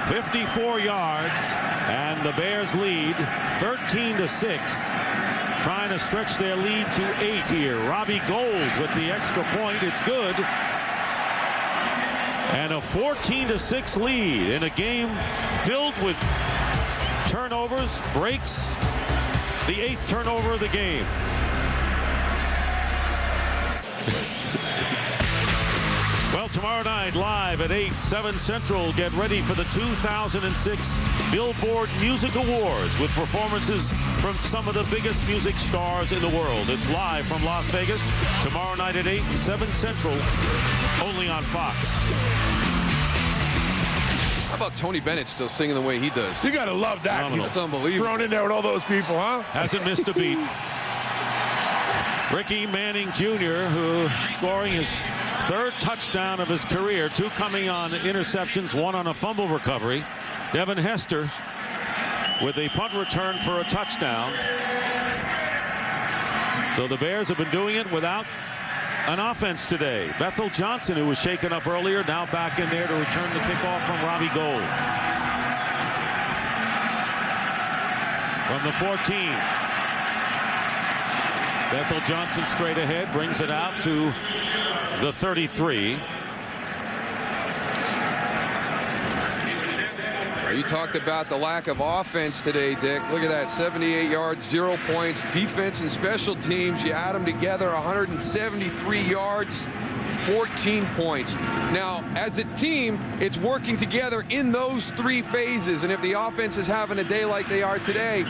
54 yards, and the Bears lead 13-6. Trying to stretch their lead to 8 here. Robbie Gould with the extra point. It's good. And a 14-6 lead in a game filled with turnovers, breaks. The 8th turnover of the game. Well, tomorrow night, live at 8, 7 Central, get ready for the 2006 Billboard Music Awards with performances from some of the biggest music stars in the world. It's live from Las Vegas, tomorrow night at 8, 7 Central, only on Fox. How about Tony Bennett still singing the way he does? You got to love that. That's unbelievable. Thrown in there with all those people, huh? Hasn't missed a beat. Ricky Manning Jr., who scoring his 3rd touchdown of his career, 2 coming on interceptions, 1 on a fumble recovery. Devin Hester with a punt return for a touchdown. So the Bears have been doing it without an offense today. Bethel Johnson, who was shaken up earlier, now back in there to return the kickoff from Robbie Gould. From the 14. Bethel Johnson straight ahead, brings it out to the 33. You talked about the lack of offense today, Dick. Look at that, 78 yards, 0 points. Defense and special teams, you add them together, 173 yards, 14 points. Now, as a team, it's working together in those 3 phases. And if the offense is having a day like they are today,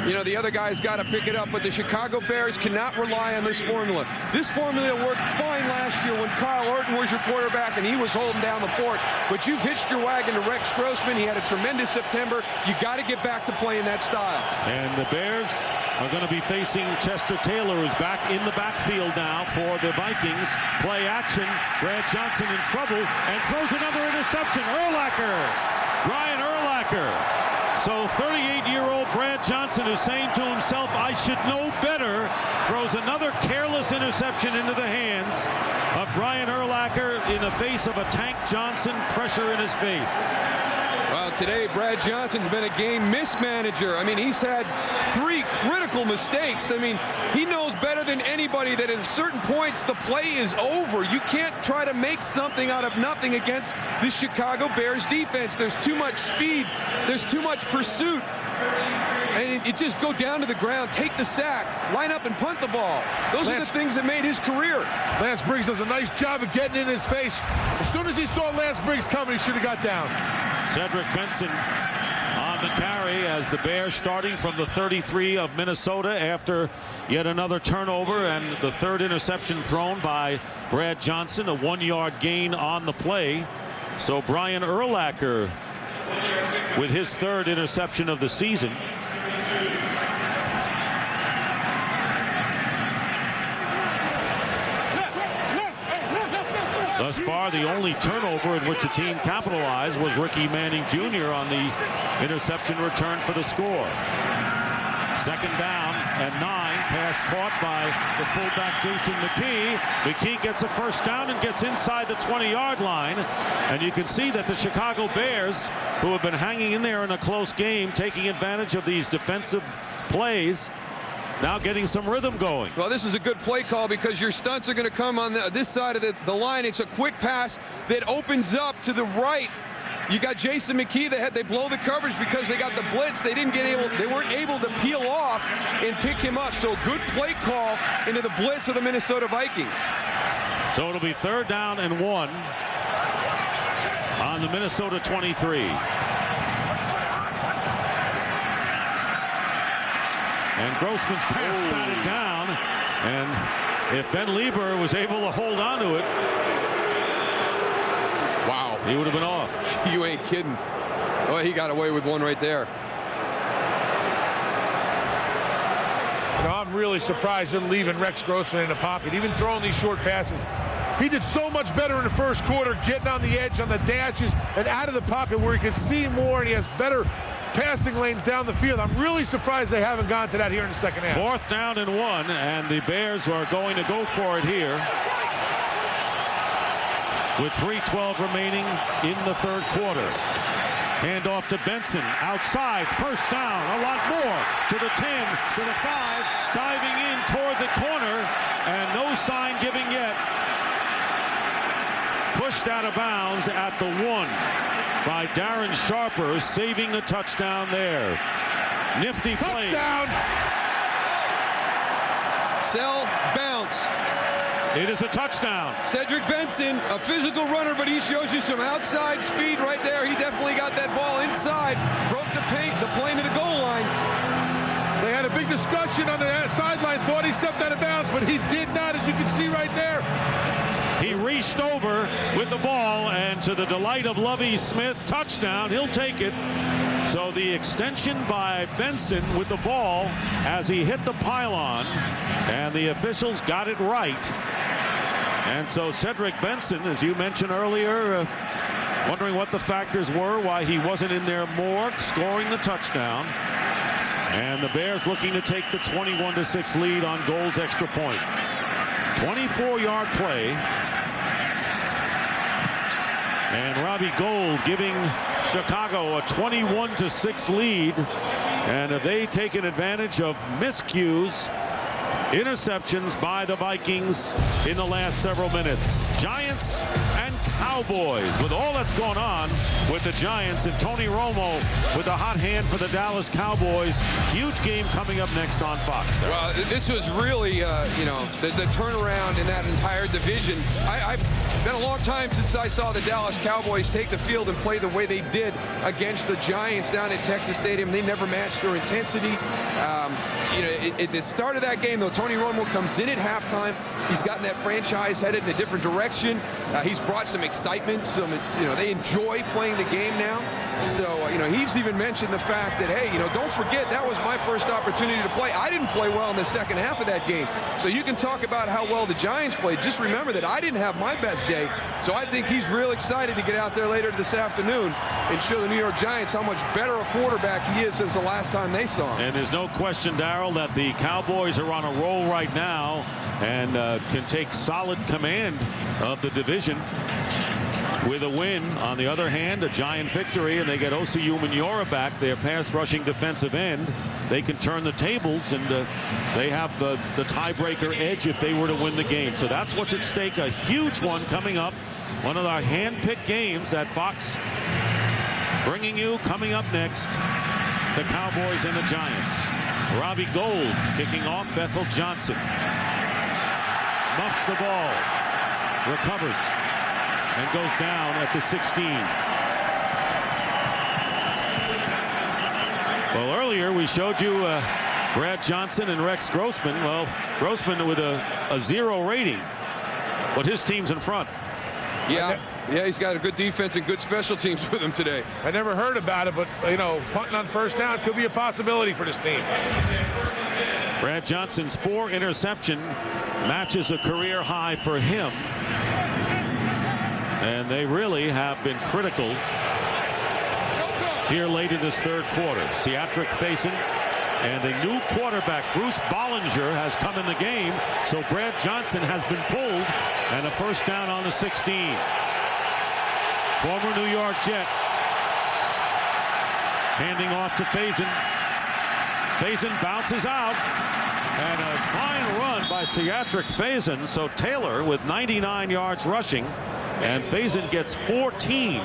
you know, the other guys got to pick it up. But the Chicago Bears cannot rely on this formula. This formula worked fine last year when Kyle Orton was your quarterback and he was holding down the fort. But you've hitched your wagon to Rex Grossman. He had a tremendous September. You got to get back to playing that style. And the Bears are going to be facing Chester Taylor, who's back in the backfield now for the Vikings. Play action. Brad Johnson in trouble and throws another interception. Brian Urlacher. So 38-year-old Brad Johnson is saying to himself, I should know better, throws another careless interception into the hands of Brian Urlacher in the face of a Tank Johnson, pressure in his face. Well, today, Brad Johnson's been a game mismanager. I mean, he's had 3 critical mistakes. I mean, he knows better than anybody that at certain points the play is over. You can't try to make something out of nothing against the Chicago Bears defense. There's too much speed. There's too much pursuit. And it just go down to the ground, take the sack, line up and punt the ball. Those are the things that made his career. Lance Briggs does a nice job of getting in his face. As soon as he saw Lance Briggs coming, he should have got down. Cedric Benson on the carry as the Bears starting from the 33 of Minnesota after yet another turnover and the 3rd interception thrown by Brad Johnson, a 1-yard gain on the play. So Brian Urlacher with his 3rd interception of the season. Thus far, the only turnover in which a team capitalized was Ricky Manning Jr. on the interception return for the score. 2nd down and 9. Pass caught by the fullback Jason McKee. McKee gets a 1st down and gets inside the 20-yard line. And you can see that the Chicago Bears, who have been hanging in there in a close game, taking advantage of these defensive plays, now getting some rhythm going. Well, this is a good play call because your stunts are going to come on this side of the line. It's a quick pass that opens up to the right. You got Jason McKee. They blow the coverage because they got the blitz. They weren't able to peel off and pick him up. So a good play call into the blitz of the Minnesota Vikings. So it'll be 3rd down and 1 on the Minnesota 23. And Grossman's pass batted down. And if Ben Lieber was able to hold on to it, wow, he would have been off. You ain't kidding. Oh, he got away with one right there. You know, I'm really surprised they're leaving Rex Grossman in the pocket, even throwing these short passes. He did so much better in the 1st quarter, getting on the edge, on the dashes, and out of the pocket where he can see more, and he has better passing lanes down the field. I'm really surprised they haven't gone to that here in the 2nd half. 4th down and 1, and the Bears are going to go for it here with 3:12 remaining in the 3rd quarter. Hand off to Benson. Outside. First down. A lot more. To the 10. To the 5. Diving in toward the corner. And no sign giving yet. Pushed out of bounds at the 1 by Darren Sharper, saving the touchdown there. Nifty play. Touchdown! Sell, bounce. It is a touchdown. Cedric Benson, a physical runner, but he shows you some outside speed right there. He definitely got that ball inside, broke the plane to the goal line. They had a big discussion on the sideline, thought he stepped out of bounds, but he did not, as you can see right there. He reached over with the ball, and to the delight of Lovie Smith, touchdown. He'll take it. So the extension by Benson with the ball as he hit the pylon, and the officials got it right. And so Cedric Benson, as you mentioned earlier, wondering what the factors were, why he wasn't in there more, scoring the touchdown. And the Bears looking to take the 21-6 lead on Gold's extra point. 24-yard play. And Robbie Gold giving Chicago a 21-6 lead. And have they taken advantage of miscues, interceptions by the Vikings in the last several minutes? Giants and Cowboys, with all that's going on with the Giants, and Tony Romo with a hot hand for the Dallas Cowboys. Huge game coming up next on Fox. Well, this was really, the turnaround in that entire division. I've been a long time since I saw the Dallas Cowboys take the field and play the way they did against the Giants down at Texas Stadium. They never matched their intensity. At the start of that game, though, Tony Romo comes in at halftime. He's gotten that franchise headed in a different direction. He's brought some excitement. They enjoy playing the game now. So, he's even mentioned the fact that, hey, don't forget that was my first opportunity to play. I didn't play well in the second half of that game. So you can talk about how well the Giants played. Just remember that I didn't have my best day. So I think he's real excited to get out there later this afternoon and show the New York Giants how much better a quarterback he is since the last time they saw him. And there's no question, Daryl, that the Cowboys are on a roll right now and can take solid command of the division with a win. On the other hand, a Giant victory, and they get Osi Umenyiora back, their pass rushing defensive end. They can turn the tables, and they have the tiebreaker edge if they were to win the game. So that's what's at stake, a huge one coming up. One of our hand-picked games at Fox. Bringing you, coming up next, the Cowboys and the Giants. Robbie Gold kicking off. Bethel Johnson muffs the ball, recovers, and goes down at the 16. Well, earlier we showed you Brad Johnson and Rex Grossman. Well, Grossman with a 0 rating, but his team's in front. Yeah, he's got a good defense and good special teams with him today. I never heard about it, but, punting on first down could be a possibility for this team. Brad Johnson's 4 interception matches a career high for him. And they really have been critical here late in this third quarter. Cedric facing, and a new quarterback, Bruce Bollinger, has come in the game. So Brad Johnson has been pulled, and a first down on the 16. Former New York Jet handing off to Faison. Faison bounces out, and a fine run by Cedric Faison. So Taylor with 99 yards rushing. And Faison gets 14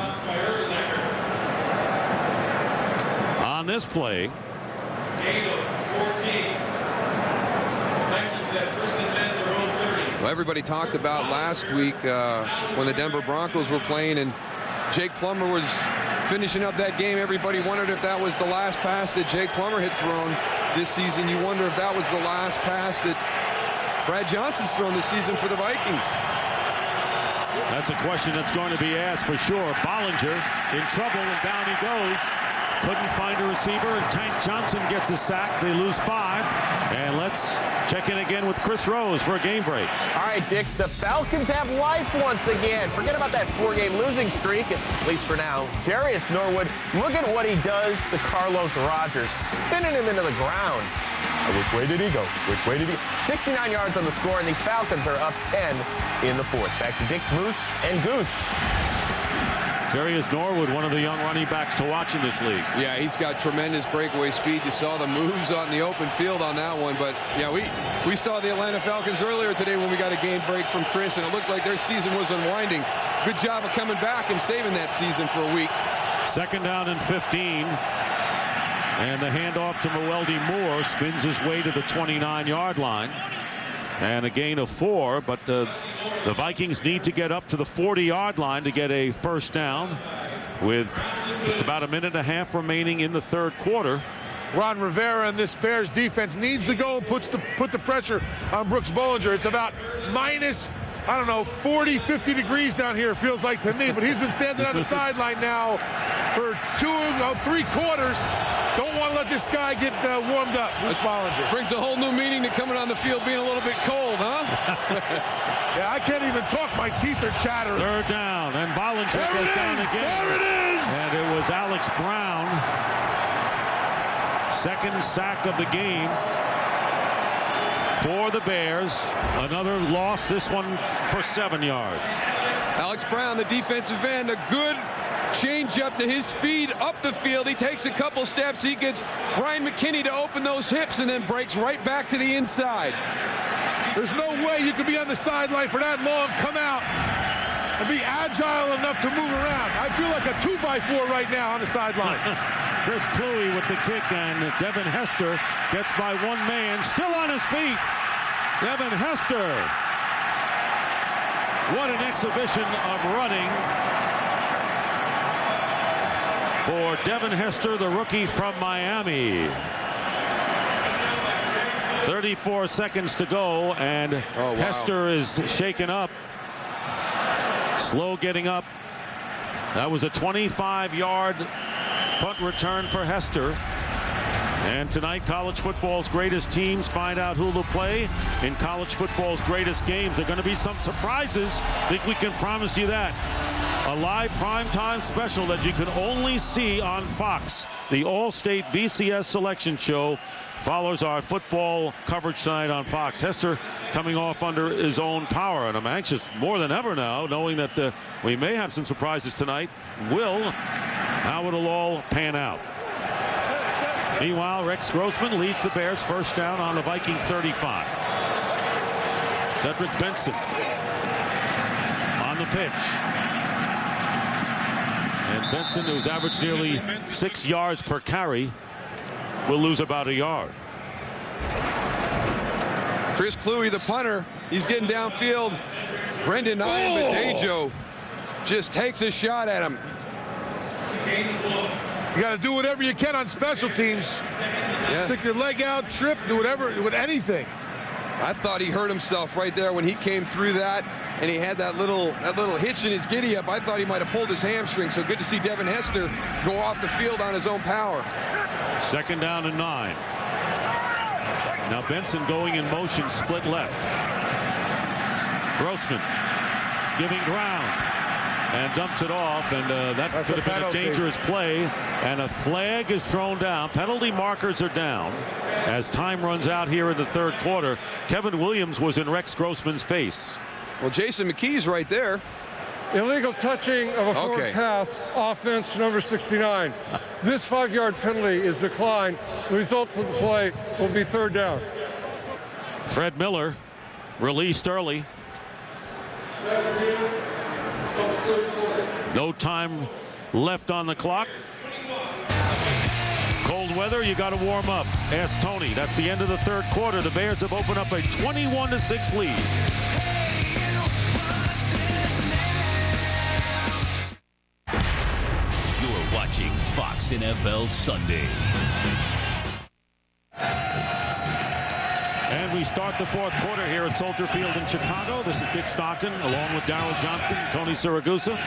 on this play. Well, everybody talked about last week when the Denver Broncos were playing and Jake Plummer was finishing up that game. Everybody wondered if that was the last pass that Jake Plummer had thrown this season. You wonder if that was the last pass that Brad Johnson's thrown this season for the Vikings. That's a question that's going to be asked for sure. Bollinger in trouble, and down he goes. Couldn't find a receiver, and Tank Johnson gets a sack. They lose 5. And let's check in again with Chris Rose for a game break. All right, Dick, the Falcons have life once again. Forget about that 4-game losing streak, at least for now. Jarius Norwood, look at what he does to Carlos Rogers, spinning him into the ground. Which way did he go? Which way did he go? 69 yards on the score, and the Falcons are up 10 in the fourth. Back to Dick, Moose, and Goose. Darius Norwood, one of the young running backs to watch in this league. Yeah, he's got tremendous breakaway speed. You saw the moves on the open field on that one. But, yeah, we saw the Atlanta Falcons earlier today when we got a game break from Chris, and it looked like their season was unwinding. Good job of coming back and saving that season for a week. 2nd down and 15. And the handoff to Mwelde Moore spins his way to the 29-yard line. And a gain of 4, but the Vikings need to get up to the 40-yard line to get a first down with just about a minute and a half remaining in the 3rd quarter. Ron Rivera and this Bears defense needs to go and put the pressure on Brooks Bollinger. It's about minus, I don't know, 40, 50 degrees down here, it feels like to me. But he's been standing on the sideline now for 3 quarters. Don't want to let this guy get warmed up. Bruce Bollinger. Brings a whole new meaning to coming on the field being a little bit cold, huh? Yeah, I can't even talk. My teeth are chattering. 3rd down, and Bollinger goes down again. There it is! And it was Alex Brown. 2nd sack of the game for the Bears. Another loss, this one for 7 yards. Alex Brown, the defensive end, a good change up to his speed up the field. He takes a couple steps. He gets Brian McKinney to open those hips and then breaks right back to the inside. There's no way you could be on the sideline for that long, come out, and be agile enough to move around. I feel like a 2x4 right now on the sideline. Chris Cluey with the kick, and Devin Hester gets by one man, still on his feet. Devin Hester. What an exhibition of running for Devin Hester, the rookie from Miami. 34 seconds to go, and Hester is shaken up. Slow getting up. That was a 25-yard punt return for Hester. And tonight, college football's greatest teams find out who will play in college football's greatest games. There are going to be some surprises. I think we can promise you that. A live primetime special that you can only see on Fox. The All-State BCS Selection Show follows our football coverage tonight on Fox. Hester coming off under his own power, and I'm anxious more than ever now, knowing that we may have some surprises tonight. How it'll all pan out. Meanwhile, Rex Grossman leads the Bears first down on the Viking 35. Cedric Benson on the pitch. And Benson, who's averaged nearly 6 yards per carry, will lose about a yard. Chris Cluey, the punter, he's getting downfield. Brendan Iambadejo just takes a shot at him. You got to do whatever you can on special teams. Yeah. Stick your leg out, trip, do whatever, with anything. I thought he hurt himself right there when he came through that, and he had that little hitch in his giddy up. I thought he might have pulled his hamstring. So good to see Devin Hester go off the field on his own power. 2nd down and 9. Now Benson going in motion, split left. Grossman giving ground and dumps it off, and that could have been a dangerous play, and a flag is thrown down. Penalty markers are down as time runs out here in the 3rd quarter. Kevin Williams was in Rex Grossman's face. Well, Jason McKee's right there. Illegal touching of a forward pass, offense number 69. This 5-yard penalty is declined. The result of the play will be 3rd down. Fred Miller released early. No time left on the clock. Cold weather, you got to warm up. Ask Tony. That's the end of the 3rd quarter. The Bears have opened up a 21-6 lead. You're watching Fox NFL Sunday. And we start the 4th quarter here at Soldier Field in Chicago. This is Dick Stockton along with Daryl Johnston, Tony Siragusa.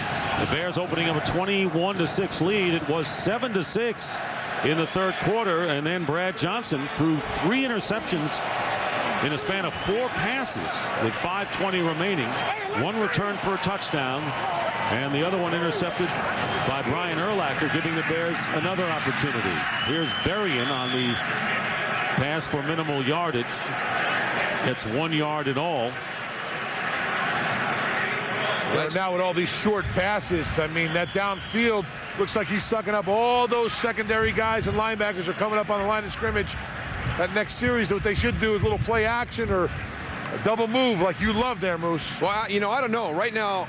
The Bears opening up a 21-6 lead. It was 7-6 in the 3rd quarter, and then Brad Johnson threw 3 interceptions in a span of 4 passes with 5:20 remaining. 1 return for a touchdown, and the other one intercepted by Brian Urlacher, giving the Bears another opportunity. Here's Berrien on the pass for minimal yardage. Gets 1 yard in all. Now with all these short passes, I mean, that downfield looks like he's sucking up all those secondary guys and linebackers are coming up on the line of scrimmage. That next series, what they should do is a little play action or a double move like you love there, Moose. Well, you know, I don't know. Right now,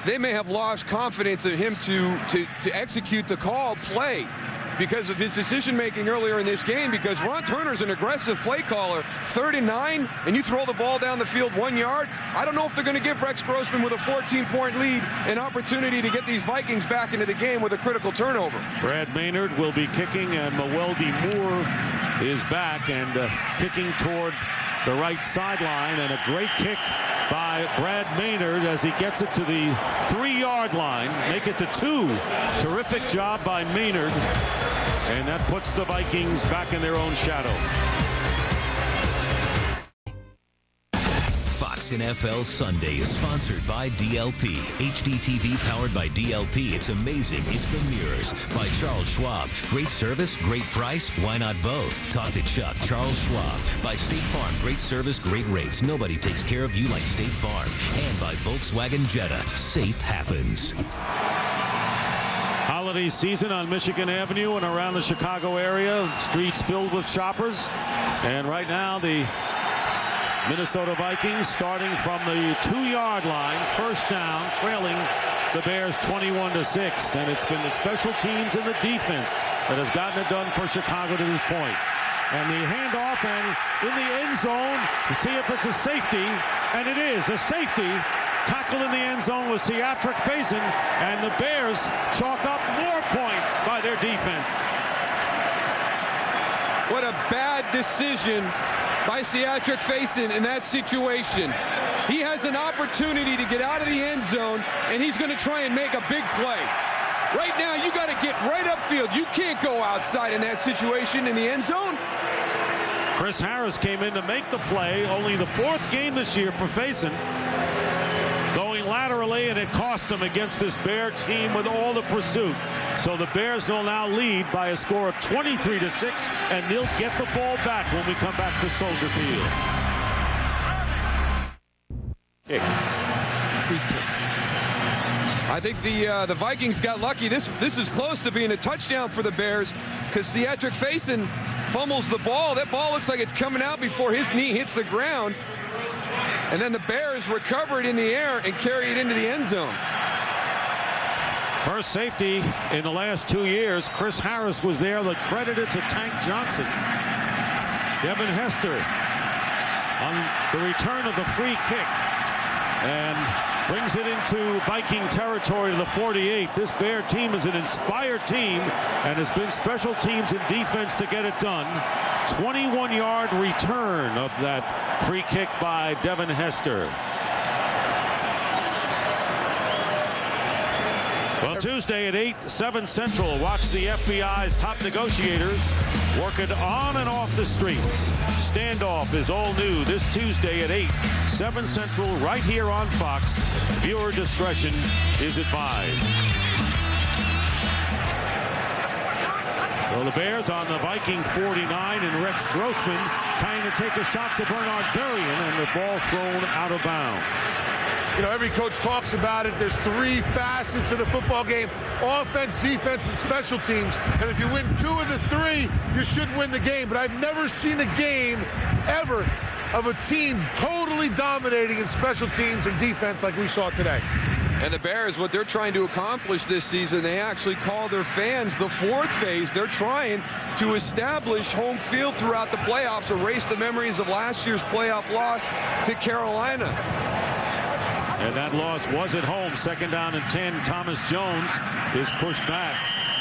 they may have lost confidence in him to execute the call play because of his decision-making earlier in this game, because Ron Turner's an aggressive play caller. 39, and you throw the ball down the field 1 yard. I don't know if they're going to give Rex Grossman with a 14-point lead an opportunity to get these Vikings back into the game with a critical turnover. Brad Maynard will be kicking, and Maweldi Moore is back and kicking toward the right sideline, and a great kick by Brad Maynard as he gets it to the 3-yard line, make it the 2. Terrific job by Maynard, and that puts the Vikings back in their own shadow. Fox NFL Sunday is sponsored by DLP. HDTV powered by DLP. It's amazing. It's the mirrors by Charles Schwab. Great service, great price. Why not both? Talk to Chuck. Charles Schwab. By State Farm. Great service, great rates. Nobody takes care of you like State Farm. And by Volkswagen Jetta. Safe happens. Holiday season on Michigan Avenue and around the Chicago area. Streets filled with shoppers. And right now the Minnesota Vikings starting from the 2-yard line, first down, trailing the Bears 21-6. And it's been the special teams and the defense that has gotten it done for Chicago to this point. And the handoff, and in the end zone to see if it's a safety, and it is a safety. Tackle in the end zone was Seatric Faison, and the Bears chalk up more points by their defense. What a bad decision by Seatric Faison in that situation. He has an opportunity to get out of the end zone, and he's going to try and make a big play. Right now, you got to get right upfield. You can't go outside in that situation in the end zone. Chris Harris came in to make the play, only the 4th game this year for Faison. Going laterally, and it cost him against this Bear team with all the pursuit. So the Bears will now lead by a score of 23-6, and they'll get the ball back when we come back to Soldier Field. Free kick. I think the Vikings got lucky. This is close to being a touchdown for the Bears because Seatric Faison fumbles the ball. That ball looks like it's coming out before his knee hits the ground. And then the Bears recover it in the air and carry it into the end zone. First safety in the last 2 years. Chris Harris was there, the credited to Tank Johnson. Devin Hester on the return of the free kick and brings it into Viking territory to the 48. This Bear team is an inspired team and has been special teams and defense to get it done. 21-yard return of that free kick by Devin Hester. Well, Tuesday at 8, 7 Central, watch the FBI's top negotiators working on and off the streets. Standoff is all new this Tuesday at 8, 7 Central, right here on Fox. Viewer discretion is advised. Well, the Bears on the Viking 49, and Rex Grossman trying to take a shot to Bernard Berrien, and the ball thrown out of bounds. You know, every coach talks about it. There's 3 facets of the football game: offense, defense, and special teams. And if you win 2 of the 3, you should win the game. But I've never seen a game ever of a team totally dominating in special teams and defense like we saw today. And the Bears, what they're trying to accomplish this season, they actually call their fans the 4th phase. They're trying to establish home field throughout the playoffs, erase the memories of last year's playoff loss to Carolina. And that loss was at home. 2nd down and 10. Thomas Jones is pushed back.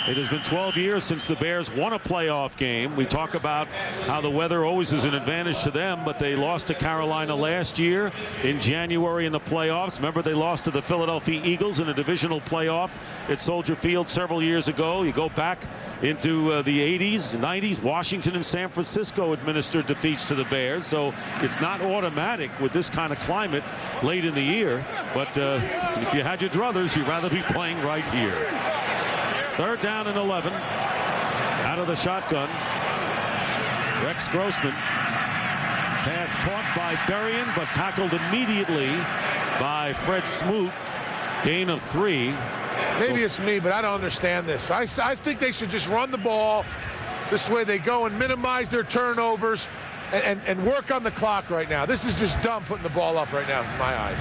It has been 12 years since the Bears won a playoff game. We talk about how the weather always is an advantage to them, but they lost to Carolina last year in January in the playoffs. Remember, they lost to the Philadelphia Eagles in a divisional playoff at Soldier Field several years ago. You go back into the 80s, 90s, Washington and San Francisco administered defeats to the Bears. So it's not automatic with this kind of climate late in the year. But if you had your druthers, you'd rather be playing right here. 3rd down and 11. Out of the shotgun. Rex Grossman. Pass caught by Berrien, but tackled immediately by Fred Smoot. Gain of 3. Maybe it's me, but I don't understand this. I think they should just run the ball. This way they go and minimize their turnovers and work on the clock right now. This is just dumb putting the ball up right now in my eyes.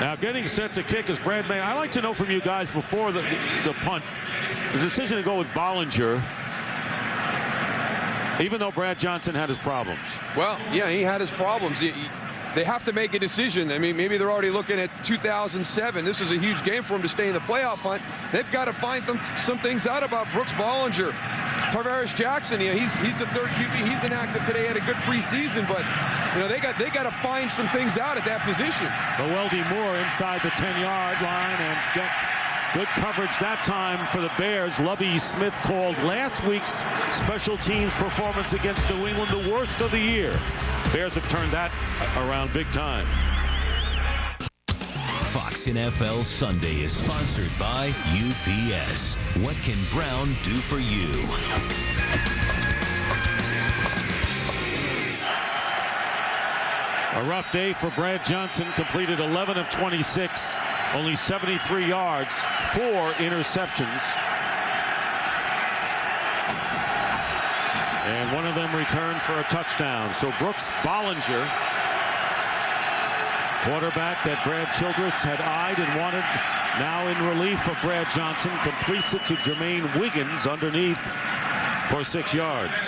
Now getting set to kick is Brad May. I'd like to know from you guys before the punt, the decision to go with Bollinger, even though Brad Johnston had his problems. Well, yeah, he had his problems. They have to make a decision. I mean, maybe they're already looking at 2007. This is a huge game for them to stay in the playoff hunt. They've got to find some things out about Brooks Bollinger. Tarvaris Jackson, yeah, he's the third QB. He's inactive today. Had a good preseason, but you know they got to find some things out at that position. Weldy Moore inside the 10-yard line and get good coverage that time for the Bears. Lovie Smith called last week's special teams performance against New England the worst of the year. Bears have turned that around big time. Fox NFL Sunday is sponsored by UPS. What can Brown do for you? A rough day for Brad Johnston. Completed 11 of 26, only 73 yards, 4 interceptions. And one of them returned for a touchdown. So Brooks Bollinger, quarterback that Brad Childress had eyed and wanted, now in relief of Brad Johnston, completes it to Jermaine Wiggins underneath for 6 yards.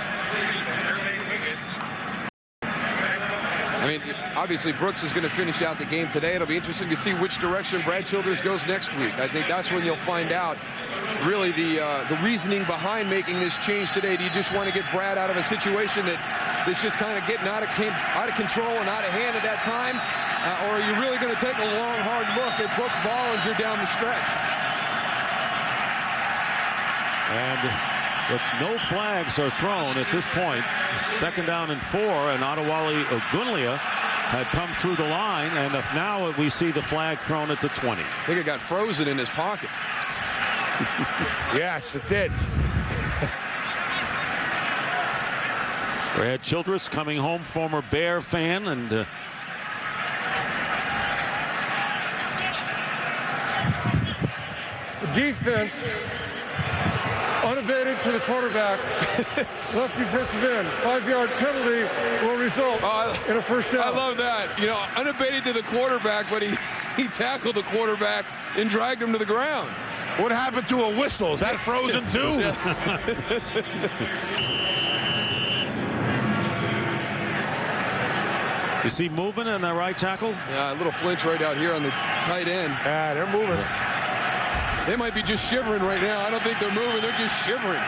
I mean, obviously Brooks is going to finish out the game today. It'll be interesting to see which direction Brad Childress goes next week. I think that's when you'll find out really the reasoning behind making this change today. Do you just want to get Brad out of a situation that's just kind of getting out of control and out of hand at that time? Or are you really going to take a long, hard look at Brooks Bollinger down the stretch? And look, no flags are thrown at this point. 2nd down and 4, and Adewale Ogunleye had come through the line, and now we see the flag thrown at the 20. I think it got frozen in his pocket. Yes, it did. Brad Childress coming home, former Bear fan, and the defense unabated to the quarterback. Left defensive end. 5-yard penalty will result in a first down. I love that. You know, unabated to the quarterback, but he tackled the quarterback and dragged him to the ground. What happened to a whistle? Is that frozen too? You see movement in that right tackle? Yeah, a little flinch right out here on the tight end. Yeah, they're moving. They might be just shivering right now. I don't think they're moving. They're just shivering.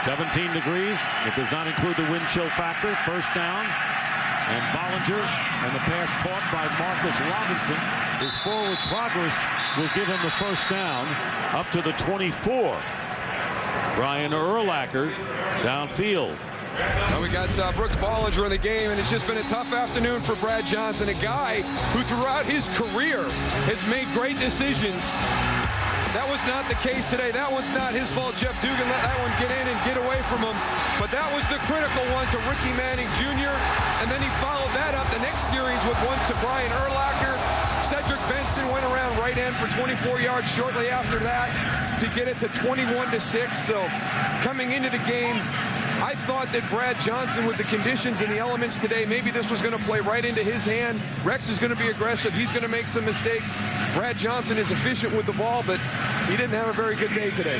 17 degrees. It does not include the wind chill factor. First down. And Bollinger, and the pass caught by Marcus Robinson. His forward progress will give him the first down up to the 24. Brian Urlacher downfield. Well, we got Brooks Bollinger in the game, and it's just been a tough afternoon for Brad Johnston, a guy who throughout his career has made great decisions. That was not the case today. That one's not his fault. Jeff Dugan let that one get in and get away from him. But that was the critical one to Ricky Manning Jr. And then he followed that up the next series with one to Brian Urlacher. Cedric Benson went around right end for 24 yards shortly after that to get it to 21-6. So coming into the game, I thought that Brad Johnston, with the conditions and the elements today, maybe this was going to play right into his hand. Rex is going to be aggressive. He's going to make some mistakes. Brad Johnston is efficient with the ball, but he didn't have a very good day today.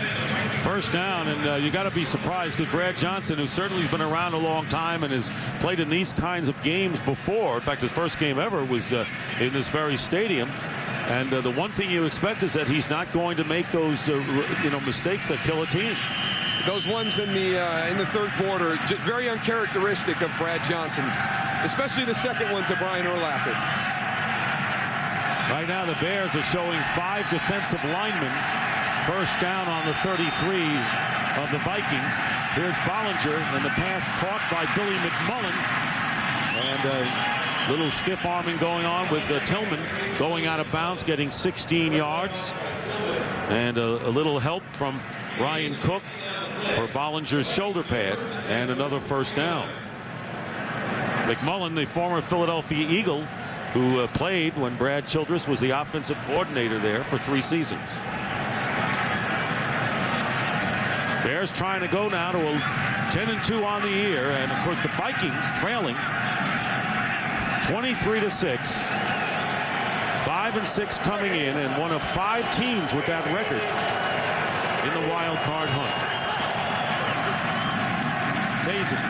First down, and you got to be surprised because Brad Johnston, who certainly has been around a long time and has played in these kinds of games before. In fact, his first game ever was in this very stadium. And the one thing you expect is that he's not going to make those mistakes that kill a team. Those ones in the third quarter, very uncharacteristic of Brad Johnston, especially the second one to Brian Urlacher. Right now the Bears are showing 5 defensive linemen. First down on the 33 of the Vikings. Here's Bollinger, and the pass caught by Billy McMullen. And a little stiff arming going on with Tillman going out of bounds, getting 16 yards. And a little help from Ryan Cook for Bollinger's shoulder pad, and another first down. McMullen, the former Philadelphia Eagle, who played when Brad Childress was the offensive coordinator there for 3 seasons. Bears trying to go now to a 10-2 on the year, and of course the Vikings trailing 23-6. 5-6 coming in, and one of 5 teams with that record in the wild card hunt. Faison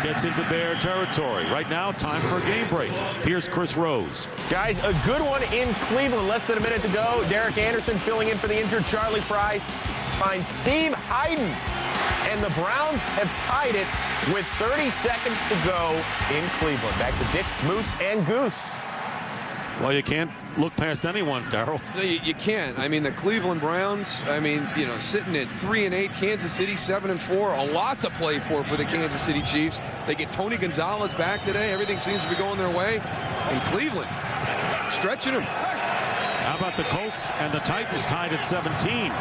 gets into Bear territory. Right now, time for a game break. Here's Chris Rose. Guys, a good one in Cleveland. Less than a minute to go. Derek Anderson filling in for the injured Charlie Price finds Steve Hayden. And the Browns have tied it with 30 seconds to go in Cleveland. Back to Dick, Moose, and Goose. Well, you can't look past anyone, Daryl. No, you can't. I mean, the Cleveland Browns, I mean, you know, sitting at 3-8, Kansas City 7-4, a lot to play for the Kansas City Chiefs. They get Tony Gonzalez back today. Everything seems to be going their way. And Cleveland stretching them. How about the Colts and the Titans tied at 17?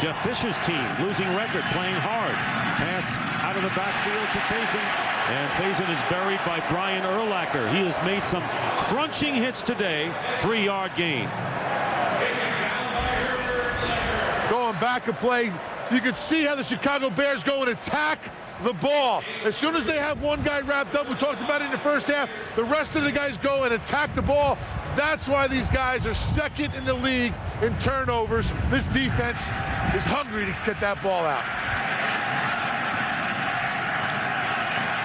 Jeff Fisher's team losing record, playing hard. Pass out of the backfield to Faison. And Faison is buried by Brian Urlacher. He has made some crunching hits today. 3-yard gain. Going back a play, you can see how the Chicago Bears go and attack the ball. As soon as they have one guy wrapped up, we talked about it in the first half, the rest of the guys go and attack the ball. That's why these guys are second in the league in turnovers. This defense is hungry to get that ball out.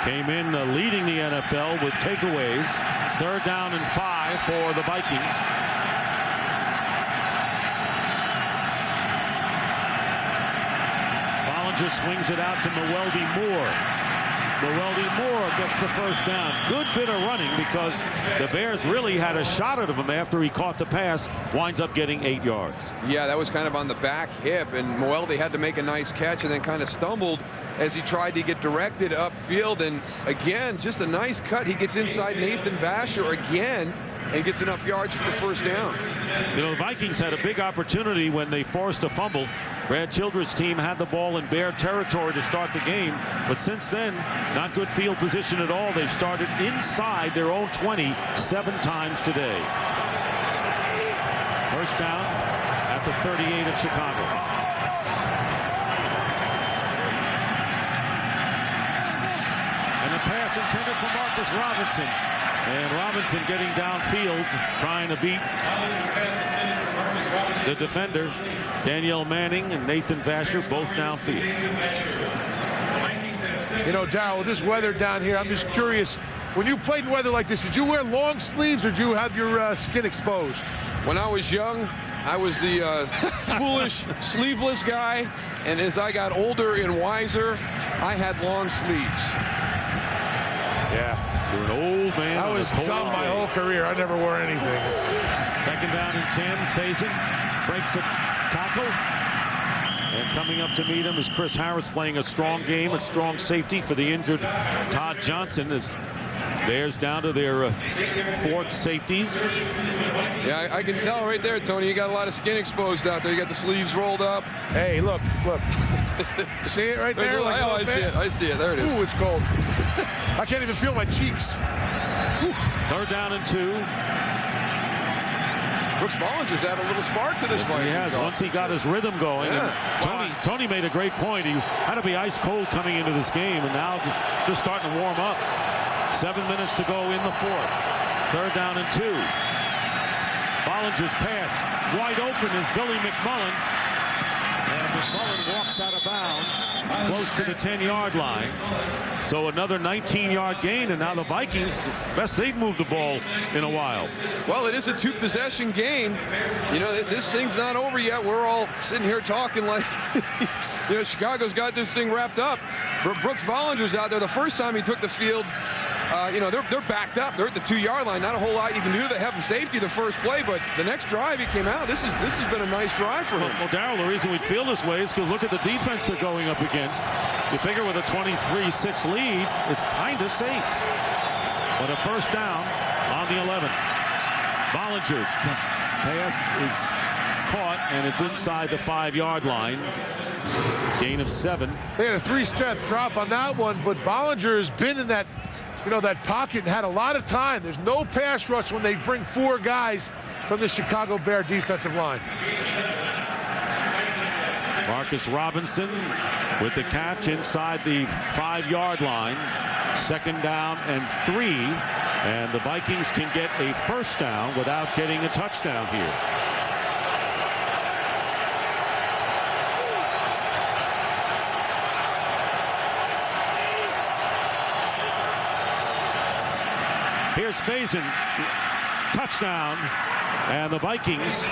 Came in leading the NFL with takeaways. 3rd down and 5 for the Vikings. Bollinger swings it out to Mewelde Moore. Mewelde Moore gets the first down. Good bit of running because the Bears really had a shot at him after he caught the pass. Winds up getting 8 yards. Yeah, that was kind of on the back hip, and Mewelde had to make a nice catch and then kind of stumbled as he tried to get directed upfield. And again, just a nice cut. He gets inside Nathan Vasher again and gets enough yards for the first down. You know, the Vikings had a big opportunity when they forced a fumble. Brad Childress' team had the ball in Bear territory to start the game, but since then, not good field position at all. They've started inside their own 20 7 times today. First down at the 38 of Chicago. And the pass intended for Marcus Robinson. And Robinson getting downfield, trying to beat the defender. Danielle Manning and Nathan Vasher both downfield. You know, Daryl, with this weather down here, I'm just curious. When you played in weather like this, did you wear long sleeves or did you have your skin exposed? When I was young, I was the foolish, sleeveless guy. And as I got older and wiser, I had long sleeves. Yeah. You're an old man. I was dumb my whole career. I never wore anything. 2nd down and 10. Faison breaks a tackle. And coming up to meet him is Chris Harris, playing a strong game at strong safety for the injured Todd Johnston. As Bears down to their 4th safeties. Yeah, I can tell right there, Tony, you got a lot of skin exposed out there. You got the sleeves rolled up. Hey, look. See it right there? I see it. I see it. There it is. Ooh, it's cold. I can't even feel my cheeks. Whew. 3rd down and 2. Brooks Bollinger's had a little spark to this fight. He has. Once he got his rhythm going. Yeah. And Tony made a great point. He had to be ice cold coming into this game, and now just starting to warm up. 7 minutes to go in the 4th. 3rd down and 2. Bollinger's pass wide open is Billy McMullen. And McMullen walks out of bounds close to the 10-yard line. So another 19-yard gain, and now the Vikings, best they've moved the ball in a while. Well, it is a 2-possession game. You know, this thing's not over yet. We're all sitting here talking like, you know, Chicago's got this thing wrapped up. But Brooks Bollinger's out there. The first time he took the field, you know, they're backed up. They're at the 2-yard line. Not a whole lot you can do. They have the safety the first play, but the next drive he came out. This has been a nice drive for him. Well, Daryl, the reason we feel this way is because look at the defense they're going up against. You figure with a 23-6 lead, it's kind of safe. But a first down on the 11. Bollinger's pass is caught, and it's inside the 5-yard line. Gain of 7. They had a 3-step drop on that one, but Bollinger has been in that, that pocket and had a lot of time. There's no pass rush when they bring 4 guys from the Chicago Bear defensive line. Marcus Robinson with the catch inside the 5-yard line. 2nd down and 3. And the Vikings can get a first down without getting a touchdown here. Here's Faison. Touchdown. And the Vikings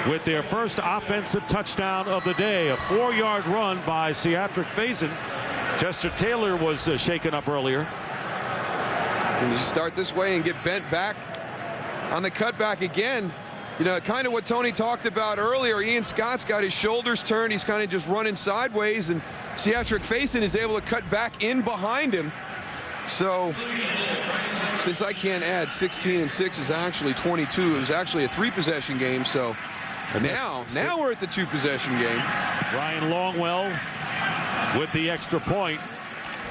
with their first offensive touchdown of the day. A 4-yard run by Ciatric Faison. Chester Taylor was shaken up earlier. And you start this way and get bent back on the cutback again. Kind of what Tony talked about earlier. Ian Scott's got his shoulders turned. He's kind of just running sideways, and Ciatric Faison is able to cut back in behind him. So, since I can't add, 16 and 6 is actually 22. It was actually a 3-possession game. So now we're at the 2-possession game. Ryan Longwell with the extra point,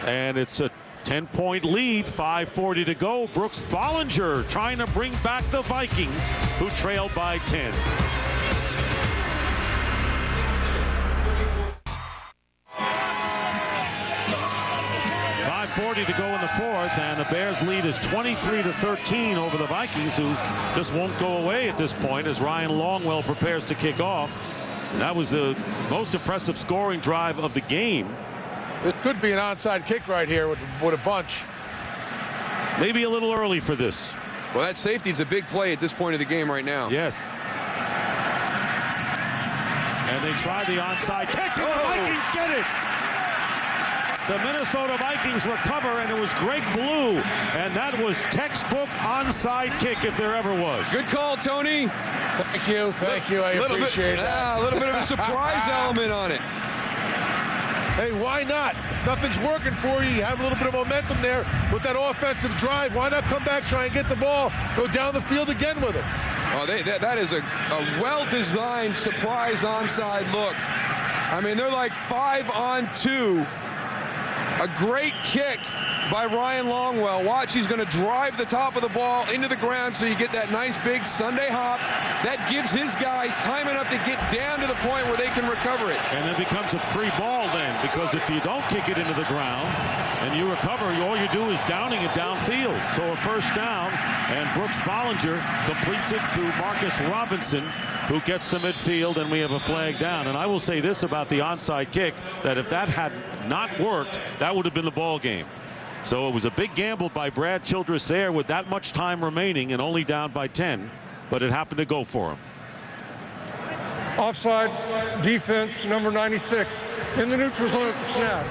and it's a 10-point lead. 5:40 to go. Brooks Bollinger trying to bring back the Vikings, who trailed by 10. 5:40 to go in the 4th, and the Bears lead is 23-13 over the Vikings, who just won't go away at this point as Ryan Longwell prepares to kick off. And that was the most impressive scoring drive of the game. It could be an onside kick right here with a bunch. Maybe a little early for this. Well, that safety is a big play at this point of the game right now. Yes. And they try the onside kick, and the Vikings get it. The Minnesota Vikings recover, and it was Greg Blue, and that was textbook onside kick if there ever was. Good call, Tony. Thank you. I appreciate that. A little bit of a surprise element on it. Hey, why not? Nothing's working for you. You have a little bit of momentum there with that offensive drive. Why not come back, try and get the ball, go down the field again with it? Oh, that is a well-designed surprise onside look. I mean, they're like 5-on-2. A great kick by Ryan Longwell. Watch, he's going to drive the top of the ball into the ground so you get that nice big Sunday hop. That gives his guys time enough to get down to the point where they can recover it. And it becomes a free ball then, because if you don't kick it into the ground and you recover, all you do is downing it downfield. So a first down, and Brooks Bollinger completes it to Marcus Robinson, who gets to midfield, and we have a flag down. And I will say this about the onside kick, that if that had not worked, that would have been the ball game. So it was a big gamble by Brad Childress there with that much time remaining and only down by 10, but it happened to go for him. Offside defense, number 96, in the neutral zone at the snap.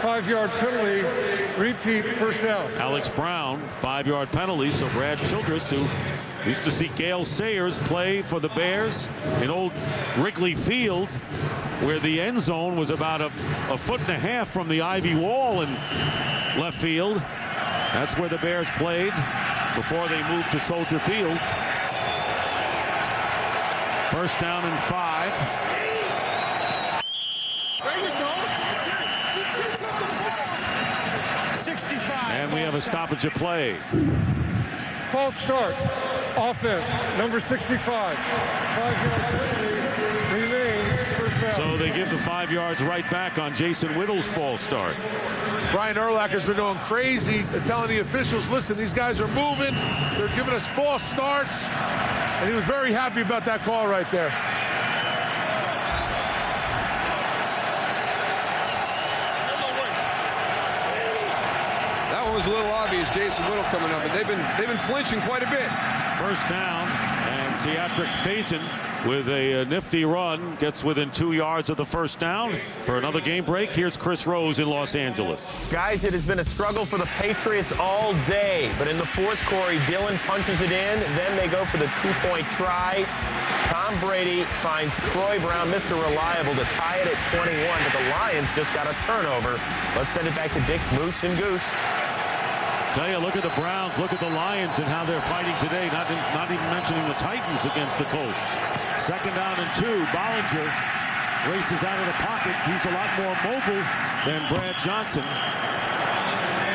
5-yard penalty, repeat first down. Alex Brown, 5-yard penalty, so Brad Childress, who used to see Gale Sayers play for the Bears in old Wrigley Field, where the end zone was about a 1.5 from the ivy wall in left field. That's where the Bears played before they moved to Soldier Field. First down and 5. There you go. 65. And we have a stoppage of play. False start. Offense, number 65. 5-yard penalty remains first down. So they give the 5 yards right back on Jason Whittle's false start. Brian Urlacher's been going crazy, telling the officials, listen, these guys are moving. They're giving us false starts. And he was very happy about that call right there. That one was a little obvious, Jason Whittle coming up, but they've been flinching quite a bit. First down, and Ciatric Faison with a nifty run gets within 2 yards of the first down. For another game break, here's Chris Rose in Los Angeles. Guys, it has been a struggle for the Patriots all day, but in the fourth, Corey Dillon punches it in. Then they go for the 2-point try. Tom Brady finds Troy Brown, Mr. Reliable, to tie it at 21, but the Lions just got a turnover. Let's send it back to Dick, Moose, and Goose. Tell you, look at the Browns, look at the Lions and how they're fighting today. Not even mentioning the Titans against the Colts. 2nd down and 2. Bollinger races out of the pocket. He's a lot more mobile than Brad Johnson.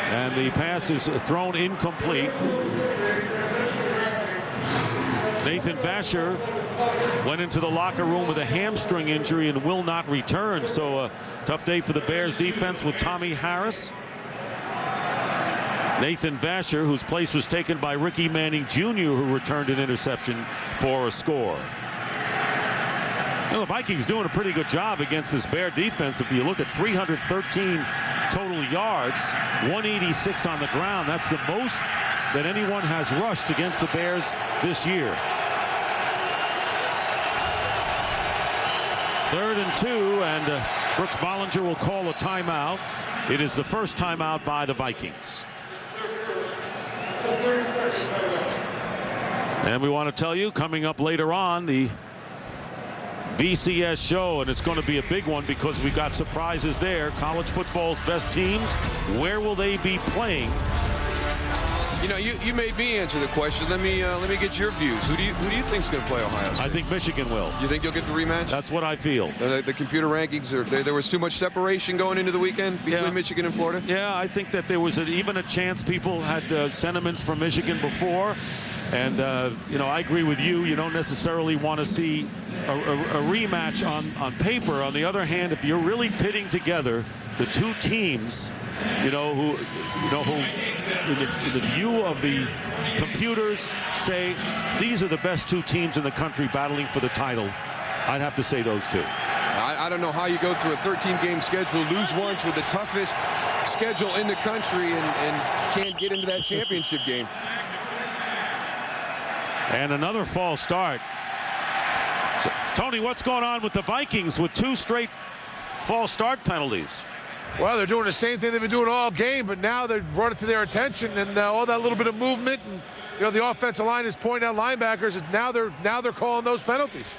And the pass is thrown incomplete. Nathan Vasher went into the locker room with a hamstring injury and will not return. So a tough day for the Bears defense with Tommy Harris. Nathan Vasher, whose place was taken by Ricky Manning Jr., who returned an interception for a score. Well, the Vikings doing a pretty good job against this Bear defense. If you look at 313 total yards, 186 on the ground. That's the most that anyone has rushed against the Bears this year. 3rd and 2, and Brooks Bollinger will call a timeout. It is the first timeout by the Vikings. And we want to tell you, coming up later on, the BCS show, and it's going to be a big one because we've got surprises there. College football's best teams, where will they be playing? You know, you made me answer the question. Let me get your views. Who do you think's going to play Ohio State? I think Michigan will. You think you'll get the rematch? That's what I feel. The computer rankings there was too much separation going into the weekend between Michigan and Florida. Yeah, I think that there was even a chance people had sentiments for Michigan before, and you know, I agree with you. You don't necessarily want to see a rematch on paper. On the other hand, if you're really pitting together the two teams, you know, who in the view of the computers say these are the best two teams in the country battling for the title, I'd have to say those two. I don't know how you go through a 13-game schedule, lose once with the toughest schedule in the country, and can't get into that championship game. And another false start. So, Tony, what's going on with the Vikings with 2 straight false start penalties? Well, they're doing the same thing they've been doing all game, but now they've brought it to their attention, and all that little bit of movement, and you know, the offensive line is pointing out linebackers, and now they're calling those penalties.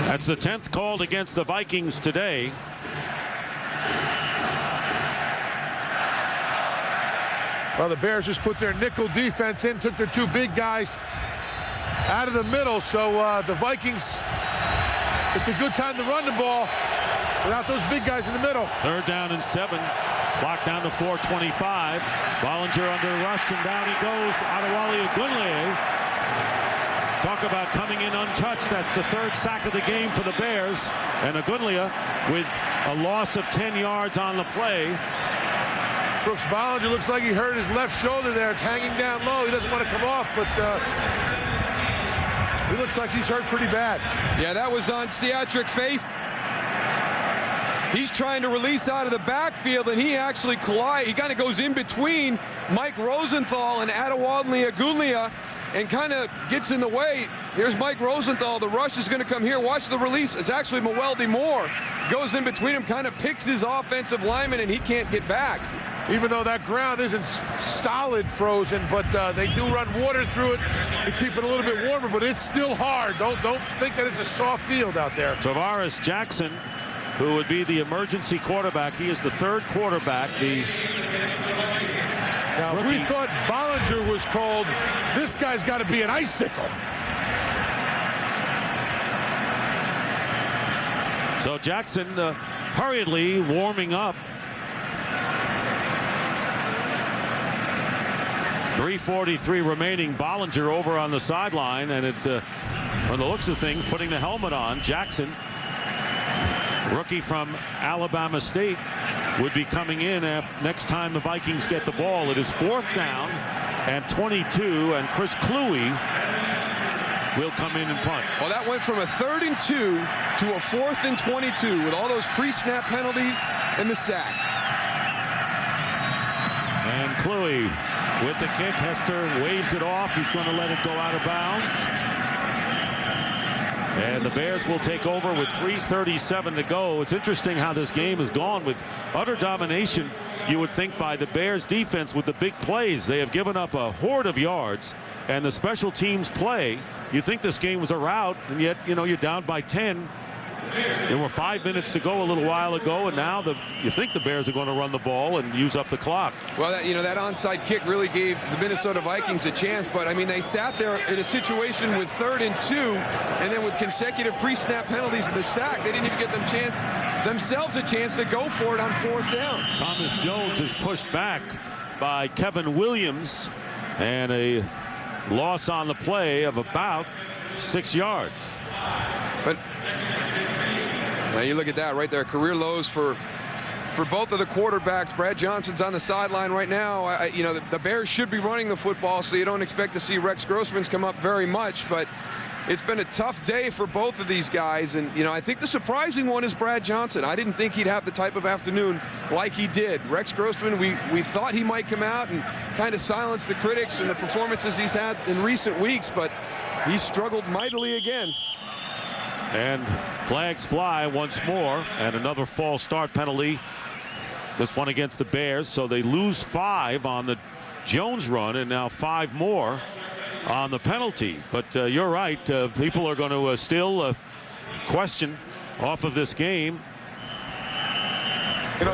That's the 10th called against the Vikings today. Well, the Bears just put their nickel defense in, took their 2 big guys out of the middle, so the Vikings, it's a good time to run the ball without those big guys in the middle. 3rd down and 7. Clock down to 4:25. Bollinger under rush, and down he goes. Adewale Ogunleye. Talk about coming in untouched. That's the 3rd sack of the game for the Bears. And Ogunleye with a loss of 10 yards on the play. Brooks Bollinger looks like he hurt his left shoulder there. It's hanging down low. He doesn't want to come off, but he looks like he's hurt pretty bad. Yeah, that was on Ciatric face. He's trying to release out of the backfield, and he actually collides. He kind of goes in between Mike Rosenthal and Adewale Ogunleye and kind of gets in the way. Here's Mike Rosenthal. The rush is going to come here. Watch the release. It's actually Mewelde Moore. Goes in between him, kind of picks his offensive lineman, and he can't get back. Even though that ground isn't solid frozen, but they do run water through it to keep it a little bit warmer, but it's still hard. Don't think that it's a soft field out there. Tavares Jackson, who would be the emergency quarterback. He is the 3rd quarterback. Now, if we thought Bollinger was cold, this guy's got to be an icicle. So Jackson hurriedly warming up. 3:43 remaining. Bollinger over on the sideline, and from the looks of things, putting the helmet on. Jackson, rookie from Alabama State, would be coming in next time the Vikings get the ball. It is 4th down and 22, and Chris Kluwe will come in and punt. Well, that went from a 3rd and 2 to a 4th and 22 with all those pre-snap penalties and the sack. And Kluwe with the kick. Hester waves it off. He's going to let it go out of bounds. And the Bears will take over with 3:37 to go. It's interesting how this game has gone with utter domination, you would think, by the Bears defense with the big plays. They have given up a horde of yards, and the special teams play. You think this game was a rout, and yet, you know, you're down by 10 There were 5 minutes to go a little while ago, and now you think the Bears are going to run the ball and use up the clock. Well, that onside kick really gave the Minnesota Vikings a chance, but I mean, they sat there in a situation with 3rd and 2, and then with consecutive pre-snap penalties and the sack, they didn't even get themselves a chance to go for it on 4th down. Thomas Jones is pushed back by Kevin Williams, and a loss on the play of about 6 yards. But now you look at that right there, career lows for both of the quarterbacks. Brad Johnson's on the sideline right now. The Bears should be running the football, so you don't expect to see Rex Grossman's come up very much, but it's been a tough day for both of these guys, and I think the surprising one is Brad Johnson. I didn't think he'd have the type of afternoon like he did. Rex Grossman, we thought he might come out and kind of silence the critics and the performances he's had in recent weeks, but he struggled mightily again. And flags fly once more, and another false start penalty. This one against the Bears, so they lose 5 on the Jones run, and now 5 more on the penalty. But you're right, people are going to still question off of this game.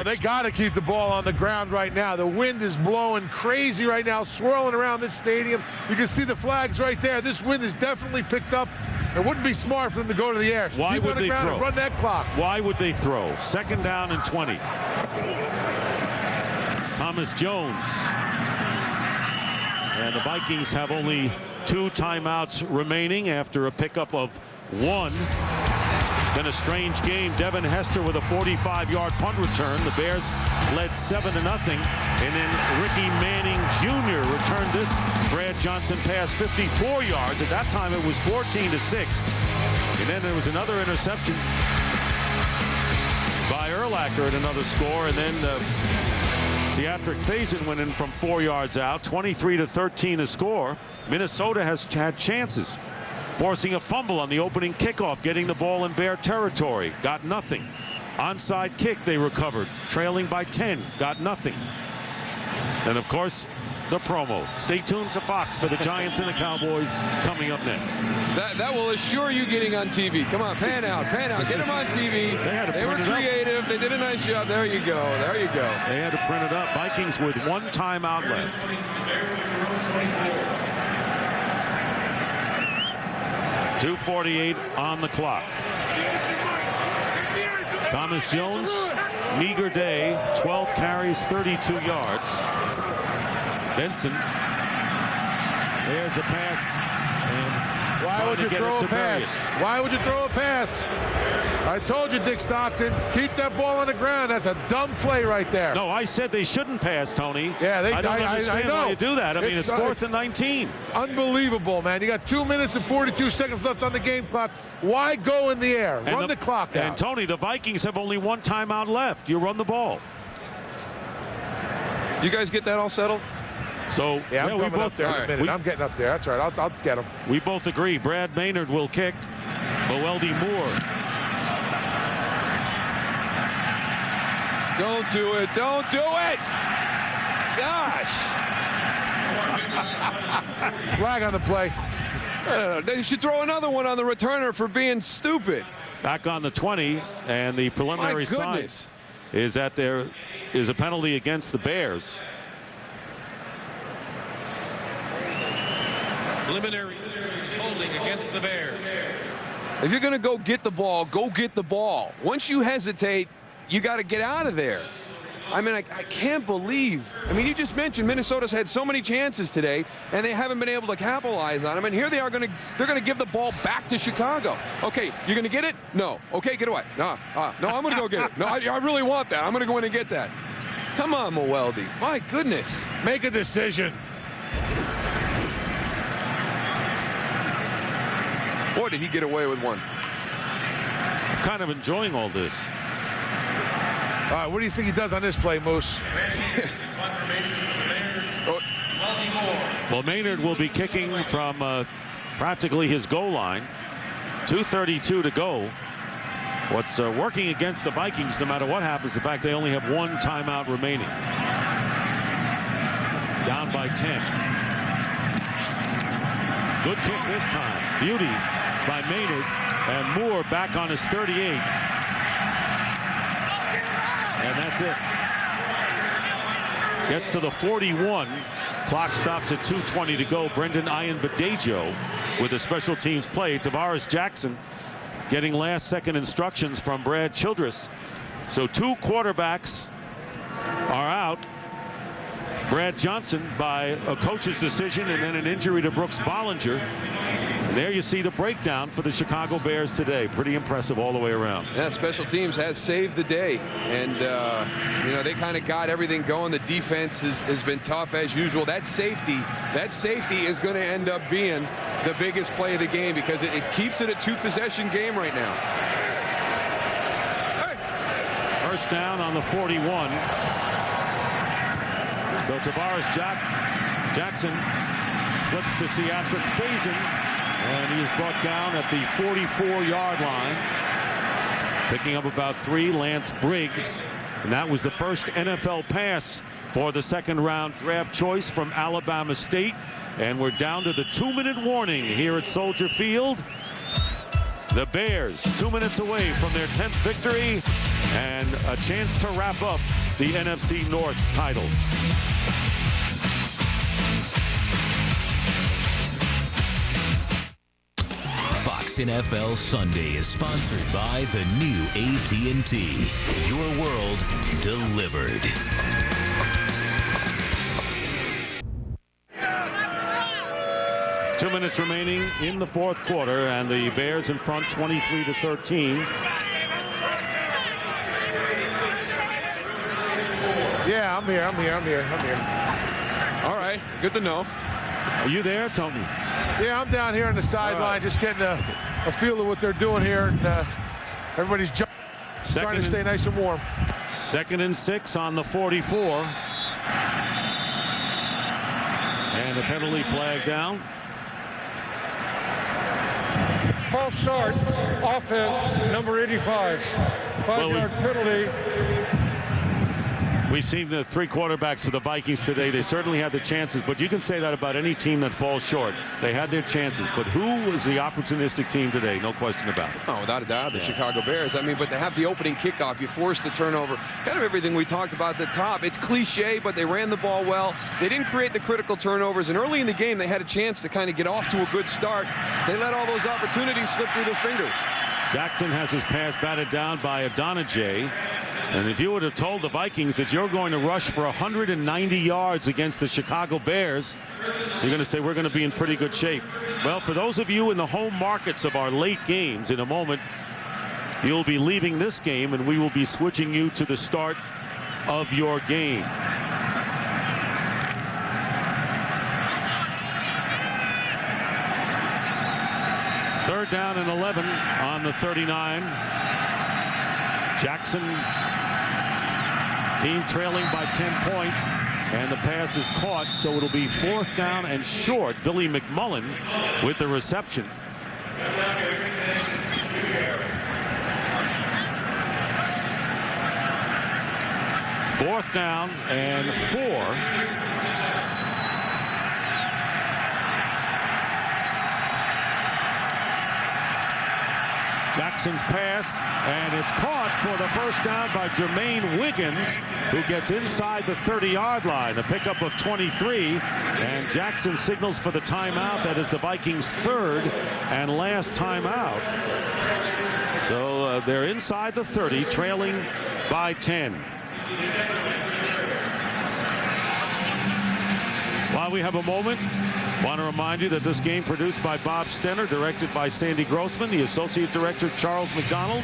They got to keep the ball on the ground right now. The wind is blowing crazy right now, swirling around this stadium. You can see the flags right there. This wind is definitely picked up. It wouldn't be smart for them to go to the air. So Why keep would on the they ground throw? And run that clock. Why would they throw? 2nd down and 20. Thomas Jones. And the Vikings have only 2 timeouts remaining after a pickup of 1. Been a strange game. Devin Hester with a 45-yard punt return. The Bears led 7-0, and then Ricky Manning Jr. returned this Brad Johnson pass 54 yards. At that time, it was 14-6, and then there was another interception by Urlacher at another score, and then Seatric Faison went in from 4 yards out. 23-13 the score. Minnesota has had chances, forcing a fumble on the opening kickoff, getting the ball in Bear territory. Got nothing. Onside kick they recovered, trailing by 10. Got nothing. And of course, the promo. Stay tuned to Fox for the Giants and the Cowboys coming up next. That will assure you getting on TV. Come on, pan out, get them on TV. They were creative. They did a nice job. There you go. There you go. They had to print it up. Vikings with 1 timeout left. .248 on the clock. Thomas Jones, meager day, 12 carries, 32 yards. Benson, there's the pass. And why would you throw a pass? Why would you throw a pass? I told you, Dick Stockton, keep that ball on the ground. That's a dumb play right there. No, I said they shouldn't pass, Tony. Yeah, I don't understand why you do that. I mean, it's 4th and 19. It's unbelievable, man. You got 2 minutes and 42 seconds left on the game clock. Why go in the air? Run the clock out. And, Tony, the Vikings have only 1 timeout left. You run the ball. Do you guys get that all settled? So, yeah, I'm coming up there in a minute. I'm getting up there. That's right. I'll get him. We both agree. Brad Maynard will kick. Boeldi Moore. Don't do it. Don't do it. Gosh. Flag on the play. They should throw another one on the returner for being stupid. Back on the 20, and the preliminary sign is that there is a penalty against the Bears. Preliminary holding against the Bears. If you're going to go get the ball, go get the ball. Once you hesitate, you got to get out of there. I mean, I can't believe. I mean, you just mentioned Minnesota's had so many chances today, and they haven't been able to capitalize on them. And here they are they're going to give the ball back to Chicago. Okay, you're going to get it? No. Okay, get away. No, I'm going to go get it. No, I really want that. I'm going to go in and get that. Come on, Boeldi. My goodness. Make a decision. Boy, did he get away with one. I'm kind of enjoying all this. All right, what do you think he does on this play, Moose? Well, Maynard will be kicking from practically his goal line. 2:32 to go. What's working against the Vikings, no matter what happens, the fact they only have 1 timeout remaining. Down by 10. Good kick this time. Beauty by Maynard. And Moore back on his 38. And that's it. Gets to the 41. Clock stops at 2:20 to go. Brendan Ian-Badejo with a special teams play. Tavares Jackson getting last-second instructions from Brad Childress. So 2 quarterbacks are out. Brad Johnson by a coach's decision and then an injury to Brooks Bollinger. There you see the breakdown for the Chicago Bears today. Pretty impressive all the way around. Yeah, special teams has saved the day. And, you know, they kind of got everything going. The defense has been tough as usual. That safety is going to end up being the biggest play of the game because it keeps it a 2-possession game right now. First down on the 41. So Tavares Jackson flips to Seatric Faison, and he is brought down at the 44-yard line. Picking up about 3, Lance Briggs. And that was the first NFL pass for the second-round draft choice from Alabama State. And we're down to the 2-minute warning here at Soldier Field. The Bears 2 minutes away from their 10th victory and a chance to wrap up the NFC North title. Fox NFL Sunday is sponsored by the new AT&T. Your world delivered. Two minutes remaining in the fourth quarter, and the Bears in front 23-13. Yeah, I'm here. All right, good to know. Are you there, Tony? Yeah, I'm down here on the sideline, just getting a feel of what they're doing here, and everybody's trying to stay nice and warm. 2nd and 6 on the 44. And a penalty flag down. False start, offense, number 85. 5-yard penalty. We've seen the 3 quarterbacks for the Vikings today. They certainly had the chances, but you can say that about any team that falls short. They had their chances, but who was the opportunistic team today? No question about it. Oh, without a doubt, the Chicago Bears. I mean, but to have the opening kickoff, you forced a turnover. Kind of everything we talked about at the top. It's cliche, but they ran the ball well. They didn't create the critical turnovers, and early in the game, they had a chance to kind of get off to a good start. They let all those opportunities slip through their fingers. Jackson has his pass batted down by Adonijay. And if you would have told the Vikings that you're going to rush for 190 yards against the Chicago Bears, you're going to say we're going to be in pretty good shape. Well, for those of you in the home markets of our late games, in a moment, you'll be leaving this game and we will be switching you to the start of your game. Third down and 11 on the 39. Jackson, team trailing by 10 points, and the pass is caught, so it'll be 4th down and short. Billy McMullen with the reception. Fourth down and 4. Jackson's pass, and it's caught for the first down by Jermaine Wiggins, who gets inside the 30-yard line. A pickup of 23, and Jackson signals for the timeout. That is the Vikings' 3rd and last timeout. So they're inside the 30, trailing by 10. While we have a moment, want to remind you that this game produced by Bob Stenner, directed by Sandy Grossman, the associate director Charles McDonald.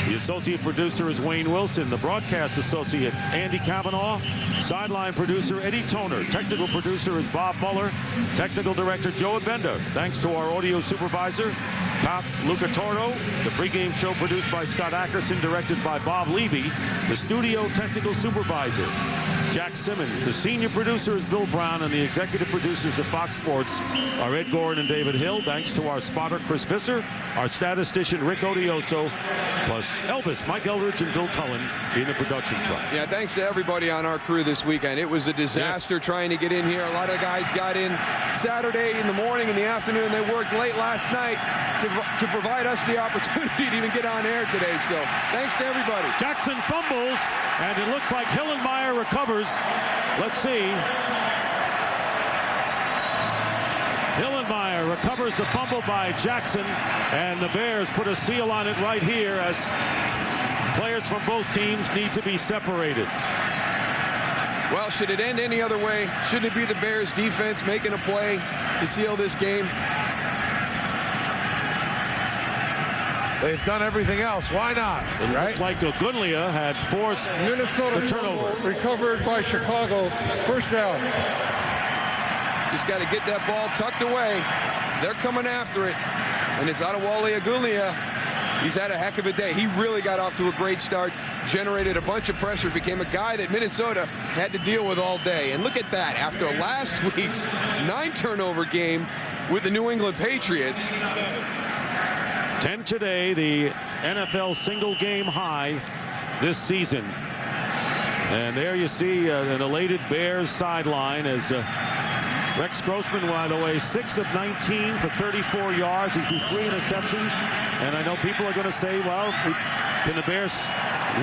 The associate producer is Wayne Wilson, the broadcast associate Andy Cavanaugh, sideline producer Eddie Toner, technical producer is Bob Mueller, technical director Joe Abenda. Thanks to our audio supervisor, Pop Lucatoro. The pregame show produced by Scott Ackerson, directed by Bob Levy, the studio technical supervisor Jack Simmons. The senior producer is Bill Brown, and the executive producers of Fox Sports are Ed Gorin and David Hill. Thanks to our spotter, Chris Visser, our statistician, Rick Odioso, plus Elvis, Mike Eldridge, and Bill Cullen in the production truck. Yeah, thanks to everybody on our crew this weekend. It was a disaster trying to get in here. A lot of the guys got in Saturday in the morning, in the afternoon. They worked late last night to provide us the opportunity to even get on air today. So thanks to everybody. Jackson fumbles, and it looks like Hillenmeyer recovers. Let's see. Hillenmeyer recovers the fumble by Jackson, and the Bears put a seal on it right here as players from both teams need to be separated. Well, should it end any other way? Shouldn't it be the Bears defense making a play to seal this game? They've done everything else. Why not? Right? Like Ogunlia had forced Minnesota the turnover. Recovered by Chicago. First down. Just got to get that ball tucked away. They're coming after it. And it's Adewale Ogunlia. He's had a heck of a day. He really got off to a great start, generated a bunch of pressure, became a guy that Minnesota had to deal with all day. And look at that. After last week's 9-turnover game with the New England Patriots. 10 today, the NFL single game high this season. And there you see an elated Bears sideline as Rex Grossman, by the way, 6 of 19 for 34 yards. He threw 3 interceptions. And I know people are going to say, well, can the Bears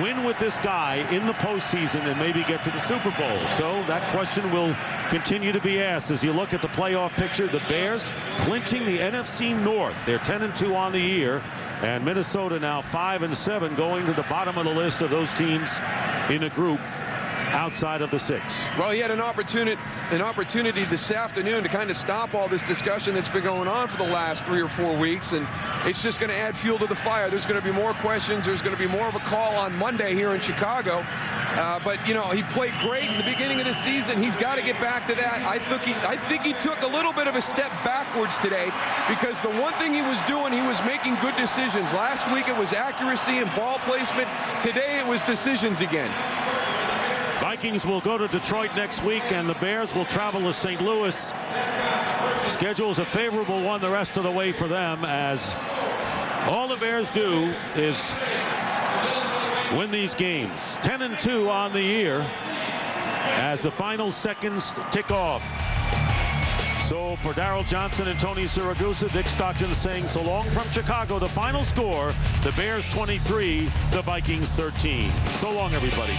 win with this guy in the postseason and maybe get to the Super Bowl? So that question will continue to be asked as you look at the playoff picture. The Bears clinching the NFC North. They're 10-2 on the year. And Minnesota now 5-7, going to the bottom of the list of those teams in a group outside of the 6. Well, he had an opportunity this afternoon to kind of stop all this discussion that's been going on for the last 3 or 4 weeks, and it's just going to add fuel to the fire. There's going to be more questions. There's going to be more of a call on Monday here in Chicago. But, you know, he played great in the beginning of the season. He's got to get back to that. I think he took a little bit of a step backwards today, because the one thing he was doing, he was making good decisions. Last week it was accuracy and ball placement. Today it was decisions again. Vikings will go to Detroit next week, and the Bears will travel to St. Louis. Schedule is a favorable one the rest of the way for them, as all the Bears do is win these games. 10-2 on the year as the final seconds tick off. So for Daryl Johnston and Tony Siragusa, Dick Stockton saying so long from Chicago. The final score, the Bears 23, the Vikings 13. So long, everybody.